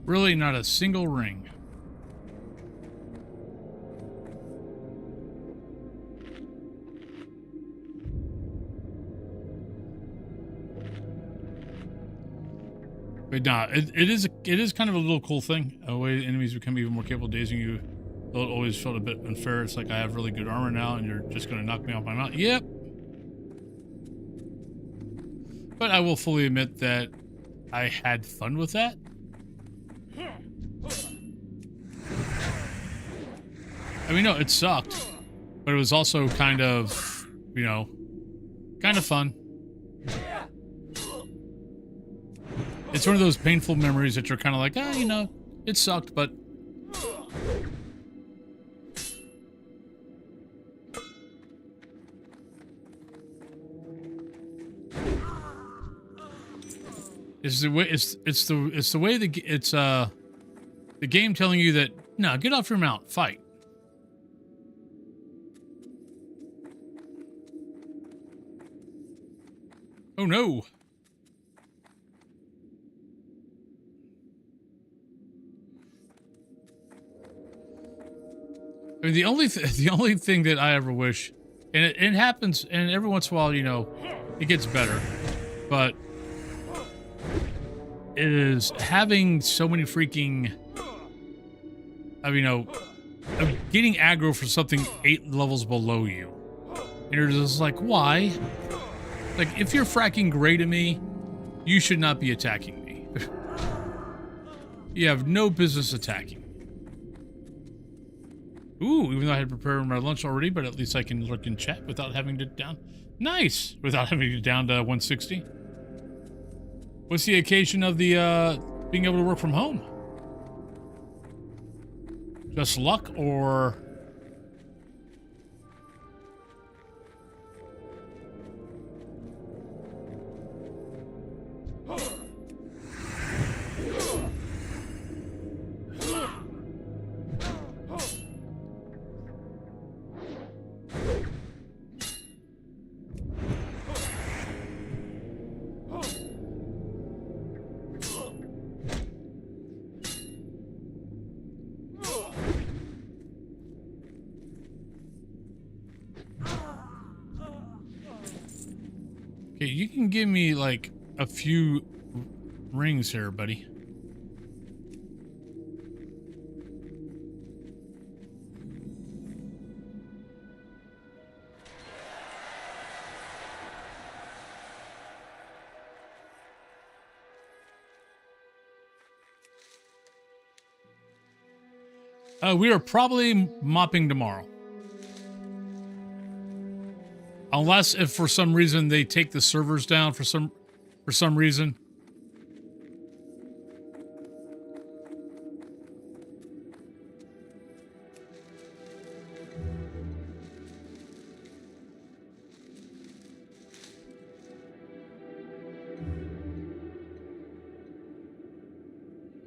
Really not a single ring. But nah, it is kind of a little cool thing. A way enemies become even more capable of dazing you. Though it always felt a bit unfair. It's like I have really good armor now and you're just going to knock me off my mount. Yep. But I will fully admit that I had fun with that. I mean, no, it sucked, but it was also kind of, you know, kind of fun. It's one of those painful memories that you're kind of like, you know, it sucked, but... It's the way it's the game telling you that, no, get off your mount, fight. Oh no. I mean, the only thing that I ever wish, and it happens, and every once in a while, you know, it gets better, but it is having so many freaking, you know, getting aggro for something 8 levels below you, and you're just like, why? Like, if you're fracking great at me, you should not be attacking me. You have no business attacking me. Ooh, even though I had prepared my lunch already, but at least I can look in chat without having to down. Nice! Without having to down to 160. What's the occasion of the being able to work from home? Just luck, or... Okay, you can give me like a few rings here, buddy. We are probably mopping tomorrow. Unless if for some reason they take the servers down for some reason.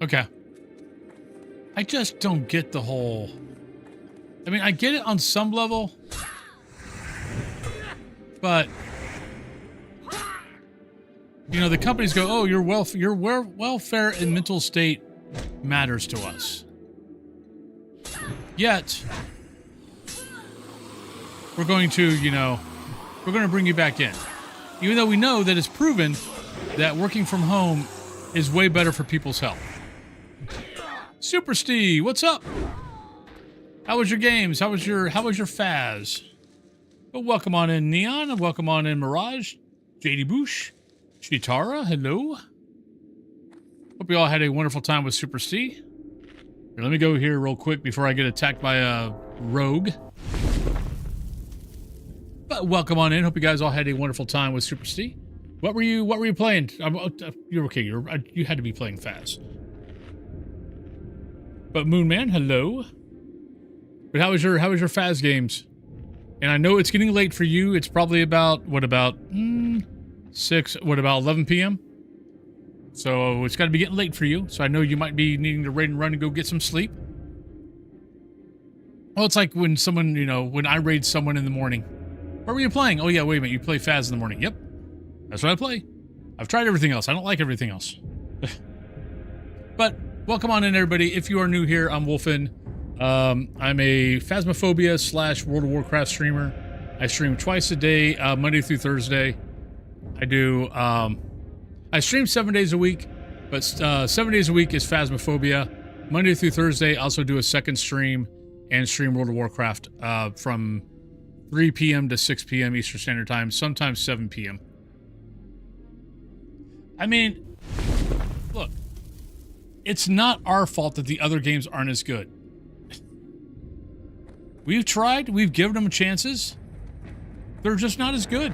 Okay. I just don't get the whole... I mean, I get it on some level, but you know, the companies go, "Oh, your welfare and mental state matters to us." Yet, we're going to, you know, we're going to bring you back in, even though we know that it's proven that working from home is way better for people's health. Super Steve, what's up? How was your games? How was your Faz? Well, welcome on in, Neon, and welcome on in, Mirage, JD Boosh, Chitara, hello. Hope you all had a wonderful time with Super Steve. Here, let me go here real quick before I get attacked by a rogue. But welcome on in. Hope you guys all had a wonderful time with Super Steve. What were you playing? You're okay. You had to be playing Faz. But Moonman, hello. But how was your Faz games? And I know it's getting late for you. It's probably about 11 p.m. So it's got to be getting late for you. So I know you might be needing to raid and run and go get some sleep. Well, it's like when someone, you know, when I raid someone in the morning. What were you playing? Oh yeah, wait a minute. You play Faz in the morning. Yep. That's what I play. I've tried everything else. I don't like everything else. But welcome on in, everybody. If you are new here, I'm W0lfinn. I'm a Phasmophobia / World of Warcraft streamer. I stream twice a day, Monday through Thursday. I stream 7 days a week, but 7 days a week is Phasmophobia. Monday through Thursday, I also do a second stream and stream World of Warcraft from 3 p.m. to 6 p.m. Eastern Standard Time, sometimes 7 p.m. I mean, look, it's not our fault that the other games aren't as good. We've tried, we've given them chances. They're just not as good.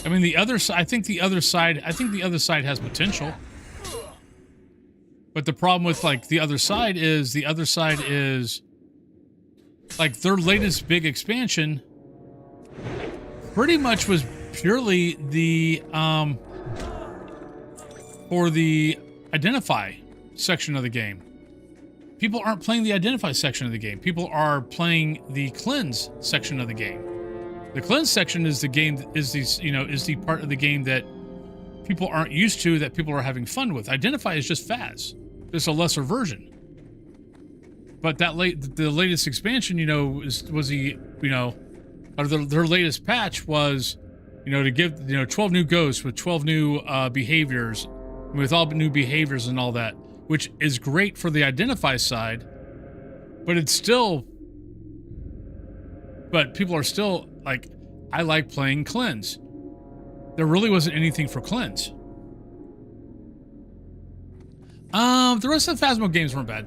I mean, I think the other side has potential. But the problem with like the other side is like their latest big expansion pretty much was purely the for the identify section of the game. People aren't playing the identify section of the game. People are playing the cleanse section of the game. The cleanse section is the game is the part of the game that people aren't used to, that people are having fun with. Identify is just Faz. Just a lesser version. But the latest expansion, their latest patch was, to give, 12 new ghosts with 12 new behaviors, with all new behaviors and all that, which is great for the identify side, but it's still But people are still like, I like playing Cleanse. There really wasn't anything for Cleanse. The rest of the Phasmo games weren't bad.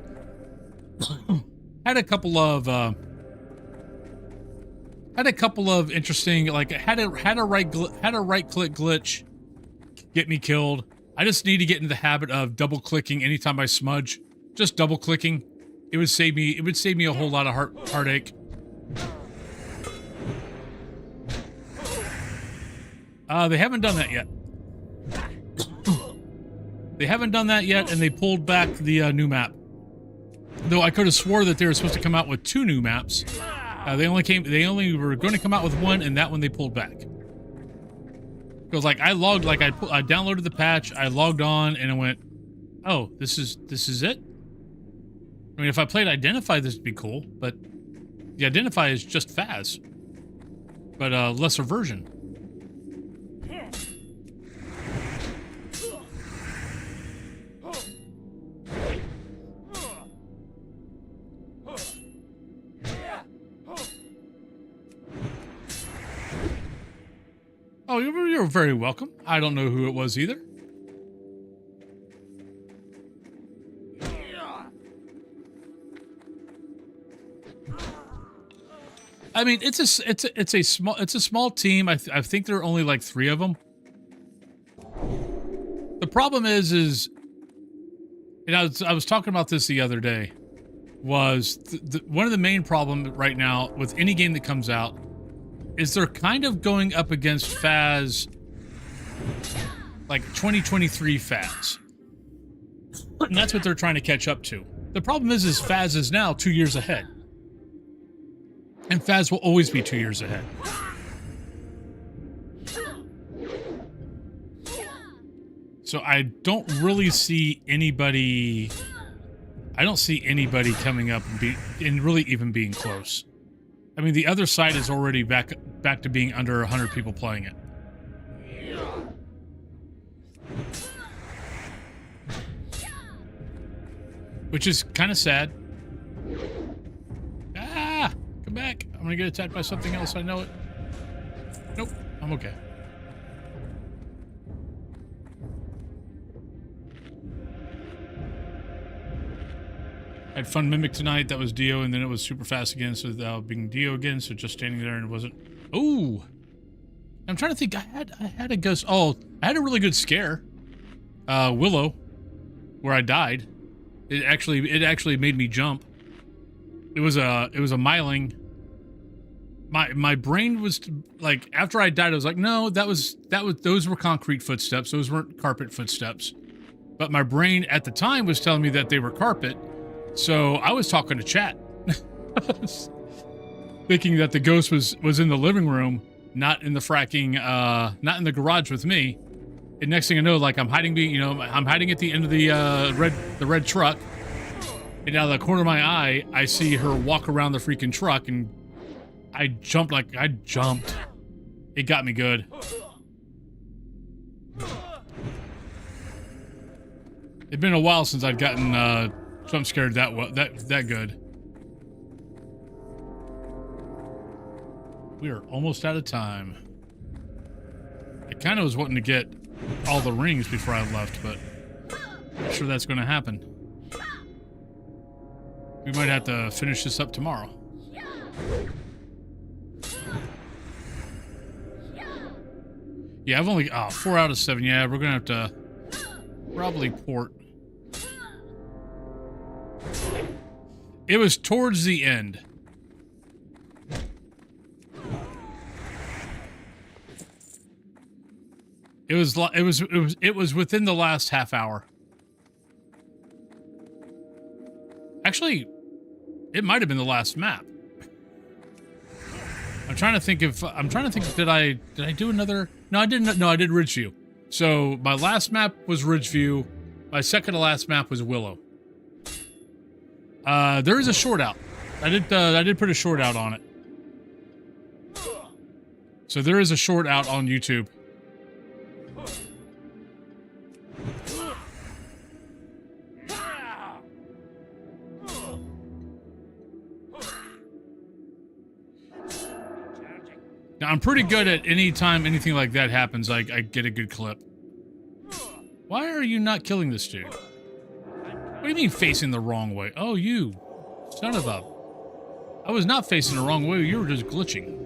Had a couple of interesting, like had a right click glitch get me killed. I just need to get into the habit of double clicking anytime I smudge. Just double clicking. It would save me a whole lot of heartache. They haven't done that yet. They haven't done that yet, and they pulled back the new map. Though I could have swore that they were supposed to come out with 2 new maps. They only were going to come out with 1, and that one they pulled back. Because like I downloaded the patch, I logged on, and I went, oh, this is it? I mean, if I played Identify, this would be cool, but the Identify is just Phas, but a lesser version. Oh, you're very welcome. I don't know who it was either. I mean, it's a small team. I think there are only like 3 of them. The problem is, and I was talking about this the other day, was one of the main problems right now with any game that comes out is they're kind of going up against Phas, like 2023 Phas. And that's what they're trying to catch up to. The problem is Phas is now 2 years ahead. And Phas will always be 2 years ahead. So I don't really see anybody... I don't see anybody coming up and really even being close. I mean, the other side is already back to being under 100 people playing it. Which is kind of sad. Ah! Come back. I'm gonna get attacked by something else. I know it. Nope. I'm okay. I had Fun Mimic tonight. That was Dio, and then it was super fast again, so being Dio again, so just standing there and it wasn't... Ooh! I'm trying to think. I had a ghost... Oh, I had a really good scare. Willow, where I died. It actually made me jump. It was a myling. My brain was like, after I died, I was like, no, those were concrete footsteps. Those weren't carpet footsteps. But my brain at the time was telling me that they were carpet. So I was talking to chat, thinking that the ghost was in the living room, not in the not in the garage with me. And next thing I know, like I'm hiding at the end of the red truck, and out of the corner of my eye, I see her walk around the freaking truck, and I jumped. It got me good. It'd been a while since I'd gotten jump scared that good. We are almost out of time. I kind of was wanting to get all the rings before I left, but I'm not sure that's going to happen. We might have to finish this up tomorrow. Yeah, I've only 4 out of 7. Yeah, we're gonna have to probably port. It was towards the end. It was within the last half hour. Actually, it might have been the last map. I'm trying to think did I do another? No, I didn't. No, I did Ridgeview. So my last map was Ridgeview. My second to last map was Willow. There is a short out. I did put a short out on it. So there is a short out on YouTube. Now, I'm pretty good at any time anything like that happens, I get a good clip. Why are you not killing this dude? What do you mean facing the wrong way? Oh, you son of a... I was not facing the wrong way. You were just glitching.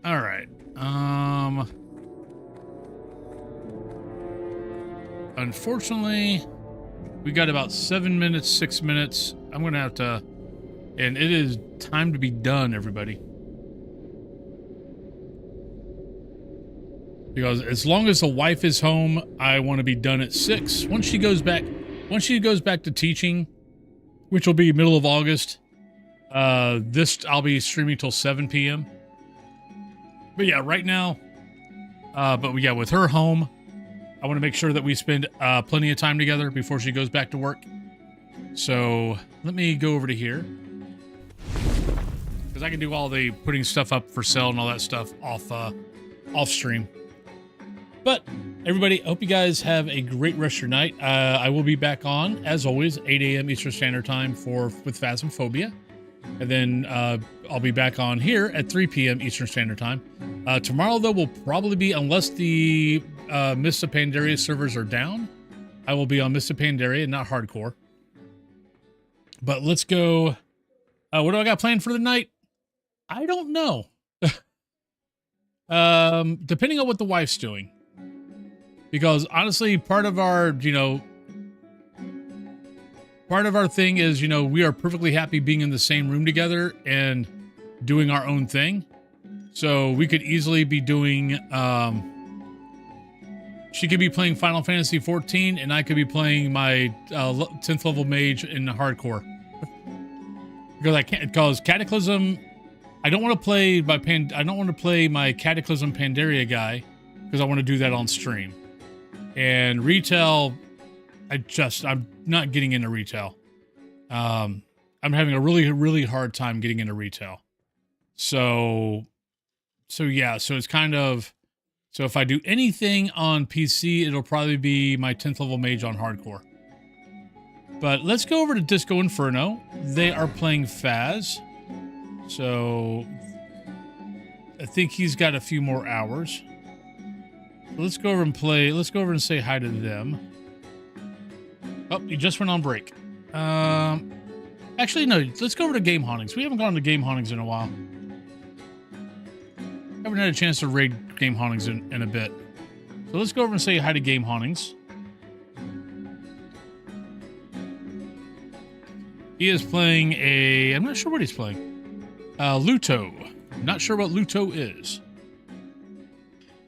All right. Unfortunately, we got about 7 minutes, 6 minutes. I'm going to have to, and it is time to be done, everybody. Because as long as the wife is home, I want to be done at 6. Once she goes back to teaching, which will be middle of August, I'll be streaming till 7 p.m. But yeah, right now, with her home, I want to make sure that we spend plenty of time together before she goes back to work. So let me go over to here, because I can do all the putting stuff up for sale and all that stuff off stream. But everybody, I hope you guys have a great rest of your night. I will be back on, as always, 8 a.m. Eastern Standard Time with Phasmophobia. And then I'll be back on here at 3 p.m. Eastern Standard Time. Tomorrow, though, will probably be, unless the Mists of Pandaria servers are down, I will be on Mists of Pandaria, not hardcore. But let's go. What do I got planned for the night? I don't know. Depending on what the wife's doing. Because honestly, part of our thing is, we are perfectly happy being in the same room together and doing our own thing. So we could easily be doing, she could be playing Final Fantasy 14 and I could be playing my 10th level mage in hardcore. Because Cataclysm, I don't want to play my Cataclysm Pandaria guy because I want to do that on stream. And retail, I'm not getting into retail. I'm having a really, really hard time getting into retail. So it's kind of, so if I do anything on PC, it'll probably be my 10th level mage on hardcore. But let's go over to Disco Inferno. They are playing Phas. So I think he's got a few more hours. So let's go over and play. Let's go over and say hi to them. Oh, he just went on break. Actually, no. Let's go over to Game Hauntings. We haven't gone to Game Hauntings in a while. Haven't had a chance to raid Game Hauntings in a bit. So let's go over and say hi to Game Hauntings. He is playing a... I'm not sure what he's playing. Luto. Not sure what Luto is.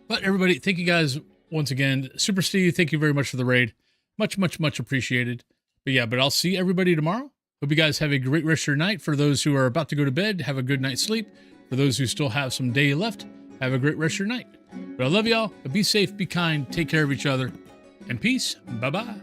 But everybody, thank you guys once again. Super Steve, thank you very much for the raid. Much, much, much appreciated. But I'll see everybody tomorrow. Hope you guys have a great rest of your night. For those who are about to go to bed, have a good night's sleep. For those who still have some day left, have a great rest of your night. But I love y'all. Be safe, be kind, take care of each other, and peace. Bye-bye.